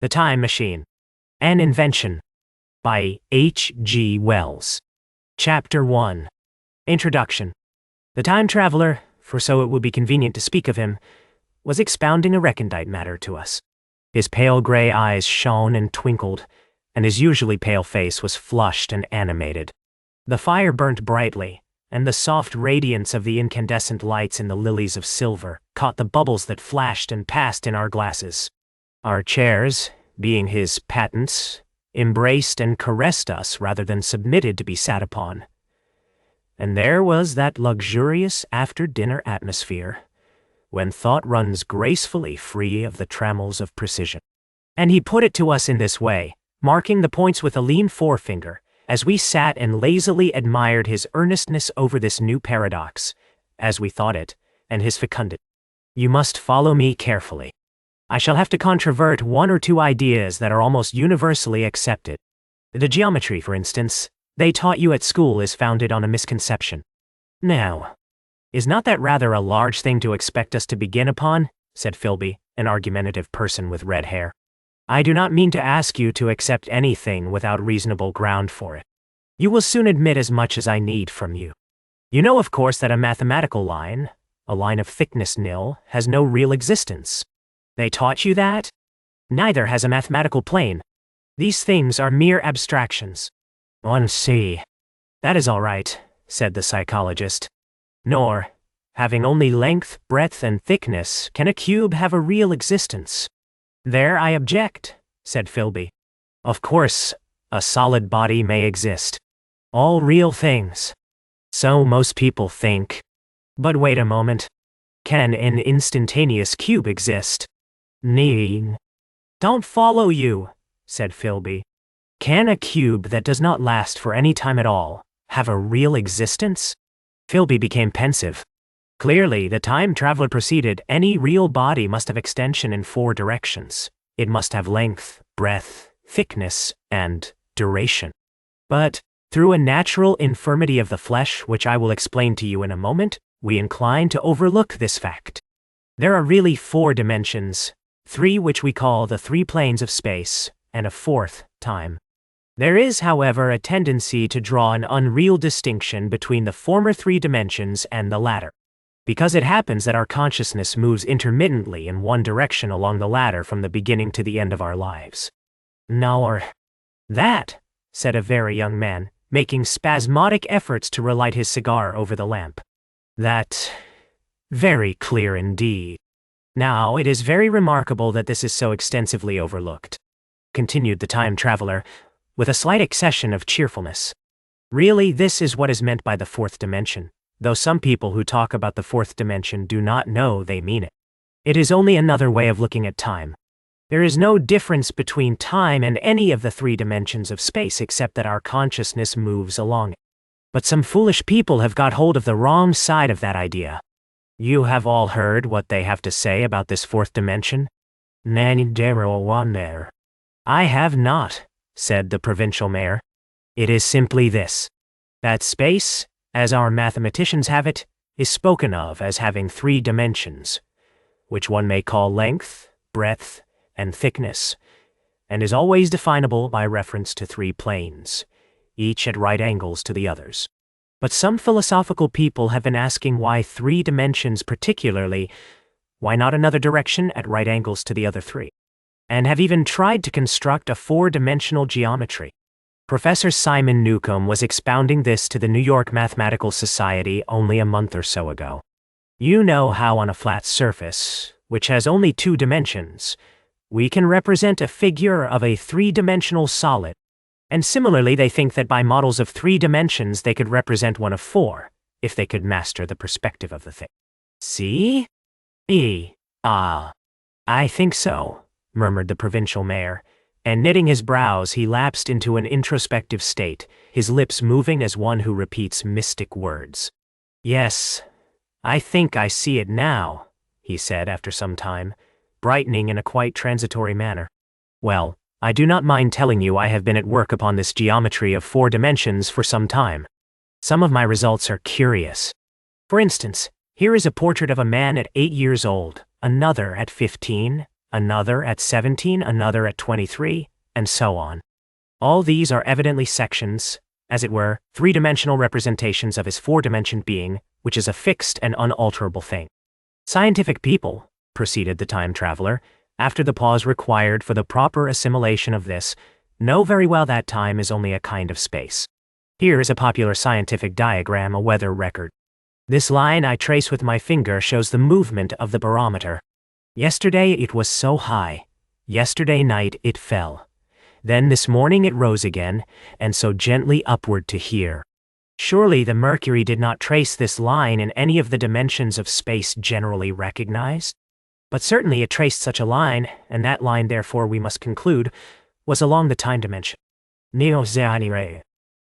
The Time Machine. An Invention. By H.G. Wells. Chapter 1. Introduction. The time traveler, for so it would be convenient to speak of him, was expounding a recondite matter to us. His pale gray eyes shone and twinkled, and his usually pale face was flushed and animated. The fire burnt brightly, and the soft radiance of the incandescent lights in the lilies of silver caught the bubbles that flashed and passed in our glasses. Our chairs, being his patents, embraced and caressed us rather than submitted to be sat upon. And there was that luxurious after-dinner atmosphere, when thought runs gracefully free of the trammels of precision. And he put it to us in this way, marking the points with a lean forefinger, as we sat and lazily admired his earnestness over this new paradox, as we thought it, and his fecundity. You must follow me carefully. I shall have to controvert one or two ideas that are almost universally accepted. The geometry, for instance, they taught you at school is founded on a misconception. Now, is not that rather a large thing to expect us to begin upon? Said Philby, an argumentative person with red hair. I do not mean to ask you to accept anything without reasonable ground for it. You will soon admit as much as I need from you. You know, of course, that a mathematical line, a line of thickness nil, has no real existence. They taught you that? Neither has a mathematical plane. These things are mere abstractions. One see. That is all right, said the psychologist. Nor, having only length, breadth, and thickness, can a cube have a real existence. There I object, said Philby. Of course, a solid body may exist. All real things. So most people think. But wait a moment. Can an instantaneous cube exist? Nee. Don't follow you, said Philby. Can a cube that does not last for any time at all have a real existence? Philby became pensive. Clearly, the time traveler proceeded, any real body must have extension in 4 directions. It must have length, breadth, thickness, and duration. But, through a natural infirmity of the flesh, which I will explain to you in a moment, we incline to overlook this fact. There are really 4 dimensions, 3 which we call the 3 planes of space, and a 4th, time. There is, however, a tendency to draw an unreal distinction between the former 3 dimensions and the latter, because it happens that our consciousness moves intermittently in one direction along the ladder from the beginning to the end of our lives. Nor that, said a very young man, making spasmodic efforts to relight his cigar over the lamp. That, very clear indeed. Now, it is very remarkable that this is so extensively overlooked, continued the time traveler, with a slight accession of cheerfulness. Really, this is what is meant by the 4th dimension, though some people who talk about the 4th dimension do not know they mean it. It is only another way of looking at time. There is no difference between time and any of the 3 dimensions of space except that our consciousness moves along it. But some foolish people have got hold of the wrong side of that idea. You have all heard what they have to say about this 4th dimension? I have not, said the provincial mayor. It is simply this, that space, as our mathematicians have it, is spoken of as having 3 dimensions, which one may call length, breadth, and thickness, and is always definable by reference to 3 planes, each at right angles to the others. But some philosophical people have been asking why 3 dimensions particularly, why not another direction at right angles to the other 3, and have even tried to construct a 4-dimensional geometry. Professor Simon Newcomb was expounding this to the New York Mathematical Society only a month or so ago. You know how on a flat surface, which has only 2 dimensions, we can represent a figure of a 3-dimensional solid, and similarly they think that by models of 3 dimensions they could represent one of 4, if they could master the perspective of the thing. See? I think so, murmured the provincial mayor, and knitting his brows he lapsed into an introspective state, his lips moving as one who repeats mystic words. Yes, I think I see it now, he said after some time, brightening in a quite transitory manner. Well, I do not mind telling you I have been at work upon this geometry of 4 dimensions for some time. Some of my results are curious. For instance, here is a portrait of a man at 8 years old, another at 15, another at 17, another at 23, and so on. All these are evidently sections, as it were, three-dimensional representations of his four-dimensioned being, which is a fixed and unalterable thing. Scientific people, proceeded the time traveler, after the pause required for the proper assimilation of this, know very well that time is only a kind of space. Here is a popular scientific diagram, a weather record. This line I trace with my finger shows the movement of the barometer. Yesterday it was so high. Yesterday night it fell. Then this morning it rose again, and so gently upward to here. Surely the mercury did not trace this line in any of the dimensions of space generally recognized? But certainly it traced such a line, and that line, therefore, we must conclude, was along the time dimension.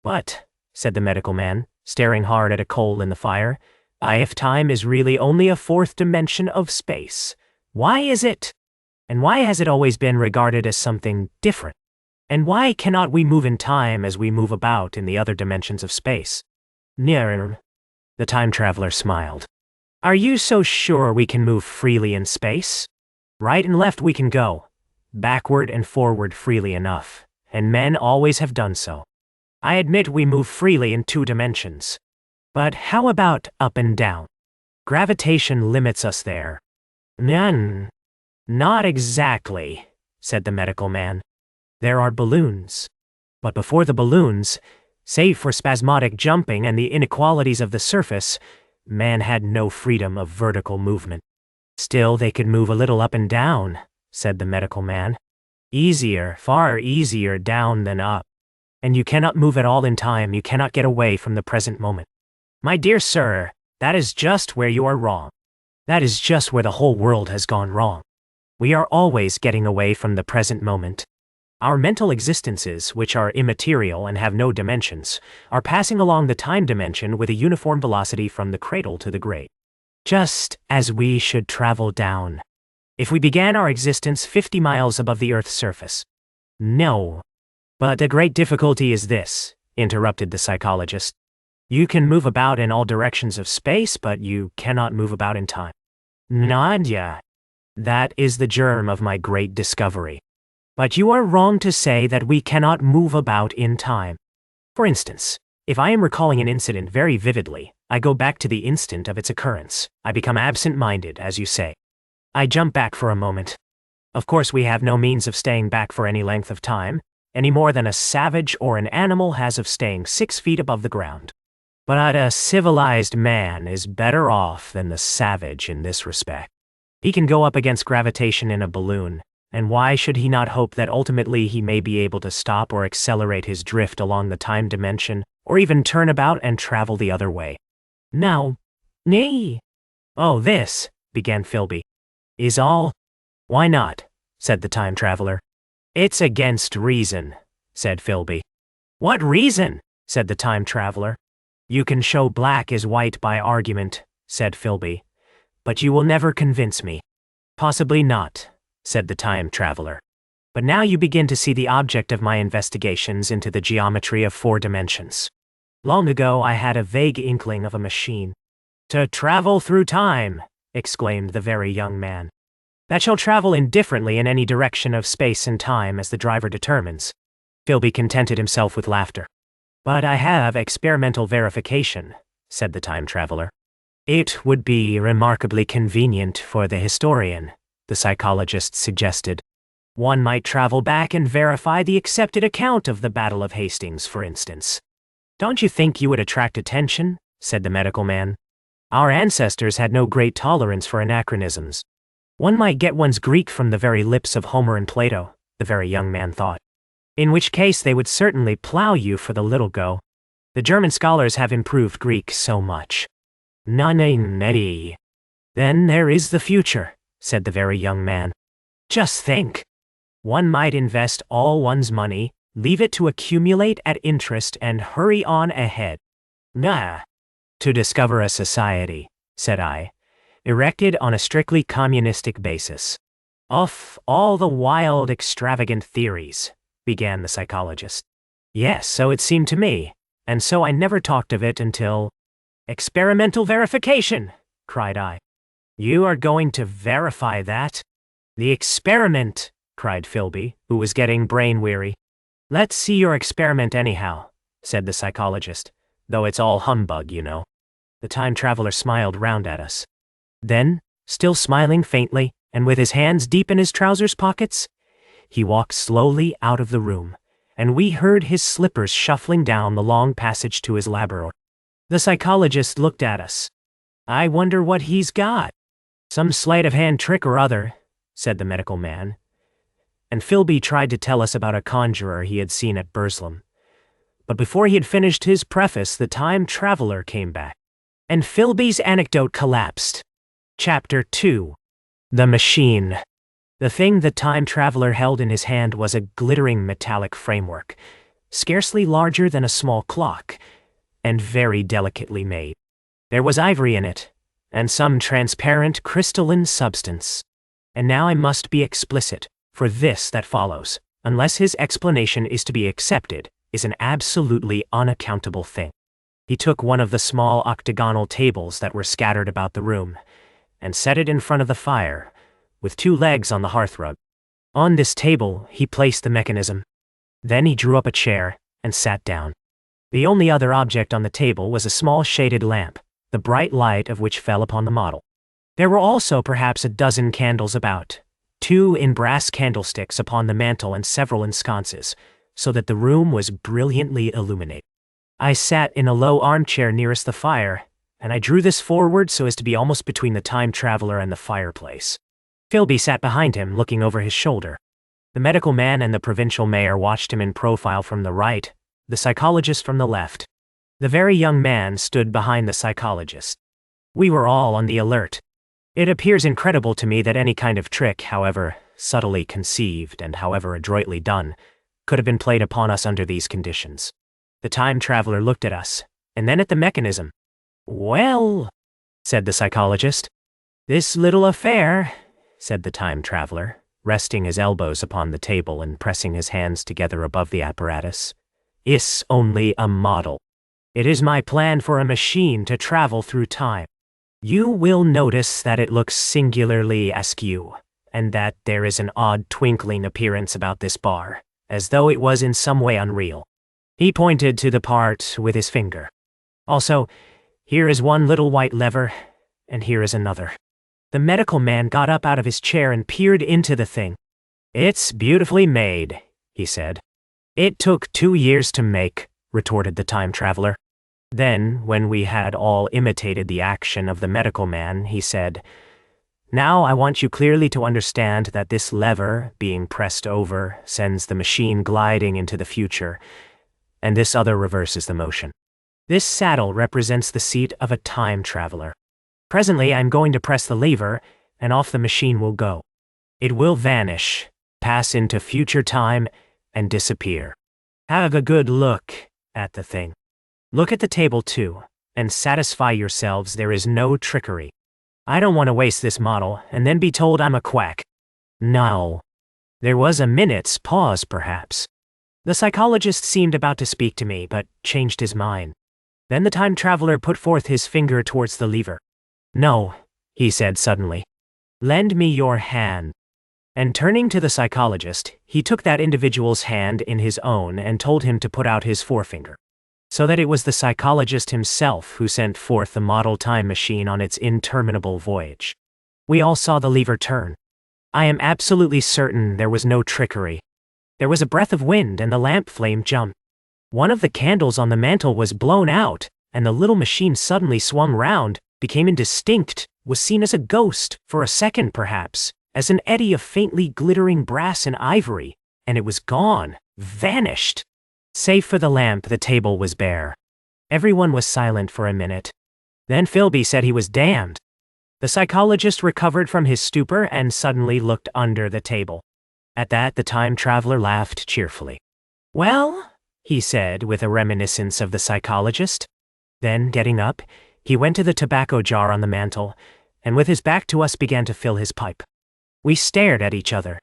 But, said the medical man, staring hard at a coal in the fire, if time is really only a fourth dimension of space, why is it? And why has it always been regarded as something different? And why cannot we move in time as we move about in the other dimensions of space? The time traveler smiled. Are you so sure we can move freely in space? Right and left we can go, backward and forward freely enough, and men always have done so. I admit we move freely in two dimensions. But how about up and down? Gravitation limits us there. None. Not exactly, said the medical man. There are balloons. But before the balloons, save for spasmodic jumping and the inequalities of the surface, man had no freedom of vertical movement. Still, they could move a little up and down, said the medical man. Easier, far easier down than up. And you cannot move at all in time, you cannot get away from the present moment. My dear sir, that is just where you are wrong. That is just where the whole world has gone wrong. We are always getting away from the present moment. Our mental existences, which are immaterial and have no dimensions, are passing along the time dimension with a uniform velocity from the cradle to the grave. Just as we should travel down. If we began our existence 50 miles above the Earth's surface. No. But the great difficulty is this, interrupted the psychologist. You can move about in all directions of space, but you cannot move about in time. Nadia. That is the germ of my great discovery. But you are wrong to say that we cannot move about in time. For instance, if I am recalling an incident very vividly, I go back to the instant of its occurrence. I become absent-minded, as you say. I jump back for a moment. Of course, we have no means of staying back for any length of time, any more than a savage or an animal has of staying 6 feet above the ground. But a civilized man is better off than the savage in this respect. He can go up against gravitation in a balloon, and why should he not hope that ultimately he may be able to stop or accelerate his drift along the time dimension, or even turn about and travel the other way? Now, nay. Oh, this, began Philby, is all. Why not? Said the time traveler. It's against reason, said Philby. What reason? Said the time traveler. You can show black is white by argument, said Philby, but you will never convince me. Possibly not, said the time traveler. But now you begin to see the object of my investigations into the geometry of 4 dimensions. Long ago I had a vague inkling of a machine. To travel through time, exclaimed the very young man. That shall travel indifferently in any direction of space and time as the driver determines. Philby contented himself with laughter. But I have experimental verification, said the time traveler. It would be remarkably convenient for the historian, the psychologist suggested. One might travel back and verify the accepted account of the Battle of Hastings, for instance. Don't you think you would attract attention? Said the medical man. Our ancestors had no great tolerance for anachronisms. One might get one's Greek from the very lips of Homer and Plato, the very young man thought. In which case they would certainly plow you for the little go. The German scholars have improved Greek so much. Then there is the future, said the very young man. Just think. One might invest all one's money, leave it to accumulate at interest, and hurry on ahead. To discover a society, said I, erected on a strictly communistic basis. Off all the wild, extravagant theories, began the psychologist. Yes, so it seemed to me, and so I never talked of it until— Experimental verification, cried I. You are going to verify that? The experiment, cried Philby, who was getting brain-weary. Let's see your experiment anyhow, said the psychologist, though it's all humbug, you know. The time traveler smiled round at us. Then, still smiling faintly, and with his hands deep in his trousers pockets, he walked slowly out of the room, and we heard his slippers shuffling down the long passage to his laboratory. The psychologist looked at us. I wonder what he's got. Some sleight-of-hand trick or other, said the medical man. And Philby tried to tell us about a conjurer he had seen at Burslem. But before he had finished his preface, the time traveler came back, and Philby's anecdote collapsed. Chapter 2. The Machine. The thing the time traveler held in his hand was a glittering metallic framework, scarcely larger than a small clock, and very delicately made. There was ivory in it, and some transparent crystalline substance. And now I must be explicit, for this that follows, unless his explanation is to be accepted, is an absolutely unaccountable thing. He took one of the small octagonal tables that were scattered about the room, and set it in front of the fire, with 2 legs on the hearthrug. On this table, he placed the mechanism. Then he drew up a chair and sat down. The only other object on the table was a small shaded lamp, the bright light of which fell upon the model. There were also perhaps a dozen candles about, 2 in brass candlesticks upon the mantel and several in sconces, so that the room was brilliantly illuminated. I sat in a low armchair nearest the fire, and I drew this forward so as to be almost between the time traveler and the fireplace. Philby sat behind him, looking over his shoulder. The medical man and the provincial mayor watched him in profile from the right, the psychologist from the left. The very young man stood behind the psychologist. We were all on the alert. It appears incredible to me that any kind of trick, however subtly conceived and however adroitly done, could have been played upon us under these conditions. The time traveler looked at us, and then at the mechanism. Well, said the psychologist. This little affair, said the time traveler, resting his elbows upon the table and pressing his hands together above the apparatus, is only a model. It is my plan for a machine to travel through time. You will notice that it looks singularly askew, and that there is an odd twinkling appearance about this bar, as though it was in some way unreal. He pointed to the part with his finger. Also, here is one little white lever, and here is another. The medical man got up out of his chair and peered into the thing. It's beautifully made, he said. It took 2 years to make, retorted the time traveler. Then, when we had all imitated the action of the medical man, he said, Now I want you clearly to understand that this lever, being pressed over, sends the machine gliding into the future, and this other reverses the motion. This saddle represents the seat of a time traveler. Presently I'm going to press the lever, and off the machine will go. It will vanish, pass into future time, and disappear. Have a good look at the thing. Look at the table too, and satisfy yourselves there is no trickery. I don't want to waste this model, and then be told I'm a quack. No. There was a minute's pause, perhaps. The psychologist seemed about to speak to me, but changed his mind. Then the time traveler put forth his finger towards the lever. No, he said suddenly. Lend me your hand. And turning to the psychologist, he took that individual's hand in his own and told him to put out his forefinger. So that it was the psychologist himself who sent forth the model time machine on its interminable voyage. We all saw the lever turn. I am absolutely certain there was no trickery. There was a breath of wind and the lamp flame jumped. One of the candles on the mantel was blown out, and the little machine suddenly swung round, became indistinct, was seen as a ghost, for a second perhaps, as an eddy of faintly glittering brass and ivory, and it was gone, vanished. Save for the lamp, the table was bare. Everyone was silent for a minute. Then Philby said he was damned. The psychologist recovered from his stupor and suddenly looked under the table. At that, the time traveler laughed cheerfully. Well, he said with a reminiscence of the psychologist. Then, getting up, he went to the tobacco jar on the mantel, and with his back to us began to fill his pipe. We stared at each other.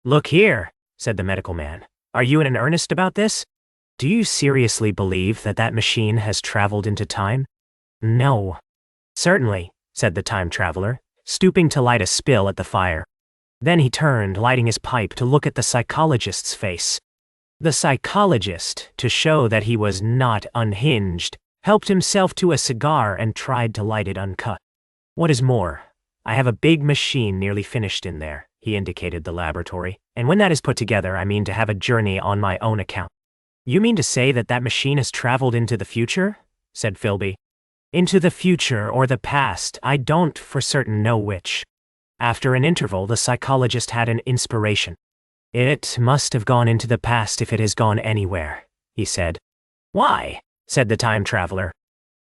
Look here, said the medical man. Are you in earnest about this? Do you seriously believe that that machine has traveled into time? No. Certainly, said the time traveler, stooping to light a spill at the fire. Then he turned, lighting his pipe, to look at the psychologist's face. The psychologist, to show that he was not unhinged, helped himself to a cigar and tried to light it uncut. What is more, I have a big machine nearly finished in there, he indicated the laboratory, and when that is put together, I mean to have a journey on my own account. You mean to say that that machine has traveled into the future? Said Philby. Into the future or the past, I don't for certain know which. After an interval, the psychologist had an inspiration. It must have gone into the past if it has gone anywhere, he said. Why? Said the time traveler.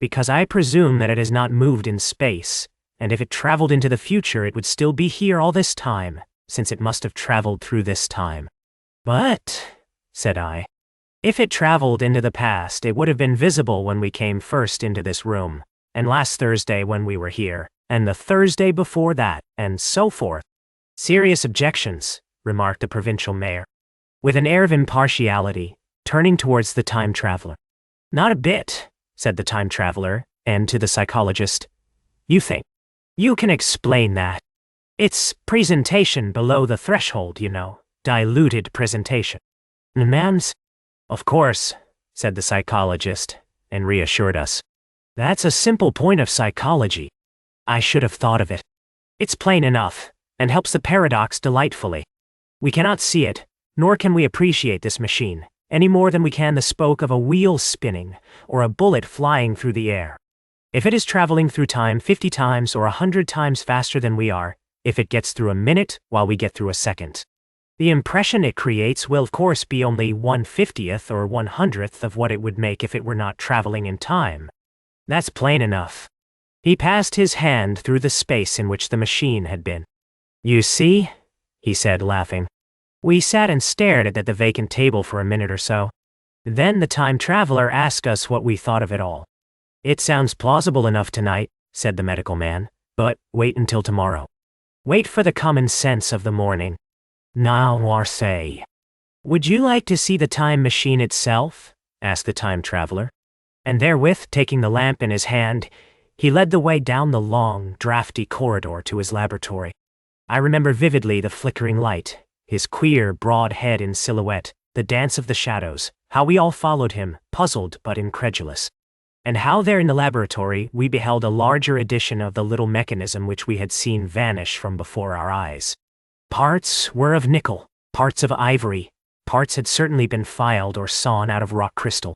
Because I presume that it has not moved in space, and if it traveled into the future it would still be here all this time, since it must have traveled through this time. But, said I, if it traveled into the past, it would have been visible when we came first into this room, and last Thursday when we were here, and the Thursday before that, and so forth. Serious objections, remarked the provincial mayor, with an air of impartiality, turning towards the time traveler. Not a bit, said the time traveler, and to the psychologist, you think. You can explain that. It's presentation below the threshold, you know, diluted presentation. Ma'ams? Of course, said the psychologist, and reassured us. That's a simple point of psychology. I should have thought of it. It's plain enough, and helps the paradox delightfully. We cannot see it, nor can we appreciate this machine, any more than we can the spoke of a wheel spinning, or a bullet flying through the air. If it is traveling through time 50 times or 100 times faster than we are, if it gets through a minute while we get through a second, the impression it creates will of course be only 1/50th or 100th of what it would make if it were not traveling in time. That's plain enough. He passed his hand through the space in which the machine had been. You see, he said, laughing. We sat and stared at the vacant table for a minute or so. Then the time traveler asked us what we thought of it all. It sounds plausible enough tonight, said the medical man, but wait until tomorrow. Wait for the common sense of the morning. Now, say. Would you like to see the time machine itself? Asked the time traveler. And therewith, taking the lamp in his hand, he led the way down the long, drafty corridor to his laboratory. I remember vividly the flickering light, his queer, broad head in silhouette, the dance of the shadows, how we all followed him, puzzled but incredulous. And how there in the laboratory we beheld a larger edition of the little mechanism which we had seen vanish from before our eyes. Parts were of nickel, parts of ivory, parts had certainly been filed or sawn out of rock crystal.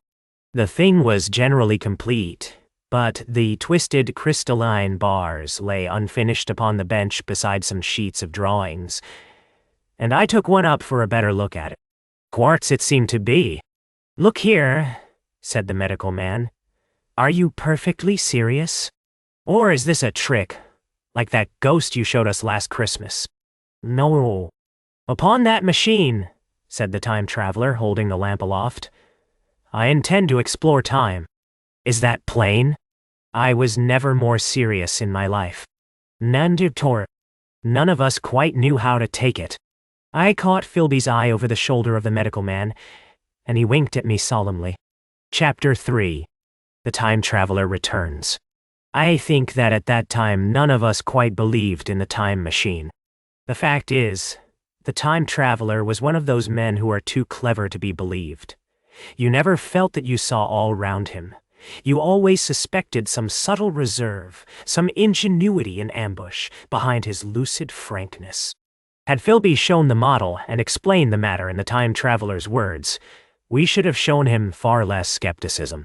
The thing was generally complete, but the twisted crystalline bars lay unfinished upon the bench beside some sheets of drawings, and I took one up for a better look at it. Quartz it seemed to be. Look here, said the medical man. Are you perfectly serious? Or is this a trick, like that ghost you showed us last Christmas? No. Upon that machine, said the time traveler, holding the lamp aloft, I intend to explore time. Is that plain? I was never more serious in my life. None of us quite knew how to take it. I caught Philby's eye over the shoulder of the medical man, and he winked at me solemnly. Chapter 3. The time traveler returns. I think that at that time none of us quite believed in the time machine. The fact is, the time traveler was one of those men who are too clever to be believed. You never felt that you saw all round him. You always suspected some subtle reserve, some ingenuity in ambush, behind his lucid frankness. Had Philby shown the model and explained the matter in the time traveler's words, we should have shown him far less skepticism.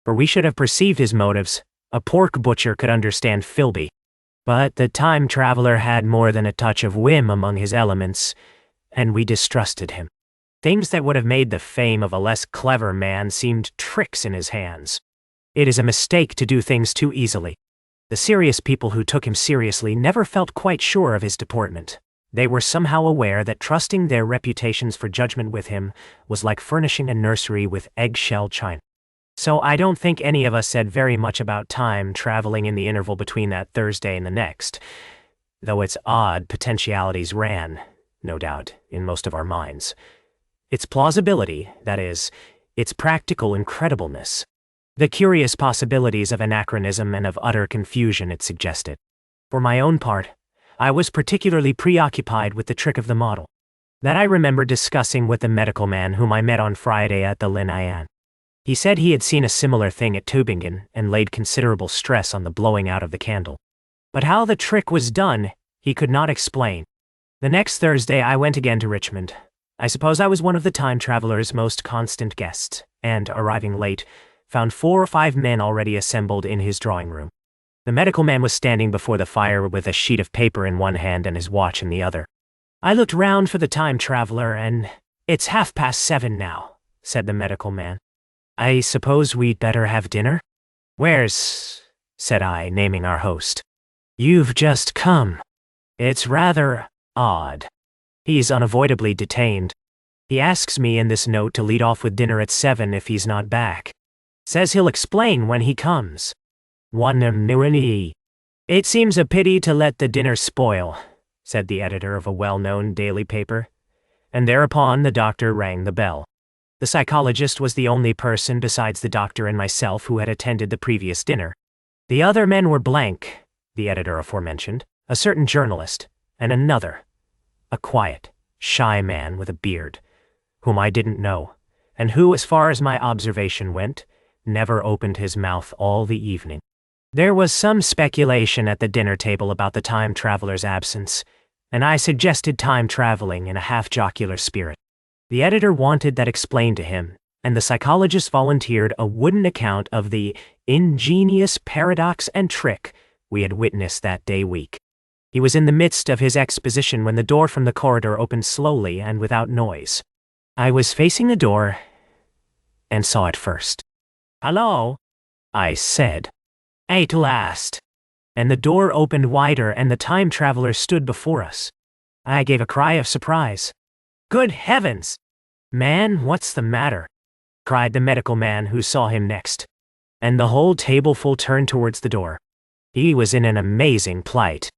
For we should have perceived his motives. A pork butcher could understand Philby. But the time traveler had more than a touch of whim among his elements, and we distrusted him. Things that would have made the fame of a less clever man seemed tricks in his hands. It is a mistake to do things too easily. The serious people who took him seriously never felt quite sure of his deportment. They were somehow aware that trusting their reputations for judgment with him was like furnishing a nursery with eggshell china. So I don't think any of us said very much about time traveling in the interval between that Thursday and the next, though its odd potentialities ran, no doubt, in most of our minds. Its plausibility, that is, its practical incredibleness, the curious possibilities of anachronism and of utter confusion it suggested. For my own part, I was particularly preoccupied with the trick of the model that I remember discussing with the medical man whom I met on Friday at the Linnaean. He said he had seen a similar thing at Tübingen and laid considerable stress on the blowing out of the candle. But how the trick was done, he could not explain. The next Thursday I went again to Richmond. I suppose I was one of the time traveler's most constant guests, and, arriving late, found 4 or 5 men already assembled in his drawing room. The medical man was standing before the fire with a sheet of paper in one hand and his watch in the other. I looked round for the time traveler, and "It's 7:30 now," said the medical man. "I suppose we'd better have dinner?" "Where's?" said I, naming our host. "You've just come. It's rather odd. He's unavoidably detained. He asks me in this note to lead off with dinner at 7 if he's not back. Says he'll explain when he comes. It seems a pity to let the dinner spoil," said the editor of a well-known daily paper. And thereupon the doctor rang the bell. The psychologist was the only person besides the doctor and myself who had attended the previous dinner. The other men were blank, the editor aforementioned, a certain journalist, and another, a quiet, shy man with a beard, whom I didn't know, and who, as far as my observation went, never opened his mouth all the evening. There was some speculation at the dinner table about the time traveler's absence, and I suggested time traveling in a half-jocular spirit. The editor wanted that explained to him, and the psychologist volunteered a wooden account of the ingenious paradox and trick we had witnessed that day week. He was in the midst of his exposition when the door from the corridor opened slowly and without noise. I was facing the door and saw it first. "Hello," I said. "At last." And the door opened wider and the time traveler stood before us. I gave a cry of surprise. "Good heavens! Man, what's the matter?" cried the medical man who saw him next. And the whole tableful turned towards the door. He was in an amazing plight.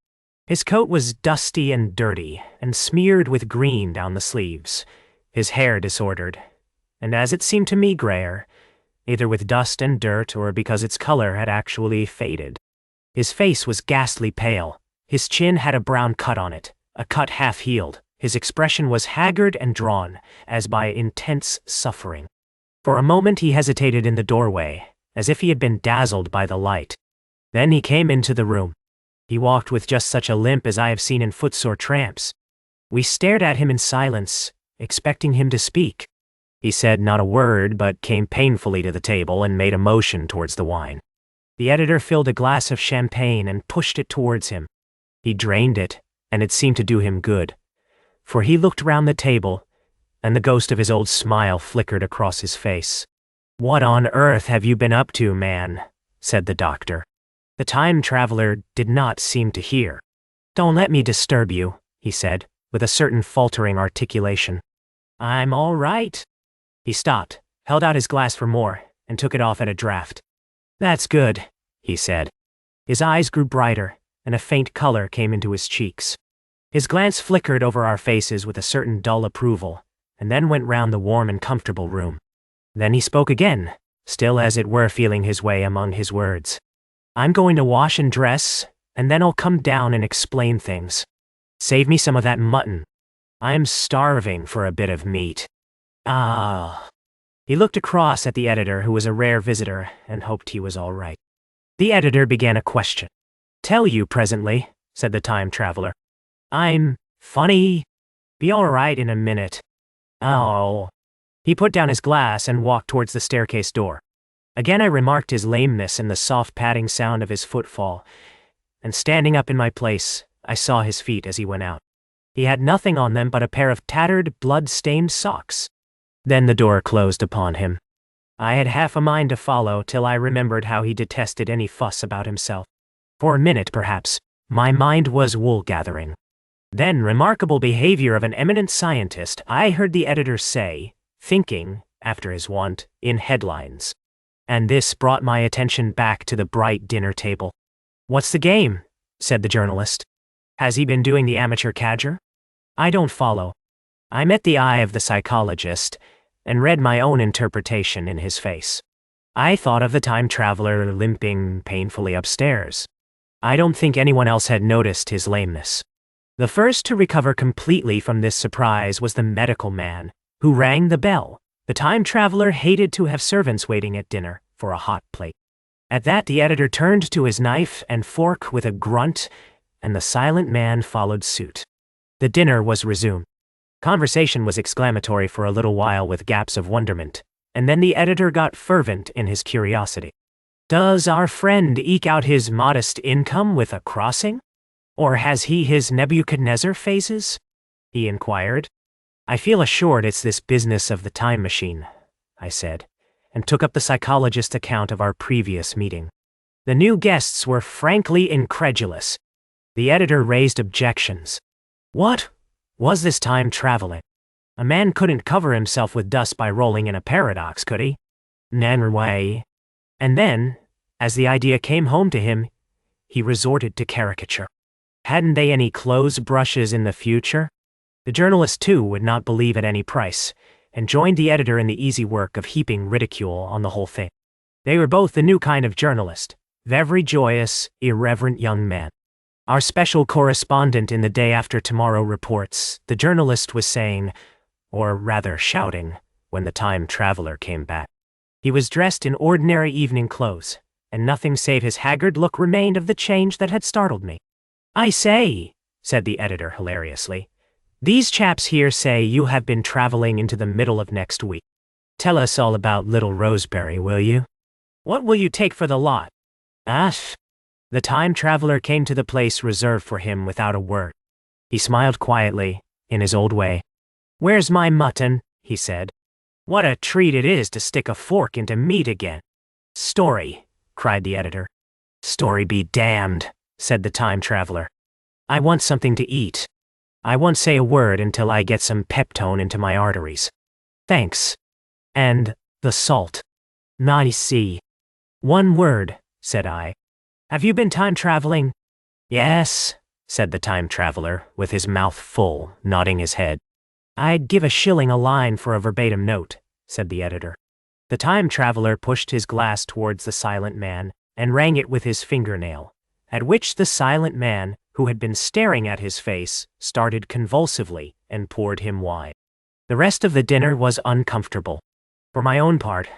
His coat was dusty and dirty, and smeared with green down the sleeves, his hair disordered, and as it seemed to me grayer, either with dust and dirt or because its color had actually faded. His face was ghastly pale, his chin had a brown cut on it, a cut half-healed. His expression was haggard and drawn, as by intense suffering. For a moment he hesitated in the doorway, as if he had been dazzled by the light. Then he came into the room. He walked with just such a limp as I have seen in footsore tramps. We stared at him in silence, expecting him to speak. He said not a word, but came painfully to the table and made a motion towards the wine. The editor filled a glass of champagne and pushed it towards him. He drained it, and it seemed to do him good, for he looked round the table, and the ghost of his old smile flickered across his face. "What on earth have you been up to, man?" said the doctor. The time traveler did not seem to hear. "Don't let me disturb you," he said, with a certain faltering articulation. "I'm all right." He stopped, held out his glass for more, and took it off at a draught. "That's good," he said. His eyes grew brighter, and a faint color came into his cheeks. His glance flickered over our faces with a certain dull approval, and then went round the warm and comfortable room. Then he spoke again, still as it were feeling his way among his words. "I'm going to wash and dress, and then I'll come down and explain things. Save me some of that mutton. I'm starving for a bit of meat." "Ah." He looked across at the editor, who was a rare visitor, and hoped he was all right. The editor began a question. "Tell you presently," said the time traveler. "I'm funny. Be all right in a minute." "Oh." He put down his glass and walked towards the staircase door. Again I remarked his lameness and the soft padding sound of his footfall, and standing up in my place, I saw his feet as he went out. He had nothing on them but a pair of tattered, blood-stained socks. Then the door closed upon him. I had half a mind to follow till I remembered how he detested any fuss about himself. For a minute, perhaps, my mind was wool-gathering. Then, remarkable behavior of an eminent scientist, I heard the editor say, thinking, after his wont, in headlines. And this brought my attention back to the bright dinner table. "What's the game?" said the journalist. "Has he been doing the amateur cadger?" I don't follow. I met the eye of the psychologist, and read my own interpretation in his face. I thought of the time traveler limping painfully upstairs. I don't think anyone else had noticed his lameness. The first to recover completely from this surprise was the medical man, who rang the bell. The time traveler hated to have servants waiting at dinner for a hot plate. At that, the editor turned to his knife and fork with a grunt, and the silent man followed suit. The dinner was resumed. Conversation was exclamatory for a little while with gaps of wonderment, and then the editor got fervent in his curiosity. Does our friend eke out his modest income with a crossing? Or has he his Nebuchadnezzar phases? He inquired. I feel assured it's this business of the time machine, I said, and took up the psychologist's account of our previous meeting. The new guests were frankly incredulous. The editor raised objections. What was this time traveling? A man couldn't cover himself with dust by rolling in a paradox, could he? Nanway. And then, as the idea came home to him, he resorted to caricature. Hadn't they any clothes brushes in the future? The journalist, too, would not believe at any price, and joined the editor in the easy work of heaping ridicule on the whole thing. They were both the new kind of journalist, very joyous, irreverent young men. Our special correspondent in the Day After Tomorrow reports, the journalist was saying, or rather shouting, when the time traveler came back. He was dressed in ordinary evening clothes, and nothing save his haggard look remained of the change that had startled me. I say, said the editor hilariously, these chaps here say you have been traveling into the middle of next week. Tell us all about little Roseberry, will you? What will you take for the lot? Ash. The time traveler came to the place reserved for him without a word. He smiled quietly, in his old way. Where's my mutton? He said. What a treat it is to stick a fork into meat again. Story, cried the editor. Story be damned, said the time traveler. I want something to eat. I won't say a word until I get some peptone into my arteries. Thanks. And the salt. Nice. One word, said I. Have you been time traveling? Yes, said the time traveler, with his mouth full, nodding his head. I'd give $1 a line for a verbatim note, said the editor. The time traveler pushed his glass towards the silent man and rang it with his fingernail, at which the silent man, who had been staring at his face, started convulsively and poured him wine. The rest of the dinner was uncomfortable. For my own part,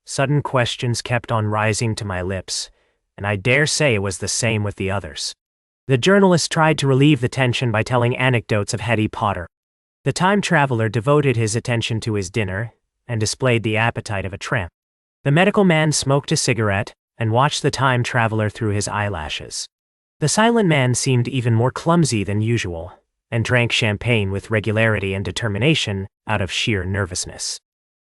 sudden questions kept on rising to my lips, and I dare say it was the same with the others. The journalist tried to relieve the tension by telling anecdotes of Hetty Potter. The time traveler devoted his attention to his dinner and displayed the appetite of a tramp. The medical man smoked a cigarette and watched the time traveler through his eyelashes. The silent man seemed even more clumsy than usual, and drank champagne with regularity and determination out of sheer nervousness.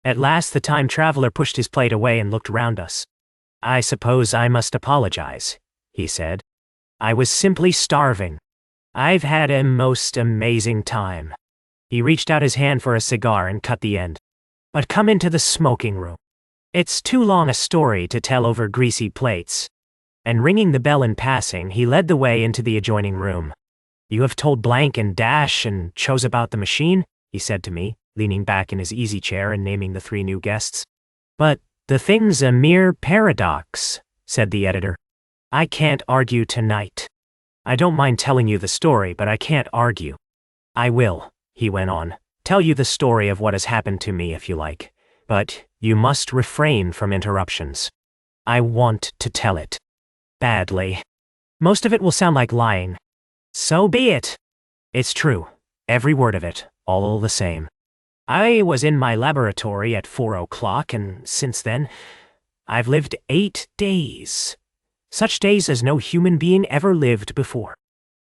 At last the time traveler pushed his plate away and looked round us. I suppose I must apologize, he said. I was simply starving. I've had a most amazing time. He reached out his hand for a cigar and cut the end. But come into the smoking room. It's too long a story to tell over greasy plates. And ringing the bell in passing, he led the way into the adjoining room. You have told blank and dash and chose about the machine, he said to me, leaning back in his easy chair and naming the 3 new guests. But the thing's a mere paradox, said the editor. I can't argue tonight. I don't mind telling you the story, but I can't argue. I will, he went on, tell you the story of what has happened to me if you like, but you must refrain from interruptions. I want to tell it. Badly. Most of it will sound like lying. So be it. It's true, every word of it, all the same. I was in my laboratory at 4 o'clock, and since then, I've lived 8 days. Such days as no human being ever lived before.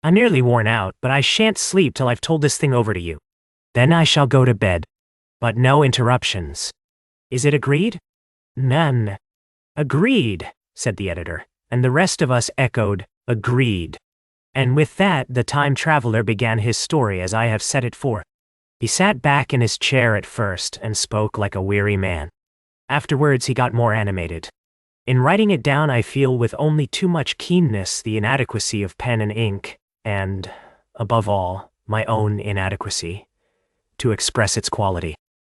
I'm nearly worn out, but I shan't sleep till I've told this thing over to you. Then I shall go to bed. But no interruptions. Is it agreed? None. Agreed, said the editor, and the rest of us echoed, agreed. And with that, the time traveler began his story as I have set it forth. He sat back in his chair at first and spoke like a weary man. Afterwards he got more animated. In writing it down I feel with only too much keenness the inadequacy of pen and ink, and, above all, my own inadequacy, to express its quality.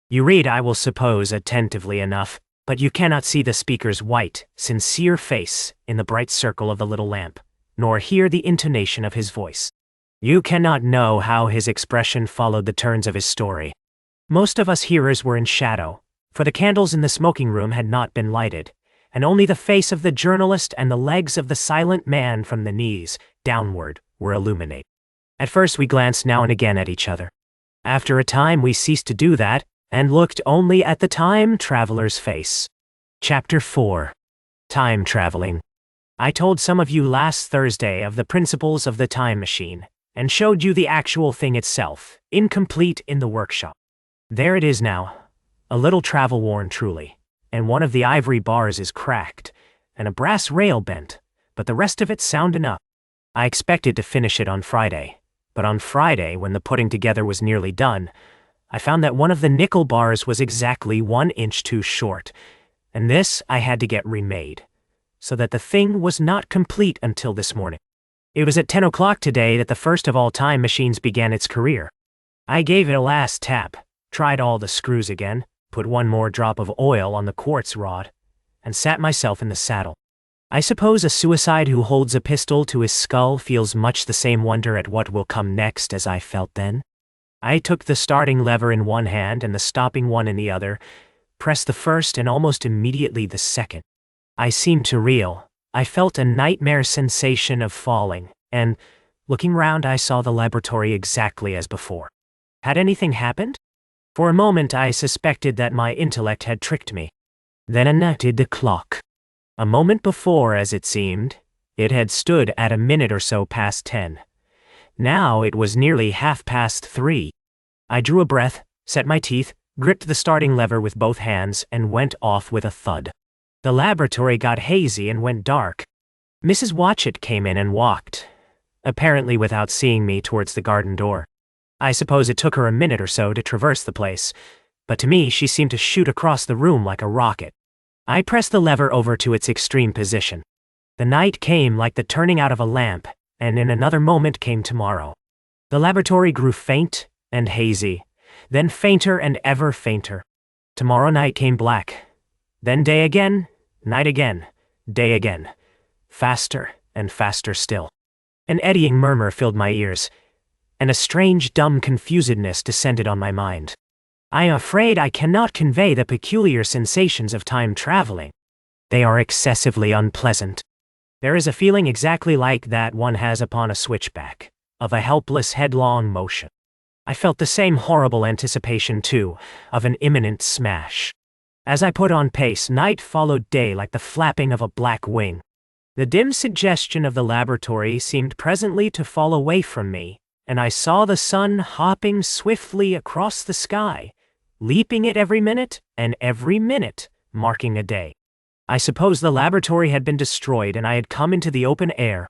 You read, I will suppose, attentively enough, but you cannot see the speaker's white, sincere face in the bright circle of the little lamp, nor hear the intonation of his voice. You cannot know how his expression followed the turns of his story. Most of us hearers were in shadow, for the candles in the smoking room had not been lighted, and only the face of the journalist and the legs of the silent man from the knees downward were illuminated. At first we glanced now and again at each other. After a time we ceased to do that, and looked only at the time traveler's face. Chapter 4. Time Traveling. I told some of you last Thursday of the principles of the time machine, and showed you the actual thing itself, incomplete in the workshop. There it is now, a little travel-worn truly, and one of the ivory bars is cracked, and a brass rail bent, but the rest of it sound enough. I expected to finish it on Friday, but on Friday, when the putting together was nearly done, I found that one of the nickel bars was exactly 1 inch too short, and this I had to get remade, so that the thing was not complete until this morning. It was at 10 o'clock today that the first of all time machines began its career. I gave it a last tap, tried all the screws again, put one more drop of oil on the quartz rod, and sat myself in the saddle. I suppose a suicide who holds a pistol to his skull feels much the same wonder at what will come next as I felt then. I took the starting lever in one hand and the stopping one in the other, pressed the first and almost immediately the second. I seemed to reel. I felt a nightmare sensation of falling, and, looking round, I saw the laboratory exactly as before. Had anything happened? For a moment I suspected that my intellect had tricked me. Then enacted the clock. A moment before, as it seemed, it had stood at a minute or so past 10. Now it was nearly 3:30. I drew a breath, set my teeth, gripped the starting lever with both hands, and went off with a thud. The laboratory got hazy and went dark. Mrs. Watchett came in and walked, apparently without seeing me, towards the garden door. I suppose it took her a minute or so to traverse the place, but to me she seemed to shoot across the room like a rocket. I pressed the lever over to its extreme position. The night came like the turning out of a lamp, and in another moment came tomorrow. The laboratory grew faint and hazy, then fainter and ever fainter. Tomorrow night came black, then day again, night again, day again, faster and faster still. An eddying murmur filled my ears, and a strange dumb confusedness descended on my mind. I am afraid I cannot convey the peculiar sensations of time traveling. They are excessively unpleasant. There is a feeling exactly like that one has upon a switchback, of a helpless headlong motion. I felt the same horrible anticipation, too, of an imminent smash. As I put on pace, night followed day like the flapping of a black wing. The dim suggestion of the laboratory seemed presently to fall away from me, and I saw the sun hopping swiftly across the sky, leaping it every minute, and every minute marking a day. I suppose the laboratory had been destroyed and I had come into the open air.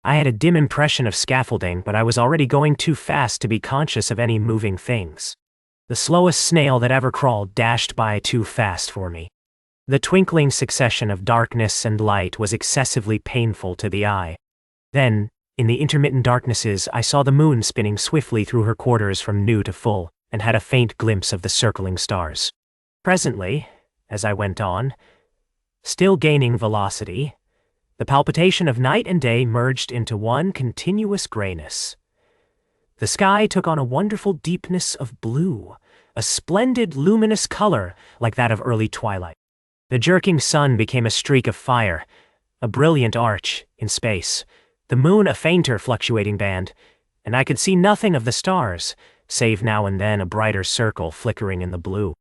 I had a dim impression of scaffolding, but I was already going too fast to be conscious of any moving things. The slowest snail that ever crawled dashed by too fast for me. The twinkling succession of darkness and light was excessively painful to the eye. Then, in the intermittent darknesses, I saw the moon spinning swiftly through her quarters from new to full, and had a faint glimpse of the circling stars. Presently, as I went on, still gaining velocity, the palpitation of night and day merged into one continuous grayness. The sky took on a wonderful deepness of blue, a splendid luminous color like that of early twilight. The jerking sun became a streak of fire, a brilliant arch in space, the moon a fainter fluctuating band, and I could see nothing of the stars, save now and then a brighter circle flickering in the blue.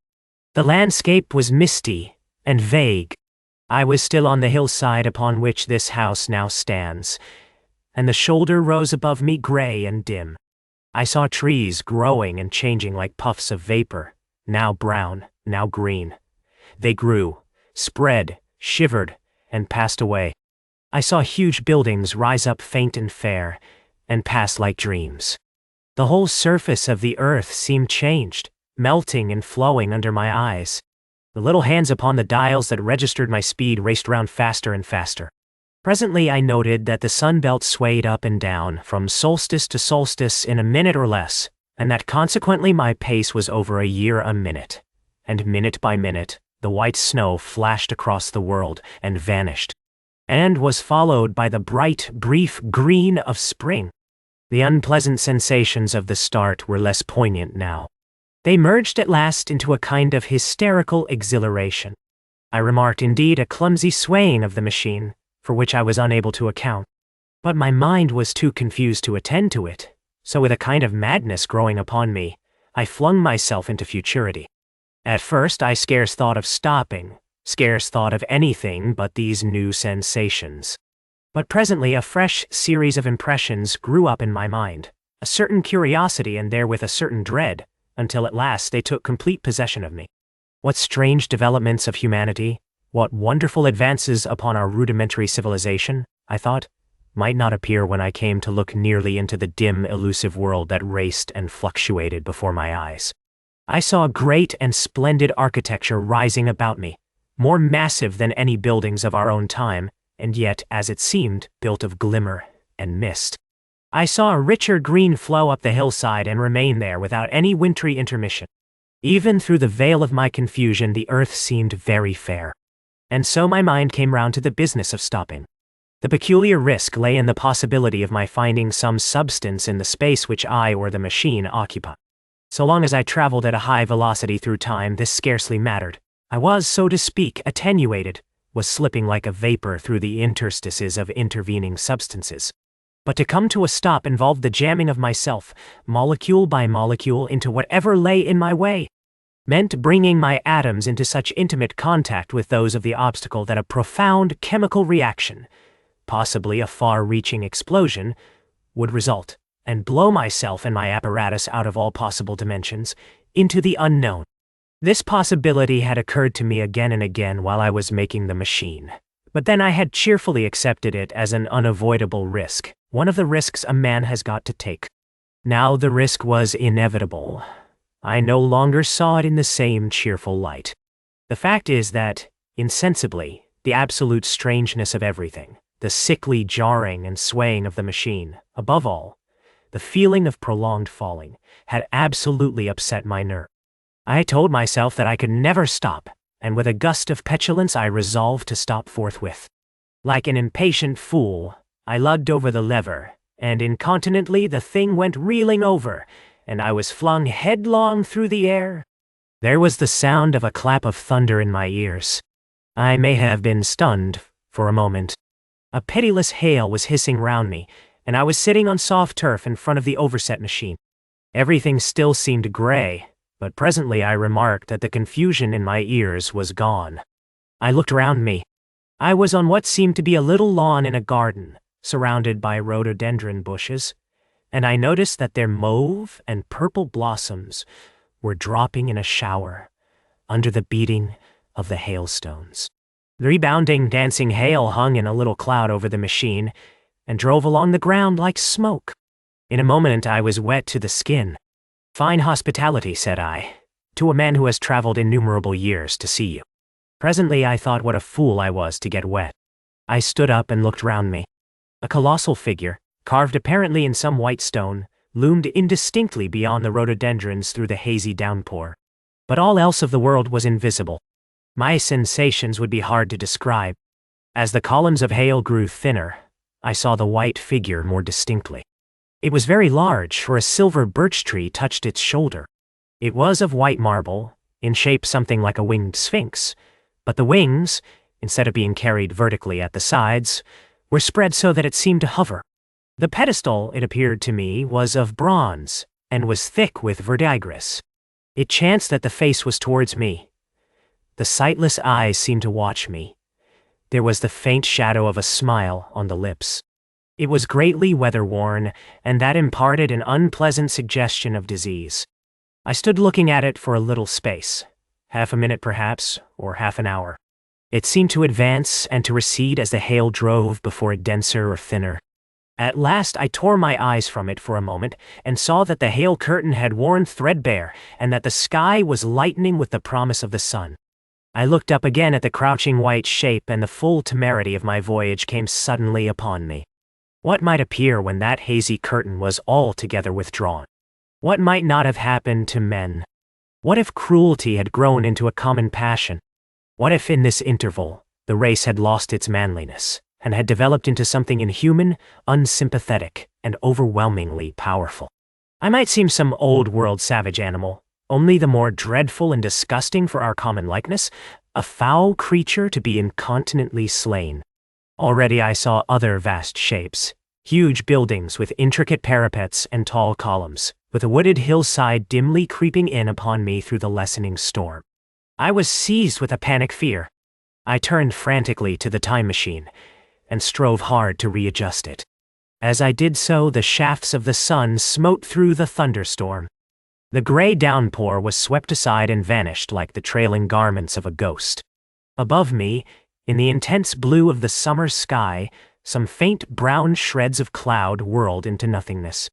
The landscape was misty and vague. I was still on the hillside upon which this house now stands, and the shoulder rose above me gray and dim. I saw trees growing and changing like puffs of vapor, now brown, now green. They grew, spread, shivered, and passed away. I saw huge buildings rise up faint and fair, and pass like dreams. The whole surface of the earth seemed changed, melting and flowing under my eyes. The little hands upon the dials that registered my speed raced round faster and faster. Presently I noted that the sunbelt swayed up and down from solstice to solstice in a minute or less, and that consequently my pace was over a year a minute. And minute by minute, the white snow flashed across the world and vanished, and was followed by the bright, brief green of spring. The unpleasant sensations of the start were less poignant now. They merged at last into a kind of hysterical exhilaration. I remarked indeed a clumsy swaying of the machine, for which I was unable to account. But my mind was too confused to attend to it, so with a kind of madness growing upon me, I flung myself into futurity. At first I scarce thought of stopping, scarce thought of anything but these new sensations. But presently a fresh series of impressions grew up in my mind, a certain curiosity and therewith a certain dread, until at last they took complete possession of me. What strange developments of humanity, what wonderful advances upon our rudimentary civilization, I thought, might not appear when I came to look nearly into the dim, elusive world that raced and fluctuated before my eyes. I saw great and splendid architecture rising about me, more massive than any buildings of our own time, and yet, as it seemed, built of glimmer and mist. I saw a richer green flow up the hillside and remain there without any wintry intermission. Even through the veil of my confusion, the earth seemed very fair. And so my mind came round to the business of stopping. The peculiar risk lay in the possibility of my finding some substance in the space which I or the machine occupy. So long as I traveled at a high velocity through time, this scarcely mattered. I was, so to speak, attenuated, was slipping like a vapor through the interstices of intervening substances. But to come to a stop involved the jamming of myself, molecule by molecule, into whatever lay in my way, meant bringing my atoms into such intimate contact with those of the obstacle that a profound chemical reaction, possibly a far-reaching explosion, would result, and blow myself and my apparatus out of all possible dimensions, into the unknown. This possibility had occurred to me again and again while I was making the machine, but then I had cheerfully accepted it as an unavoidable risk, one of the risks a man has got to take. Now the risk was inevitable. I no longer saw it in the same cheerful light. The fact is that, insensibly, the absolute strangeness of everything, the sickly jarring and swaying of the machine, above all, the feeling of prolonged falling, had absolutely upset my nerve. I told myself that I could never stop, and with a gust of petulance I resolved to stop forthwith. Like an impatient fool, I lugged over the lever, and incontinently the thing went reeling over, and I was flung headlong through the air. There was the sound of a clap of thunder in my ears. I may have been stunned for a moment. A pitiless hail was hissing round me, and I was sitting on soft turf in front of the overset machine. Everything still seemed gray, but presently I remarked that the confusion in my ears was gone. I looked around me. I was on what seemed to be a little lawn in a garden, surrounded by rhododendron bushes, and I noticed that their mauve and purple blossoms were dropping in a shower under the beating of the hailstones. The rebounding, dancing hail hung in a little cloud over the machine and drove along the ground like smoke. In a moment I was wet to the skin. "Fine hospitality," said I, "to a man who has traveled innumerable years to see you." Presently I thought what a fool I was to get wet. I stood up and looked round me. A colossal figure, carved apparently in some white stone, loomed indistinctly beyond the rhododendrons through the hazy downpour. But all else of the world was invisible. My sensations would be hard to describe. As the columns of hail grew thinner, I saw the white figure more distinctly. It was very large, for a silver birch tree touched its shoulder. It was of white marble, in shape something like a winged sphinx, but the wings, instead of being carried vertically at the sides, were spread so that it seemed to hover. The pedestal, it appeared to me, was of bronze, and was thick with verdigris. It chanced that the face was towards me. The sightless eyes seemed to watch me. There was the faint shadow of a smile on the lips. It was greatly weather-worn, and that imparted an unpleasant suggestion of disease. I stood looking at it for a little space, half a minute perhaps, or half an hour. It seemed to advance and to recede as the hail drove before it denser or thinner. At last I tore my eyes from it for a moment, and saw that the hail curtain had worn threadbare, and that the sky was lightening with the promise of the sun. I looked up again at the crouching white shape, and the full temerity of my voyage came suddenly upon me. What might appear when that hazy curtain was altogether withdrawn? What might not have happened to men? What if cruelty had grown into a common passion? What if in this interval the race had lost its manliness, and had developed into something inhuman, unsympathetic, and overwhelmingly powerful. I might seem some old-world savage animal, only the more dreadful and disgusting for our common likeness, a foul creature to be incontinently slain. Already I saw other vast shapes, huge buildings with intricate parapets and tall columns, with a wooded hillside dimly creeping in upon me through the lessening storm. I was seized with a panic fear. I turned frantically to the time machine and strove hard to readjust it. As I did so, the shafts of the sun smote through the thunderstorm. The gray downpour was swept aside and vanished like the trailing garments of a ghost. Above me, in the intense blue of the summer sky, some faint brown shreds of cloud whirled into nothingness.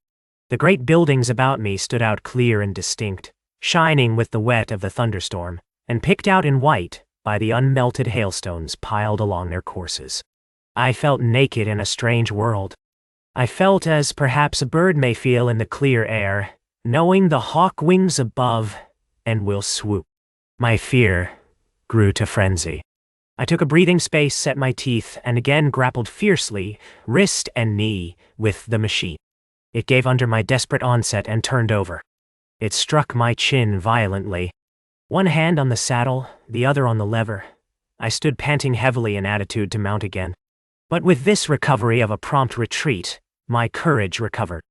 The great buildings about me stood out clear and distinct, shining with the wet of the thunderstorm, and picked out in white by the unmelted hailstones piled along their courses. I felt naked in a strange world. I felt as perhaps a bird may feel in the clear air, knowing the hawk wings above and will swoop. My fear grew to frenzy. I took a breathing space, set my teeth, and again grappled fiercely, wrist and knee, with the machine. It gave under my desperate onset and turned over. It struck my chin violently. One hand on the saddle, the other on the lever. I stood panting heavily in attitude to mount again. But with this recovery of a prompt retreat, my courage recovered.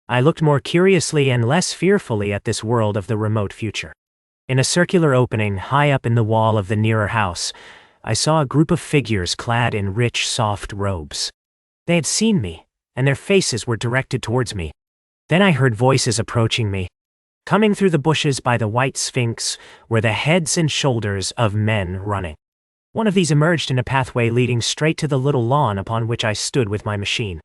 I looked more curiously and less fearfully at this world of the remote future. In a circular opening high up in the wall of the nearer house, I saw a group of figures clad in rich, soft robes. They had seen me, and their faces were directed towards me. Then I heard voices approaching me. Coming through the bushes by the white sphinx were the heads and shoulders of men running. One of these emerged in a pathway leading straight to the little lawn upon which I stood with my machine.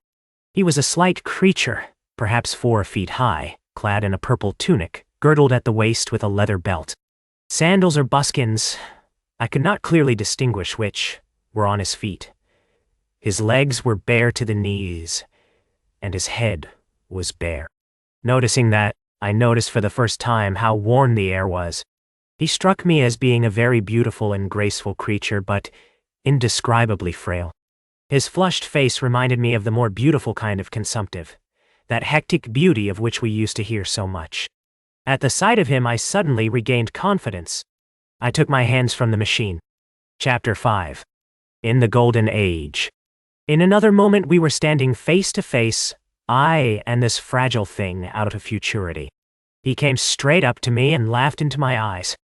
He was a slight creature, perhaps 4 feet high, clad in a purple tunic, girdled at the waist with a leather belt. Sandals or buskins, I could not clearly distinguish which, were on his feet. His legs were bare to the knees, and his head was bare. Noticing that, I noticed for the first time how worn the air was. He struck me as being a very beautiful and graceful creature, but indescribably frail. His flushed face reminded me of the more beautiful kind of consumptive, that hectic beauty of which we used to hear so much. At the sight of him, I suddenly regained confidence. I took my hands from the machine. Chapter 5. In the Golden Age. In another moment we were standing face to face, I and this fragile thing out of futurity. He came straight up to me and laughed into my eyes.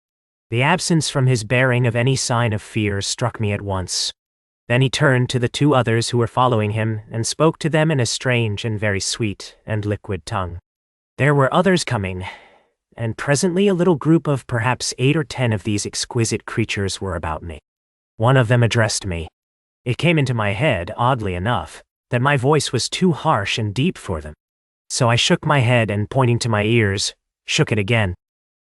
The absence from his bearing of any sign of fear struck me at once. Then he turned to the 2 others who were following him and spoke to them in a strange and very sweet and liquid tongue. There were others coming, and presently a little group of perhaps 8 or 10 of these exquisite creatures were about me. One of them addressed me. It came into my head, oddly enough, that my voice was too harsh and deep for them. So I shook my head and, pointing to my ears, shook it again.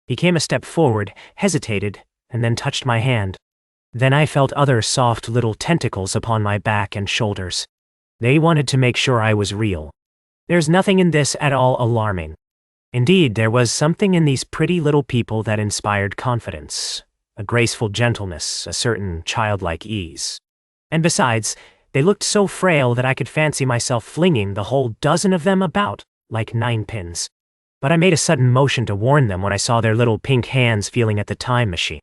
He came a step forward, hesitated, and then touched my hand. Then I felt other soft little tentacles upon my back and shoulders. They wanted to make sure I was real. There's nothing in this at all alarming. Indeed, there was something in these pretty little people that inspired confidence, a graceful gentleness, a certain childlike ease. And besides, they looked so frail that I could fancy myself flinging the whole dozen of them about like 9-pins. But I made a sudden motion to warn them when I saw their little pink hands feeling at the time machine.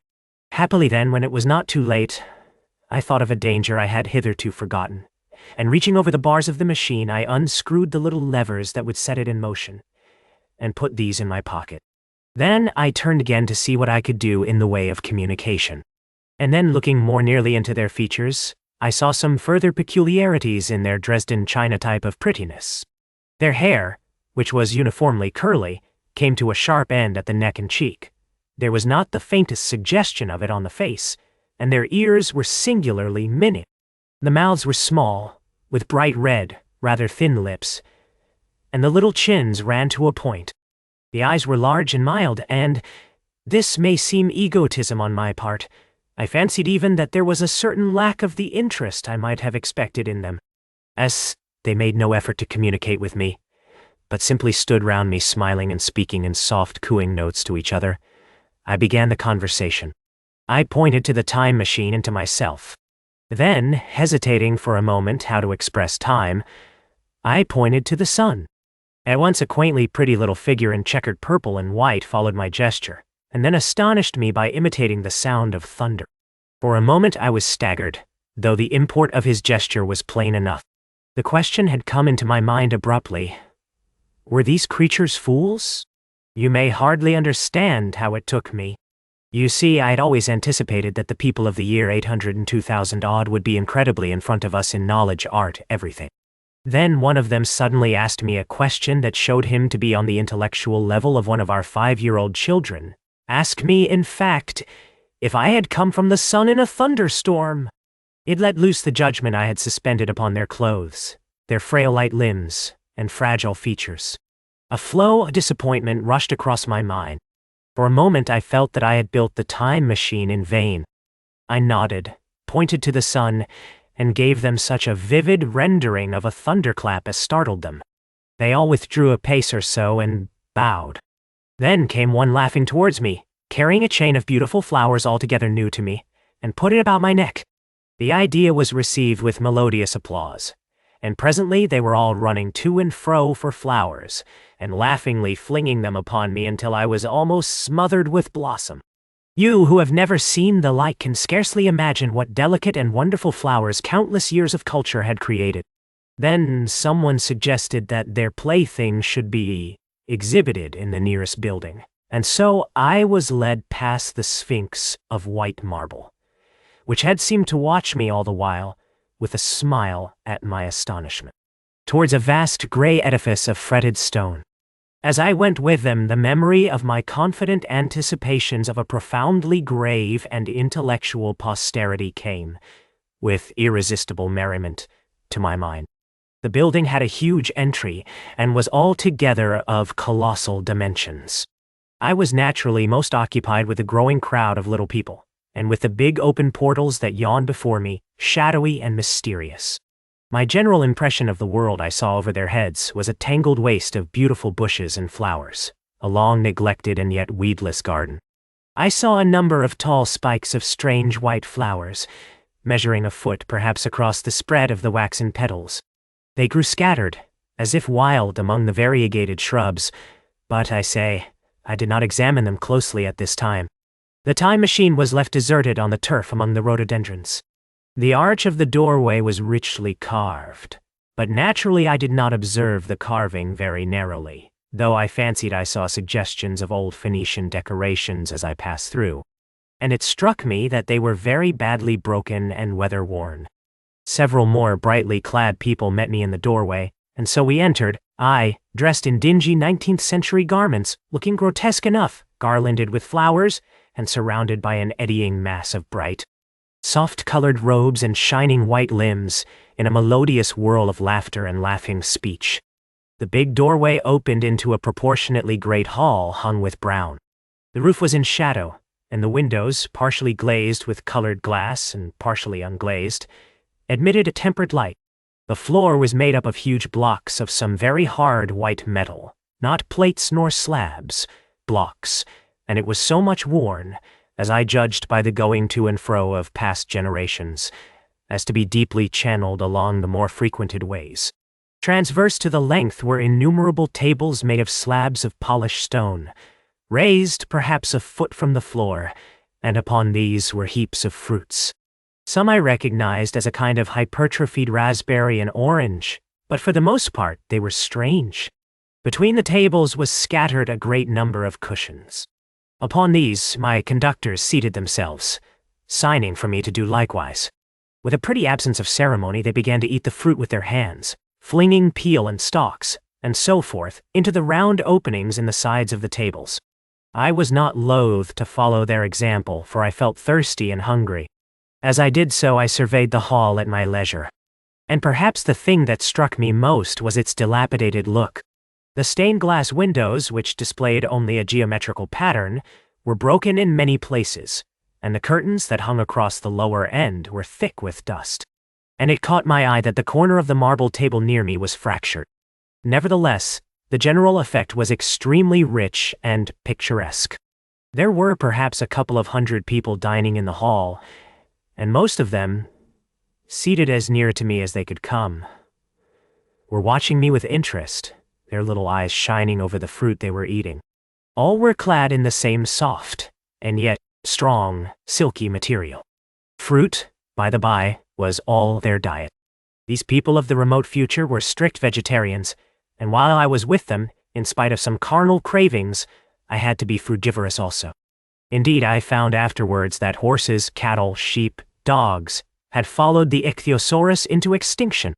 Happily then, when it was not too late, I thought of a danger I had hitherto forgotten, and reaching over the bars of the machine, I unscrewed the little levers that would set it in motion, and put these in my pocket. Then I turned again to see what I could do in the way of communication. And then, looking more nearly into their features, I saw some further peculiarities in their Dresden china type of prettiness. Their hair, which was uniformly curly, came to a sharp end at the neck and cheek. There was not the faintest suggestion of it on the face, and their ears were singularly minute. The mouths were small, with bright red, rather thin lips, and the little chins ran to a point. The eyes were large and mild, and, this may seem egotism on my part, I fancied even that there was a certain lack of the interest I might have expected in them, as they made no effort to communicate with me, but simply stood round me smiling and speaking in soft cooing notes to each other. I began the conversation. I pointed to the time machine and to myself. Then, hesitating for a moment how to express time, I pointed to the sun. At once a quaintly pretty little figure in checkered purple and white followed my gesture, and then astonished me by imitating the sound of thunder. For a moment I was staggered, though the import of his gesture was plain enough. The question had come into my mind abruptly. Were these creatures fools? You may hardly understand how it took me. You see, I had always anticipated that the people of the year 802,000 odd would be incredibly in front of us in knowledge, art, everything. Then one of them suddenly asked me a question that showed him to be on the intellectual level of one of our 5-year-old children. Asked me, in fact, if I had come from the sun in a thunderstorm. It let loose the judgment I had suspended upon their clothes, their frail light limbs, and fragile features. A flow of disappointment rushed across my mind. For a moment I felt that I had built the time machine in vain. I nodded, pointed to the sun, and gave them such a vivid rendering of a thunderclap as startled them. They all withdrew a pace or so and bowed. Then came one laughing towards me, carrying a chain of beautiful flowers altogether new to me, and put it about my neck. The idea was received with melodious applause, and presently they were all running to and fro for flowers, and laughingly flinging them upon me until I was almost smothered with blossom. You who have never seen the like can scarcely imagine what delicate and wonderful flowers countless years of culture had created. Then someone suggested that their plaything should be exhibited in the nearest building, and so I was led past the Sphinx of white marble, which had seemed to watch me all the while, with a smile at my astonishment, towards a vast gray edifice of fretted stone. As I went with them, the memory of my confident anticipations of a profoundly grave and intellectual posterity came, with irresistible merriment, to my mind. The building had a huge entry, and was altogether of colossal dimensions. I was naturally most occupied with the growing crowd of little people, and with the big open portals that yawned before me, shadowy and mysterious. My general impression of the world I saw over their heads was a tangled waste of beautiful bushes and flowers, a long neglected and yet weedless garden. I saw a number of tall spikes of strange white flowers, measuring a foot perhaps across the spread of the waxen petals. They grew scattered, as if wild among the variegated shrubs, but I say, I did not examine them closely at this time. The time machine was left deserted on the turf among the rhododendrons. The arch of the doorway was richly carved, but naturally I did not observe the carving very narrowly, though I fancied I saw suggestions of old Phoenician decorations as I passed through, and it struck me that they were very badly broken and weather-worn. Several more brightly clad people met me in the doorway, and so we entered, I, dressed in dingy 19th-century garments, looking grotesque enough, garlanded with flowers, and surrounded by an eddying mass of bright, soft-colored robes and shining white limbs, in a melodious whirl of laughter and laughing speech. The big doorway opened into a proportionately great hall hung with brown. The roof was in shadow, and the windows, partially glazed with colored glass and partially unglazed, admitted a tempered light. The floor was made up of huge blocks of some very hard white metal, not plates nor slabs, blocks, and it was so much worn, as I judged by the going to and fro of past generations, as to be deeply channeled along the more frequented ways. Transverse to the length were innumerable tables made of slabs of polished stone, raised perhaps a foot from the floor, and upon these were heaps of fruits. Some I recognized as a kind of hypertrophied raspberry and orange, but for the most part they were strange. Between the tables was scattered a great number of cushions. Upon these my conductors seated themselves, signing for me to do likewise. With a pretty absence of ceremony they began to eat the fruit with their hands, flinging peel and stalks, and so forth, into the round openings in the sides of the tables. I was not loath to follow their example, for I felt thirsty and hungry. As I did so I surveyed the hall at my leisure. And perhaps the thing that struck me most was its dilapidated look. The stained glass windows, which displayed only a geometrical pattern, were broken in many places, and the curtains that hung across the lower end were thick with dust. And it caught my eye that the corner of the marble table near me was fractured. Nevertheless, the general effect was extremely rich and picturesque. There were perhaps a couple of hundred people dining in the hall, and most of them, seated as near to me as they could come, were watching me with interest, their little eyes shining over the fruit they were eating. All were clad in the same soft, and yet strong, silky material. Fruit, by the by, was all their diet. These people of the remote future were strict vegetarians, and while I was with them, in spite of some carnal cravings, I had to be frugivorous also. Indeed, I found afterwards that horses, cattle, sheep, dogs had followed the ichthyosaurus into extinction.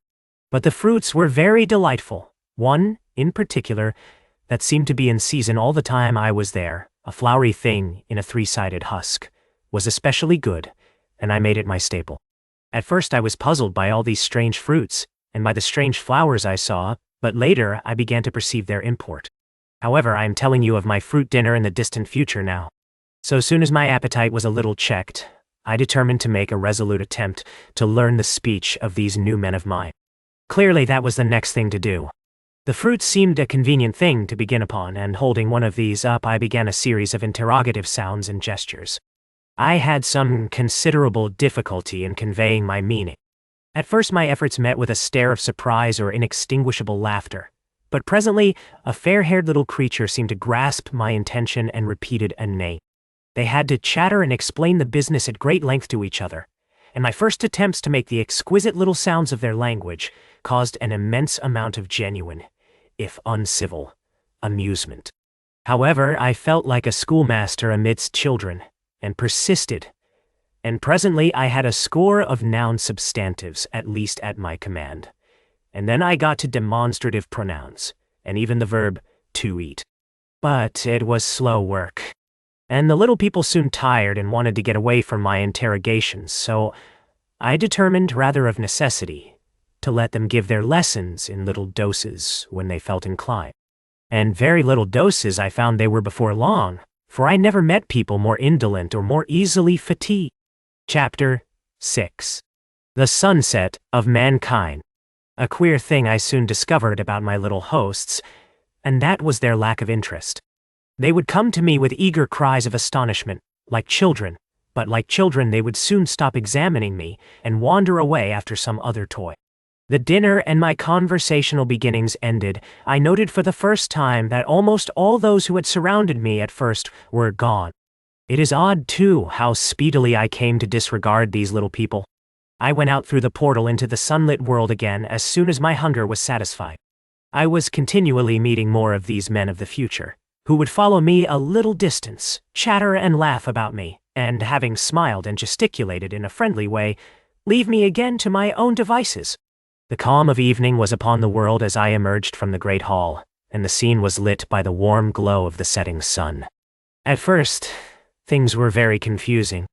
But the fruits were very delightful. One, in particular, that seemed to be in season all the time I was there, a flowery thing in a three-sided husk, was especially good, and I made it my staple. At first I was puzzled by all these strange fruits, and by the strange flowers I saw, but later I began to perceive their import. However, I am telling you of my fruit dinner in the distant future now. So soon as my appetite was a little checked, I determined to make a resolute attempt to learn the speech of these new men of mine. Clearly that was the next thing to do. The fruit seemed a convenient thing to begin upon, and holding one of these up, I began a series of interrogative sounds and gestures. I had some considerable difficulty in conveying my meaning. At first my efforts met with a stare of surprise or inextinguishable laughter, but presently a fair-haired little creature seemed to grasp my intention and repeated a name. They had to chatter and explain the business at great length to each other, and my first attempts to make the exquisite little sounds of their language caused an immense amount of genuine, if uncivil, amusement. However, I felt like a schoolmaster amidst children, and persisted, and presently I had a score of noun substantives at least at my command, and then I got to demonstrative pronouns, and even the verb to eat. But it was slow work, and the little people soon tired and wanted to get away from my interrogations, so I determined, rather of necessity, to let them give their lessons in little doses when they felt inclined. And very little doses I found they were before long, for I never met people more indolent or more easily fatigued. Chapter 6. The Sunset of Mankind. A queer thing I soon discovered about my little hosts, and that was their lack of interest. They would come to me with eager cries of astonishment, like children, but like children they would soon stop examining me and wander away after some other toy. The dinner and my conversational beginnings ended, I noted for the first time that almost all those who had surrounded me at first were gone. It is odd, too, how speedily I came to disregard these little people. I went out through the portal into the sunlit world again as soon as my hunger was satisfied. I was continually meeting more of these men of the future, who would follow me a little distance, chatter and laugh about me, and having smiled and gesticulated in a friendly way, leave me again to my own devices. The calm of evening was upon the world as I emerged from the great hall, and the scene was lit by the warm glow of the setting sun. At first, things were very confusing.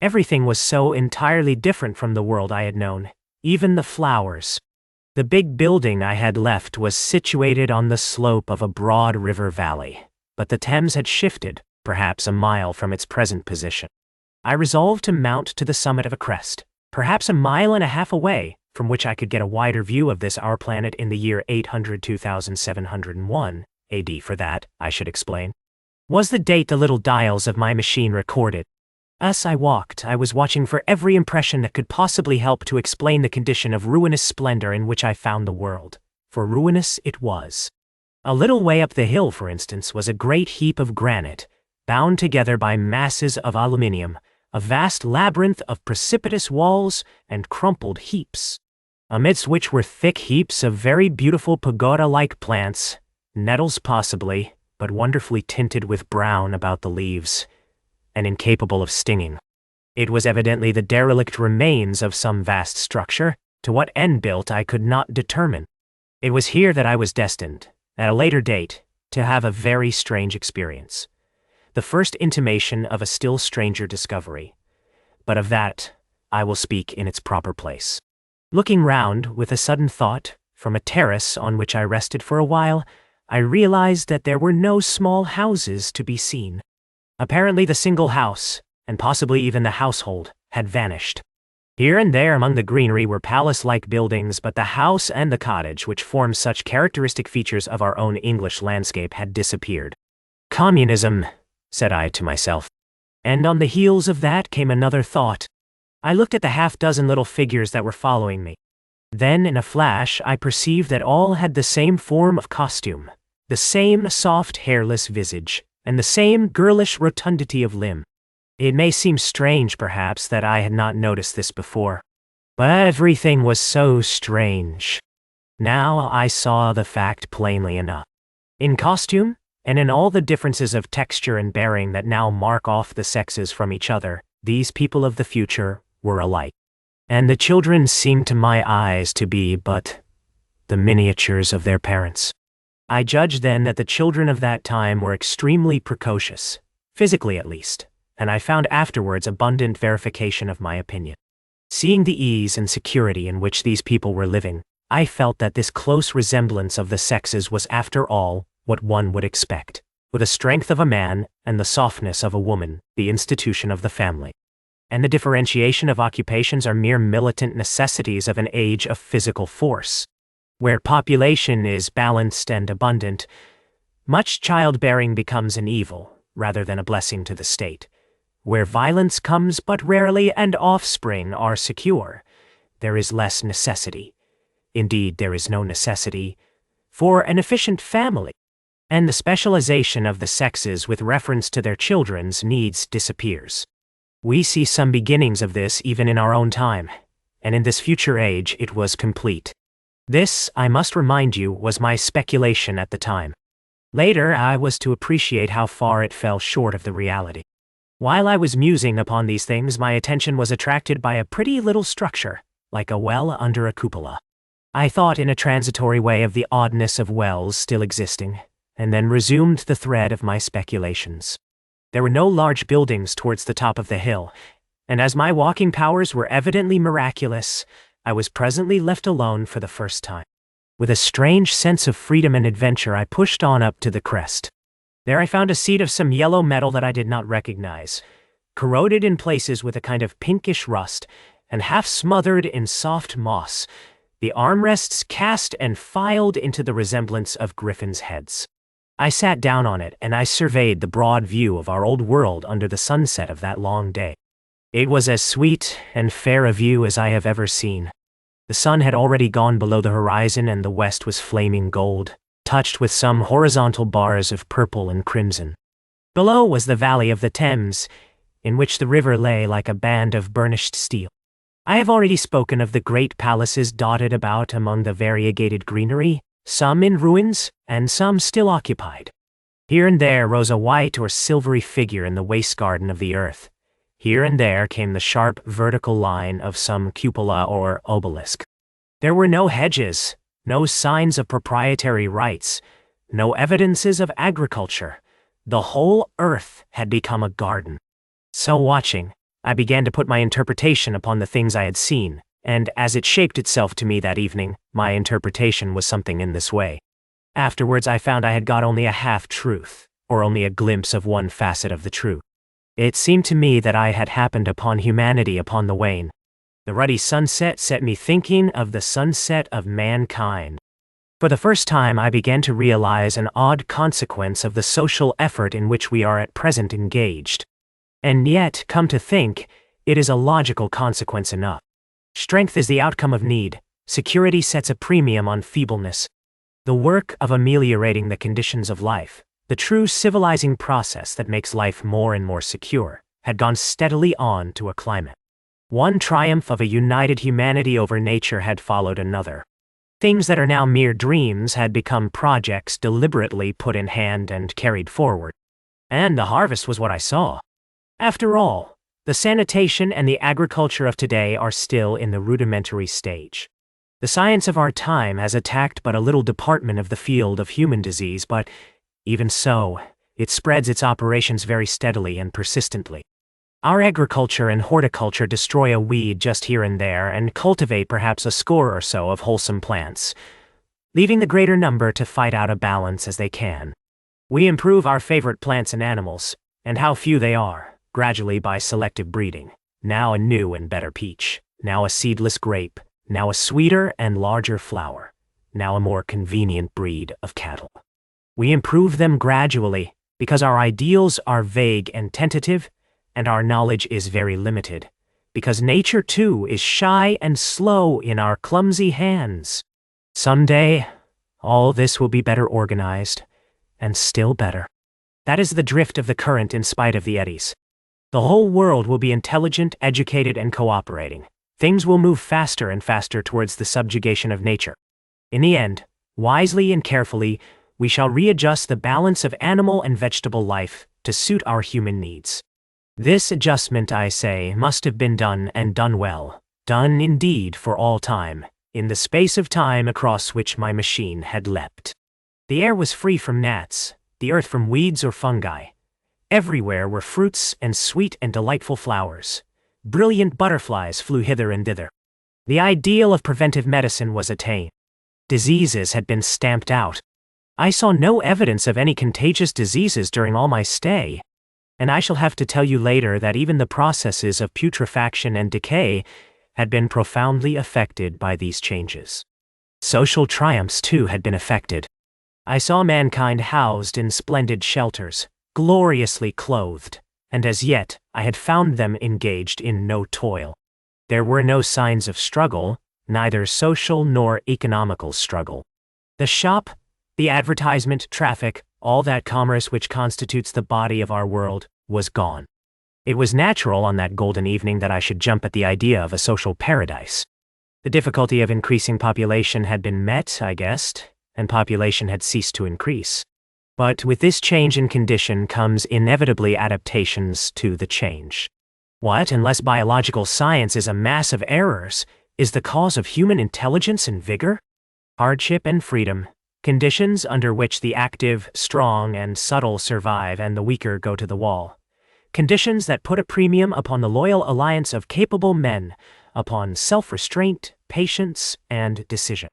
Everything was so entirely different from the world I had known, even the flowers. The big building I had left was situated on the slope of a broad river valley, but the Thames had shifted, perhaps a mile from its present position. I resolved to mount to the summit of a crest, perhaps a mile and a half away, from which I could get a wider view of this our planet in the year 800-2701 AD. For that, I should explain, was the date the little dials of my machine recorded. As I walked, I was watching for every impression that could possibly help to explain the condition of ruinous splendor in which I found the world, for ruinous it was. A little way up the hill, for instance, was a great heap of granite, bound together by masses of aluminium, a vast labyrinth of precipitous walls and crumpled heaps, amidst which were thick heaps of very beautiful pagoda-like plants, nettles possibly, but wonderfully tinted with brown about the leaves, and incapable of stinging. It was evidently the derelict remains of some vast structure, to what end built I could not determine. It was here that I was destined, at a later date, to have a very strange experience, the first intimation of a still stranger discovery, but of that I will speak in its proper place. Looking round with a sudden thought, from a terrace on which I rested for a while, I realized that there were no small houses to be seen. Apparently the single house, and possibly even the household, had vanished. Here and there among the greenery were palace-like buildings, but the house and the cottage, which formed such characteristic features of our own English landscape, had disappeared. Communism, said I to myself. And on the heels of that came another thought. I looked at the half-dozen little figures that were following me. Then, in a flash, I perceived that all had the same form of costume, the same soft, hairless visage, and the same girlish rotundity of limb. It may seem strange, perhaps, that I had not noticed this before, but everything was so strange. Now I saw the fact plainly enough. In costume, and in all the differences of texture and bearing that now mark off the sexes from each other, these people of the future were alike. And the children seemed to my eyes to be but the miniatures of their parents. I judged then that the children of that time were extremely precocious, physically at least, and I found afterwards abundant verification of my opinion. Seeing the ease and security in which these people were living, I felt that this close resemblance of the sexes was after all what one would expect, with the strength of a man and the softness of a woman, the institution of the family. And the differentiation of occupations are mere militant necessities of an age of physical force. Where population is balanced and abundant, much childbearing becomes an evil rather than a blessing to the state. Where violence comes but rarely and offspring are secure, there is less necessity. Indeed, there is no necessity for an efficient family, and the specialization of the sexes with reference to their children's needs disappears. We see some beginnings of this even in our own time, and in this future age it was complete. This, I must remind you, was my speculation at the time. Later, I was to appreciate how far it fell short of the reality. While I was musing upon these things, my attention was attracted by a pretty little structure, like a well under a cupola. I thought in a transitory way of the oddness of wells still existing, and then resumed the thread of my speculations. There were no large buildings towards the top of the hill, and as my walking powers were evidently miraculous, I was presently left alone for the first time. With a strange sense of freedom and adventure, I pushed on up to the crest. There I found a seat of some yellow metal that I did not recognize, corroded in places with a kind of pinkish rust, and half smothered in soft moss, the armrests cast and filed into the resemblance of griffins' heads. I sat down on it, and I surveyed the broad view of our old world under the sunset of that long day. It was as sweet and fair a view as I have ever seen. The sun had already gone below the horizon, and the west was flaming gold, touched with some horizontal bars of purple and crimson. Below was the valley of the Thames, in which the river lay like a band of burnished steel. I have already spoken of the great palaces dotted about among the variegated greenery, some in ruins, and some still occupied. Here and there rose a white or silvery figure in the waste garden of the earth. Here and there came the sharp vertical line of some cupola or obelisk. There were no hedges, no signs of proprietary rights, no evidences of agriculture. The whole earth had become a garden. So watching, I began to put my interpretation upon the things I had seen, and as it shaped itself to me that evening, my interpretation was something in this way. Afterwards I found I had got only a half-truth, or only a glimpse of one facet of the truth. It seemed to me that I had happened upon humanity upon the wane. The ruddy sunset set me thinking of the sunset of mankind. For the first time I began to realize an odd consequence of the social effort in which we are at present engaged. And yet, come to think, it is a logical consequence enough. Strength is the outcome of need. Security sets a premium on feebleness. The work of ameliorating the conditions of life, the true civilizing process that makes life more and more secure, had gone steadily on to a climate. One triumph of a united humanity over nature had followed another. Things that are now mere dreams had become projects deliberately put in hand and carried forward. And the harvest was what I saw. After all, the sanitation and the agriculture of today are still in the rudimentary stage. The science of our time has attacked but a little department of the field of human disease, but even so, it spreads its operations very steadily and persistently. Our agriculture and horticulture destroy a weed just here and there and cultivate perhaps a score or so of wholesome plants, leaving the greater number to fight out a balance as they can. We improve our favorite plants and animals, and how few they are, gradually by selective breeding. Now a new and better peach, now a seedless grape, now a sweeter and larger flower, now a more convenient breed of cattle. We improve them gradually because our ideals are vague and tentative, and our knowledge is very limited. because nature too is shy and slow in our clumsy hands. Someday, all this will be better organized, and still better. That is the drift of the current in spite of the eddies. The whole world will be intelligent, educated, and cooperating. Things will move faster and faster towards the subjugation of nature. In the end, wisely and carefully, we shall readjust the balance of animal and vegetable life to suit our human needs. This adjustment, I say, must have been done and done well, done indeed for all time, in the space of time across which my machine had leapt. The air was free from gnats, the earth from weeds or fungi. Everywhere were fruits and sweet and delightful flowers. Brilliant butterflies flew hither and thither. The ideal of preventive medicine was attained. Diseases had been stamped out. I saw no evidence of any contagious diseases during all my stay, and I shall have to tell you later that even the processes of putrefaction and decay had been profoundly affected by these changes. Social triumphs, too, had been affected. I saw mankind housed in splendid shelters, gloriously clothed, and as yet I had found them engaged in no toil. There were no signs of struggle, neither social nor economical struggle. The shop, the advertisement, traffic, all that commerce which constitutes the body of our world, was gone. It was natural on that golden evening that I should jump at the idea of a social paradise. The difficulty of increasing population had been met, I guessed, and population had ceased to increase. But with this change in condition comes inevitably adaptations to the change. What, unless biological science is a mass of errors, is the cause of human intelligence and vigor? Hardship and freedom, conditions under which the active, strong, and subtle survive and the weaker go to the wall. Conditions that put a premium upon the loyal alliance of capable men, upon self-restraint, patience, and decision.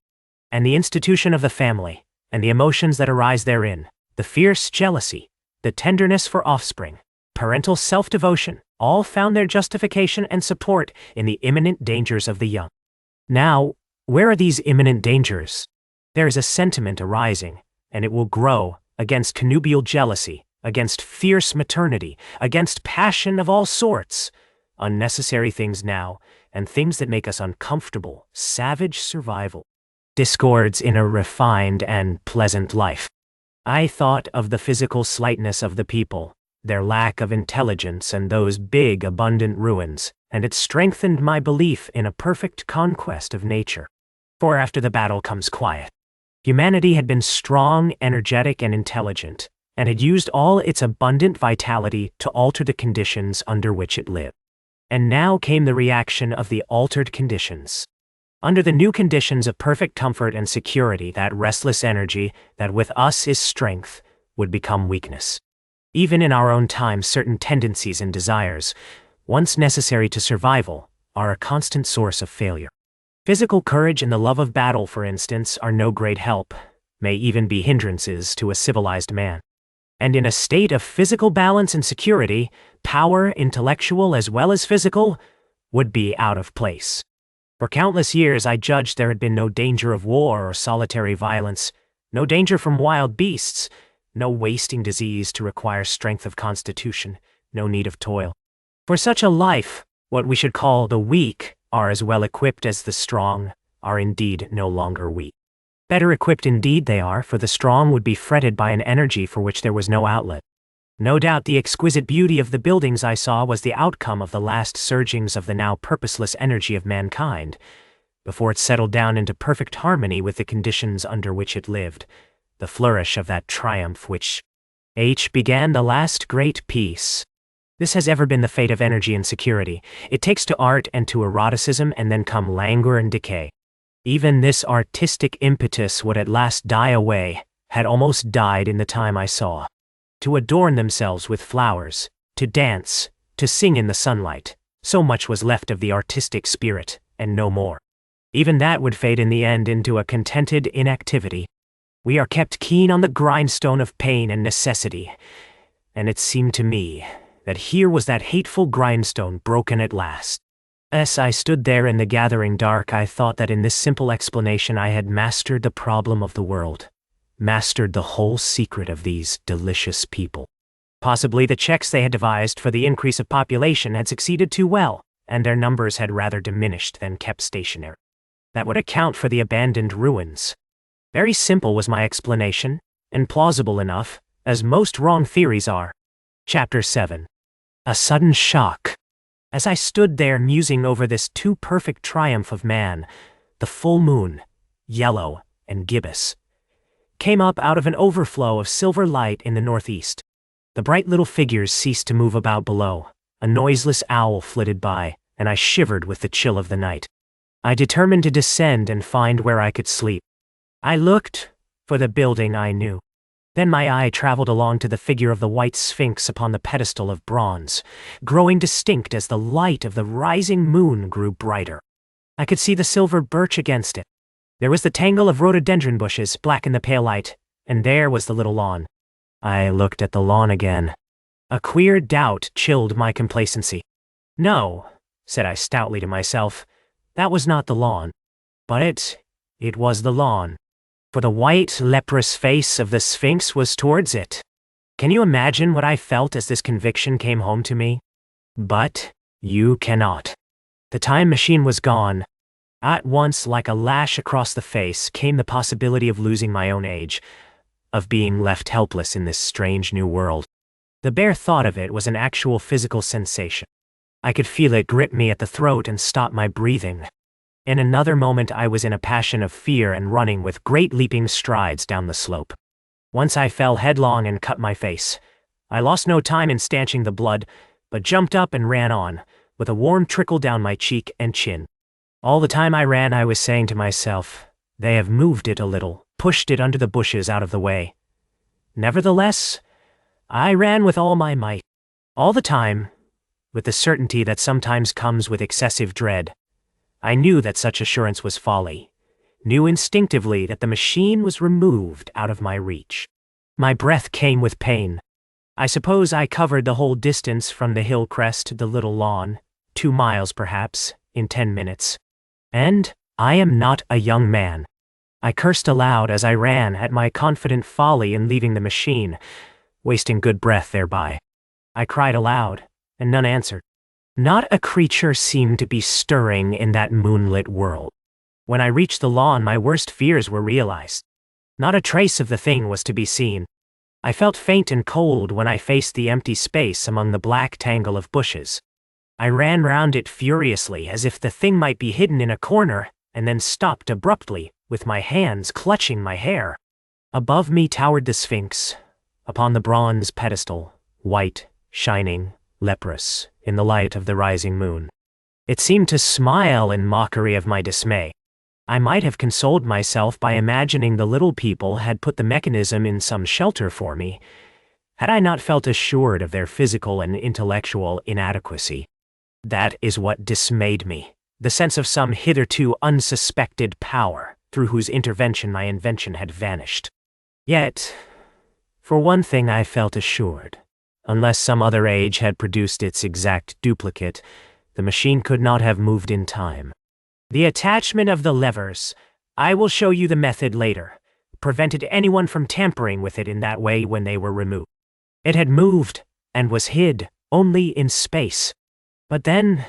And the institution of the family, and the emotions that arise therein, the fierce jealousy, the tenderness for offspring, parental self-devotion, all found their justification and support in the imminent dangers of the young. Now, where are these imminent dangers? There is a sentiment arising, and it will grow, against connubial jealousy, against fierce maternity, against passion of all sorts, unnecessary things now, and things that make us uncomfortable, savage survival, discords in a refined and pleasant life. I thought of the physical slightness of the people, their lack of intelligence and those big, abundant ruins, and it strengthened my belief in a perfect conquest of nature. For after the battle comes quiet. Humanity had been strong, energetic, and intelligent, and had used all its abundant vitality to alter the conditions under which it lived. And now came the reaction of the altered conditions. Under the new conditions of perfect comfort and security, that restless energy, that with us is strength, would become weakness. Even in our own time, certain tendencies and desires, once necessary to survival, are a constant source of failure. Physical courage and the love of battle, for instance, are no great help, may even be hindrances to a civilized man. And in a state of physical balance and security, power, intellectual as well as physical, would be out of place. For countless years I judged there had been no danger of war or solitary violence, no danger from wild beasts, no wasting disease to require strength of constitution, no need of toil. For such a life, what we should call the weak are as well equipped as the strong, are indeed no longer weak. Better equipped indeed they are, for the strong would be fretted by an energy for which there was no outlet. No doubt the exquisite beauty of the buildings I saw was the outcome of the last surgings of the now purposeless energy of mankind, before it settled down into perfect harmony with the conditions under which it lived, the flourish of that triumph which began the last great peace. This has ever been the fate of energy and security. It takes to art and to eroticism, and then come languor and decay. Even this artistic impetus would at last die away, had almost died in the time I saw. To adorn themselves with flowers, to dance, to sing in the sunlight, so much was left of the artistic spirit, and no more. Even that would fade in the end into a contented inactivity. We are kept keen on the grindstone of pain and necessity, and it seemed to me that here was that hateful grindstone broken at last. As I stood there in the gathering dark, I thought that in this simple explanation I had mastered the problem of the world, mastered the whole secret of these delicious people. Possibly the checks they had devised for the increase of population had succeeded too well, and their numbers had rather diminished than kept stationary. That would account for the abandoned ruins. Very simple was my explanation, and plausible enough, as most wrong theories are. Chapter 7. A sudden shock. As I stood there musing over this too perfect triumph of man, the full moon, yellow and gibbous, came up out of an overflow of silver light in the northeast. The bright little figures ceased to move about below. A noiseless owl flitted by, and I shivered with the chill of the night. I determined to descend and find where I could sleep. I looked for the building I knew. Then my eye traveled along to the figure of the white sphinx upon the pedestal of bronze, growing distinct as the light of the rising moon grew brighter. I could see the silver birch against it. There was the tangle of rhododendron bushes, black in the pale light, and there was the little lawn. I looked at the lawn again. A queer doubt chilled my complacency. No, said I stoutly to myself, that was not the lawn. But it was the lawn. For the white, leprous face of the Sphinx was towards it. Can you imagine what I felt as this conviction came home to me? But you cannot. The time machine was gone. At once, like a lash across the face, came the possibility of losing my own age, of being left helpless in this strange new world. The bare thought of it was an actual physical sensation. I could feel it grip me at the throat and stop my breathing. In another moment I was in a passion of fear and running with great leaping strides down the slope. Once I fell headlong and cut my face. I lost no time in stanching the blood, but jumped up and ran on, with a warm trickle down my cheek and chin. All the time I ran I was saying to myself, they have moved it a little, pushed it under the bushes out of the way. Nevertheless, I ran with all my might. All the time, with the certainty that sometimes comes with excessive dread. I knew that such assurance was folly, knew instinctively that the machine was removed out of my reach. My breath came with pain. I suppose I covered the whole distance from the hill crest to the little lawn, 2 miles perhaps, in 10 minutes. And I am not a young man. I cursed aloud as I ran at my confident folly in leaving the machine, wasting good breath thereby. I cried aloud, and none answered. Not a creature seemed to be stirring in that moonlit world. When I reached the lawn, my worst fears were realized. Not a trace of the thing was to be seen. I felt faint and cold when I faced the empty space among the black tangle of bushes. I ran round it furiously as if the thing might be hidden in a corner, and then stopped abruptly, with my hands clutching my hair. Above me towered the Sphinx, upon the bronze pedestal, white, shining, leprous, in the light of the rising moon. It seemed to smile in mockery of my dismay. I might have consoled myself by imagining the little people had put the mechanism in some shelter for me, had I not felt assured of their physical and intellectual inadequacy. That is what dismayed me, the sense of some hitherto unsuspected power, through whose intervention my invention had vanished. Yet, for one thing I felt assured. Unless some other age had produced its exact duplicate, the machine could not have moved in time. The attachment of the levers, I will show you the method later, prevented anyone from tampering with it in that way when they were removed. It had moved, and was hid, only in space. But then,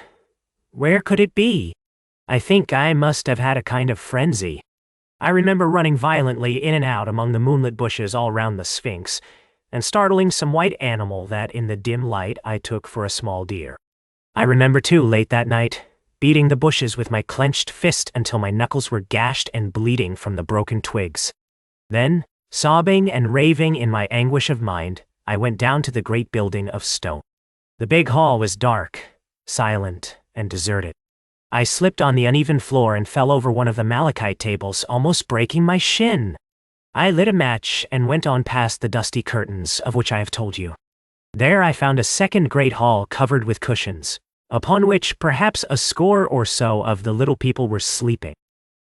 where could it be? I think I must have had a kind of frenzy. I remember running violently in and out among the moonlit bushes all round the Sphinx, and startling some white animal that in the dim light I took for a small deer. I remember too, late that night, beating the bushes with my clenched fist until my knuckles were gashed and bleeding from the broken twigs. Then, sobbing and raving in my anguish of mind, I went down to the great building of stone. The big hall was dark, silent, and deserted. I slipped on the uneven floor and fell over one of the malachite tables, almost breaking my shin. I lit a match and went on past the dusty curtains of which I have told you. There I found a second great hall covered with cushions, upon which perhaps a score or so of the little people were sleeping.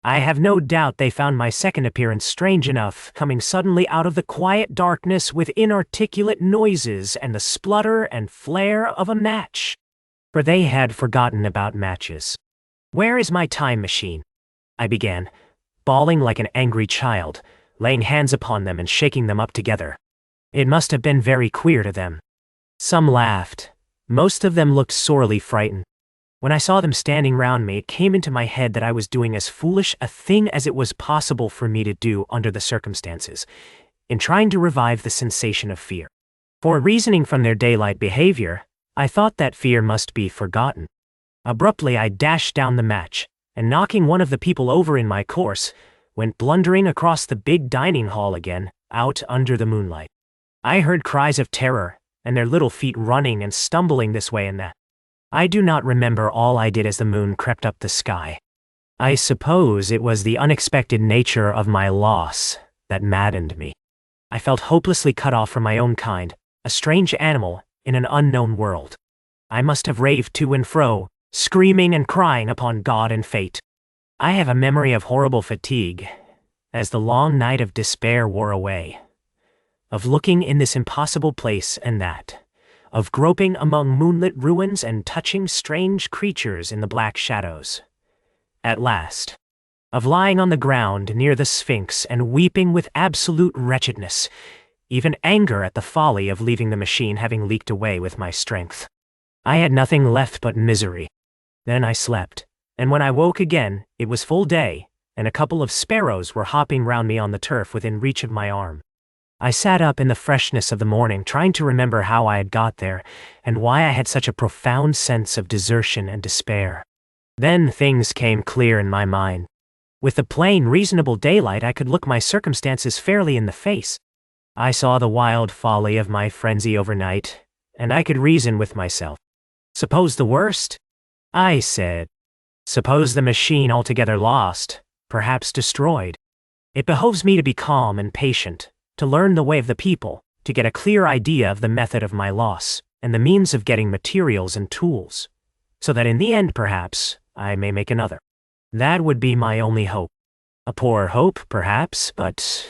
I have no doubt they found my second appearance strange enough, coming suddenly out of the quiet darkness with inarticulate noises and the splutter and flare of a match. For they had forgotten about matches. Where is my time machine? I began, bawling like an angry child, laying hands upon them and shaking them up together. It must have been very queer to them. Some laughed. Most of them looked sorely frightened. When I saw them standing round me, it came into my head that I was doing as foolish a thing as it was possible for me to do under the circumstances, in trying to revive the sensation of fear. For reasoning from their daylight behavior, I thought that fear must be forgotten. Abruptly, I dashed down the match, and knocking one of the people over in my course, went blundering across the big dining hall again, out under the moonlight. I heard cries of terror, and their little feet running and stumbling this way and that. I do not remember all I did as the moon crept up the sky. I suppose it was the unexpected nature of my loss that maddened me. I felt hopelessly cut off from my own kind, a strange animal in an unknown world. I must have raved to and fro, screaming and crying upon God and fate. I have a memory of horrible fatigue, as the long night of despair wore away, of looking in this impossible place and that, of groping among moonlit ruins and touching strange creatures in the black shadows. At last, of lying on the ground near the Sphinx and weeping with absolute wretchedness, even anger at the folly of leaving the machine having leaked away with my strength. I had nothing left but misery. Then I slept, and when I woke again, it was full day, and a couple of sparrows were hopping round me on the turf within reach of my arm. I sat up in the freshness of the morning, trying to remember how I had got there, and why I had such a profound sense of desertion and despair. Then things came clear in my mind. With the plain, reasonable daylight, I could look my circumstances fairly in the face. I saw the wild folly of my frenzy overnight, and I could reason with myself. Suppose the worst? I said. Suppose the machine altogether lost, perhaps destroyed. It behoves me to be calm and patient, to learn the way of the people, to get a clear idea of the method of my loss, and the means of getting materials and tools, so that in the end, perhaps, I may make another. That would be my only hope. A poor hope, perhaps, but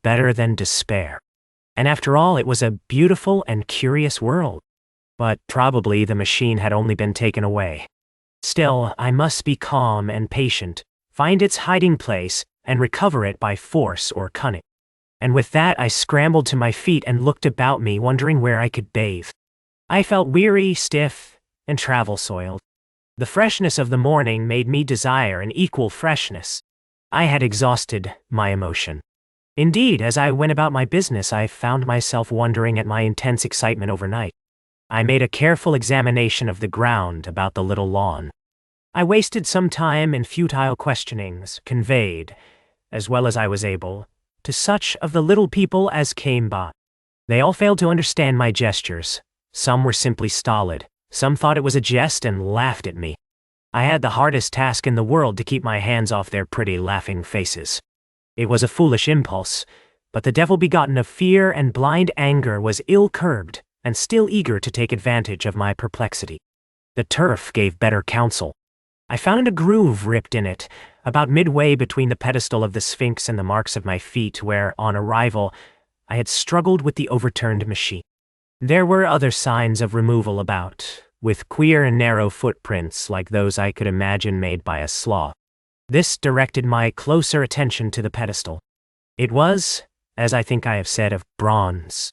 better than despair. And after all, it was a beautiful and curious world. But probably the machine had only been taken away. Still, I must be calm and patient, find its hiding place, and recover it by force or cunning. And with that, I scrambled to my feet and looked about me, wondering where I could bathe. I felt weary, stiff, and travel-soiled. The freshness of the morning made me desire an equal freshness. I had exhausted my emotion. Indeed, as I went about my business, I found myself wondering at my intense excitement overnight. I made a careful examination of the ground about the little lawn. I wasted some time in futile questionings, conveyed, as well as I was able, to such of the little people as came by. They all failed to understand my gestures. Some were simply stolid. Some thought it was a jest and laughed at me. I had the hardest task in the world to keep my hands off their pretty laughing faces. It was a foolish impulse, but the devil begotten of fear and blind anger was ill-curbed and still eager to take advantage of my perplexity. The turf gave better counsel. I found a groove ripped in it, about midway between the pedestal of the Sphinx and the marks of my feet, where, on arrival, I had struggled with the overturned machine. There were other signs of removal about, with queer and narrow footprints like those I could imagine made by a sloth. This directed my closer attention to the pedestal. It was, as I think I have said, of bronze.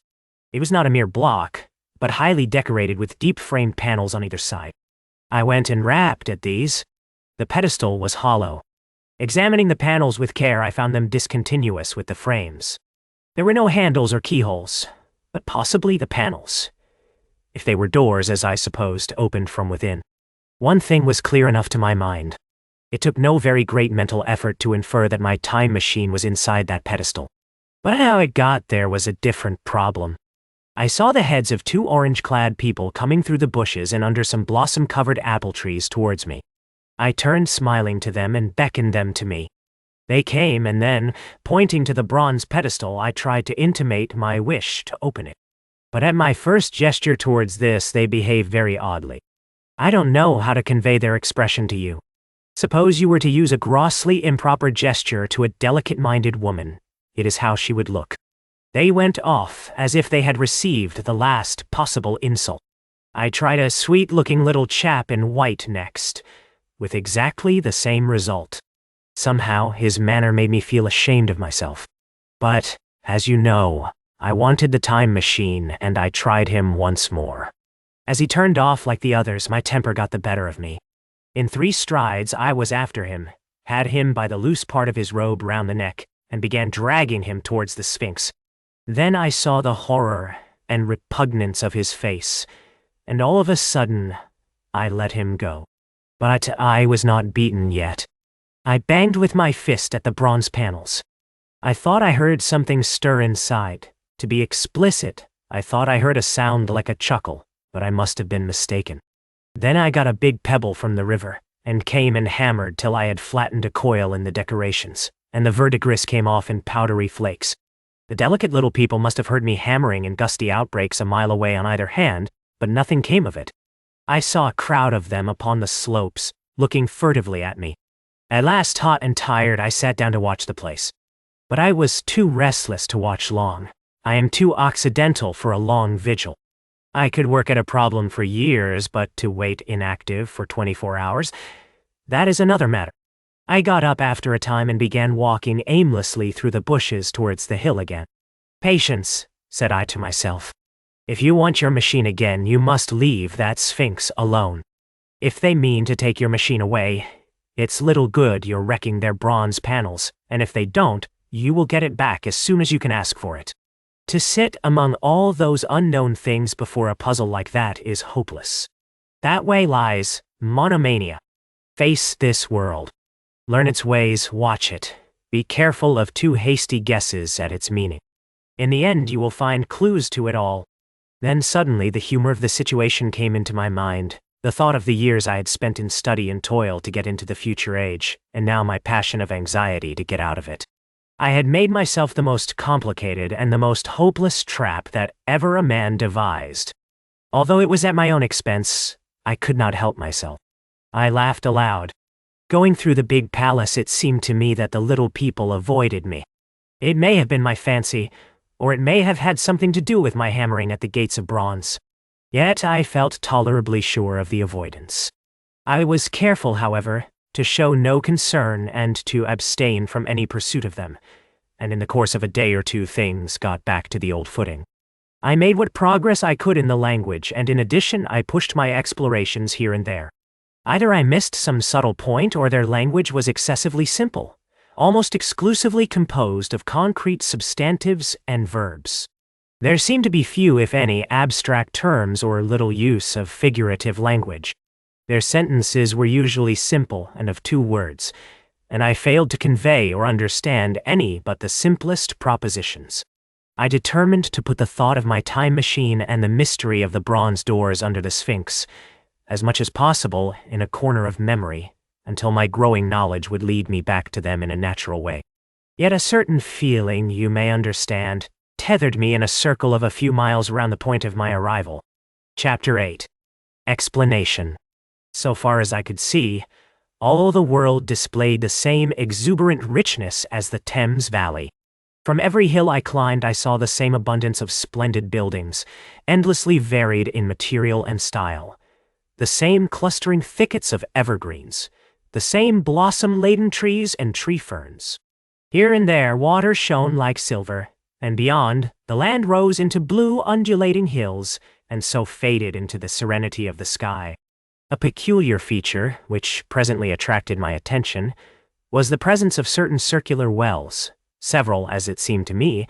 It was not a mere block, but highly decorated with deep-framed panels on either side. I went and rapped at these. The pedestal was hollow. Examining the panels with care, I found them discontinuous with the frames. There were no handles or keyholes, but possibly the panels, if they were doors, as I supposed, opened from within. One thing was clear enough to my mind. It took no very great mental effort to infer that my time machine was inside that pedestal. But how it got there was a different problem. I saw the heads of two orange-clad people coming through the bushes and under some blossom-covered apple trees towards me. I turned smiling to them and beckoned them to me. They came, and then, pointing to the bronze pedestal, I tried to intimate my wish to open it. But at my first gesture towards this, they behaved very oddly. I don't know how to convey their expression to you. Suppose you were to use a grossly improper gesture to a delicate-minded woman, it is how she would look. They went off as if they had received the last possible insult. I tried a sweet-looking little chap in white next, with exactly the same result. Somehow, his manner made me feel ashamed of myself. But, as you know, I wanted the time machine, and I tried him once more. As he turned off like the others, my temper got the better of me. In 3 strides I was after him, had him by the loose part of his robe round the neck, and began dragging him towards the Sphinx. Then I saw the horror and repugnance of his face, and all of a sudden I let him go. But I was not beaten yet. I banged with my fist at the bronze panels. I thought I heard something stir inside. To be explicit, I thought I heard a sound like a chuckle, but I must have been mistaken. Then I got a big pebble from the river, and came and hammered till I had flattened a coil in the decorations, and the verdigris came off in powdery flakes. The delicate little people must have heard me hammering in gusty outbreaks a mile away on either hand, but nothing came of it. I saw a crowd of them upon the slopes, looking furtively at me. At last, hot and tired, I sat down to watch the place. But I was too restless to watch long. I am too occidental for a long vigil. I could work at a problem for years, but to wait inactive for 24 hours, that is another matter. I got up after a time and began walking aimlessly through the bushes towards the hill again. "Patience," said I to myself. "If you want your machine again, you must leave that Sphinx alone. If they mean to take your machine away, it's little good you're wrecking their bronze panels, and if they don't, you will get it back as soon as you can ask for it. To sit among all those unknown things before a puzzle like that is hopeless. That way lies monomania. Face this world. Learn its ways, watch it. Be careful of too hasty guesses at its meaning. In the end, you will find clues to it all." Then suddenly the humor of the situation came into my mind, the thought of the years I had spent in study and toil to get into the future age, and now my passion of anxiety to get out of it. I had made myself the most complicated and the most hopeless trap that ever a man devised. Although it was at my own expense, I could not help myself. I laughed aloud. Going through the big palace, it seemed to me that the little people avoided me. It may have been my fancy, or it may have had something to do with my hammering at the gates of bronze. Yet I felt tolerably sure of the avoidance. I was careful, however, to show no concern and to abstain from any pursuit of them, and in the course of a day or two things got back to the old footing. I made what progress I could in the language, and in addition I pushed my explorations here and there. Either I missed some subtle point or their language was excessively simple, almost exclusively composed of concrete substantives and verbs. There seemed to be few, if any, abstract terms or little use of figurative language. Their sentences were usually simple and of 2 words, and I failed to convey or understand any but the simplest propositions. I determined to put the thought of my time machine and the mystery of the bronze doors under the Sphinx, as much as possible, in a corner of memory, until my growing knowledge would lead me back to them in a natural way. Yet a certain feeling, you may understand, tethered me in a circle of a few miles round the point of my arrival. Chapter 8. Explanation. So far as I could see, all the world displayed the same exuberant richness as the Thames Valley. From every hill I climbed, I saw the same abundance of splendid buildings, endlessly varied in material and style, the same clustering thickets of evergreens, the same blossom-laden trees and tree ferns. Here and there water shone like silver, and beyond, the land rose into blue undulating hills, and so faded into the serenity of the sky. A peculiar feature, which presently attracted my attention, was the presence of certain circular wells, several, as it seemed to me,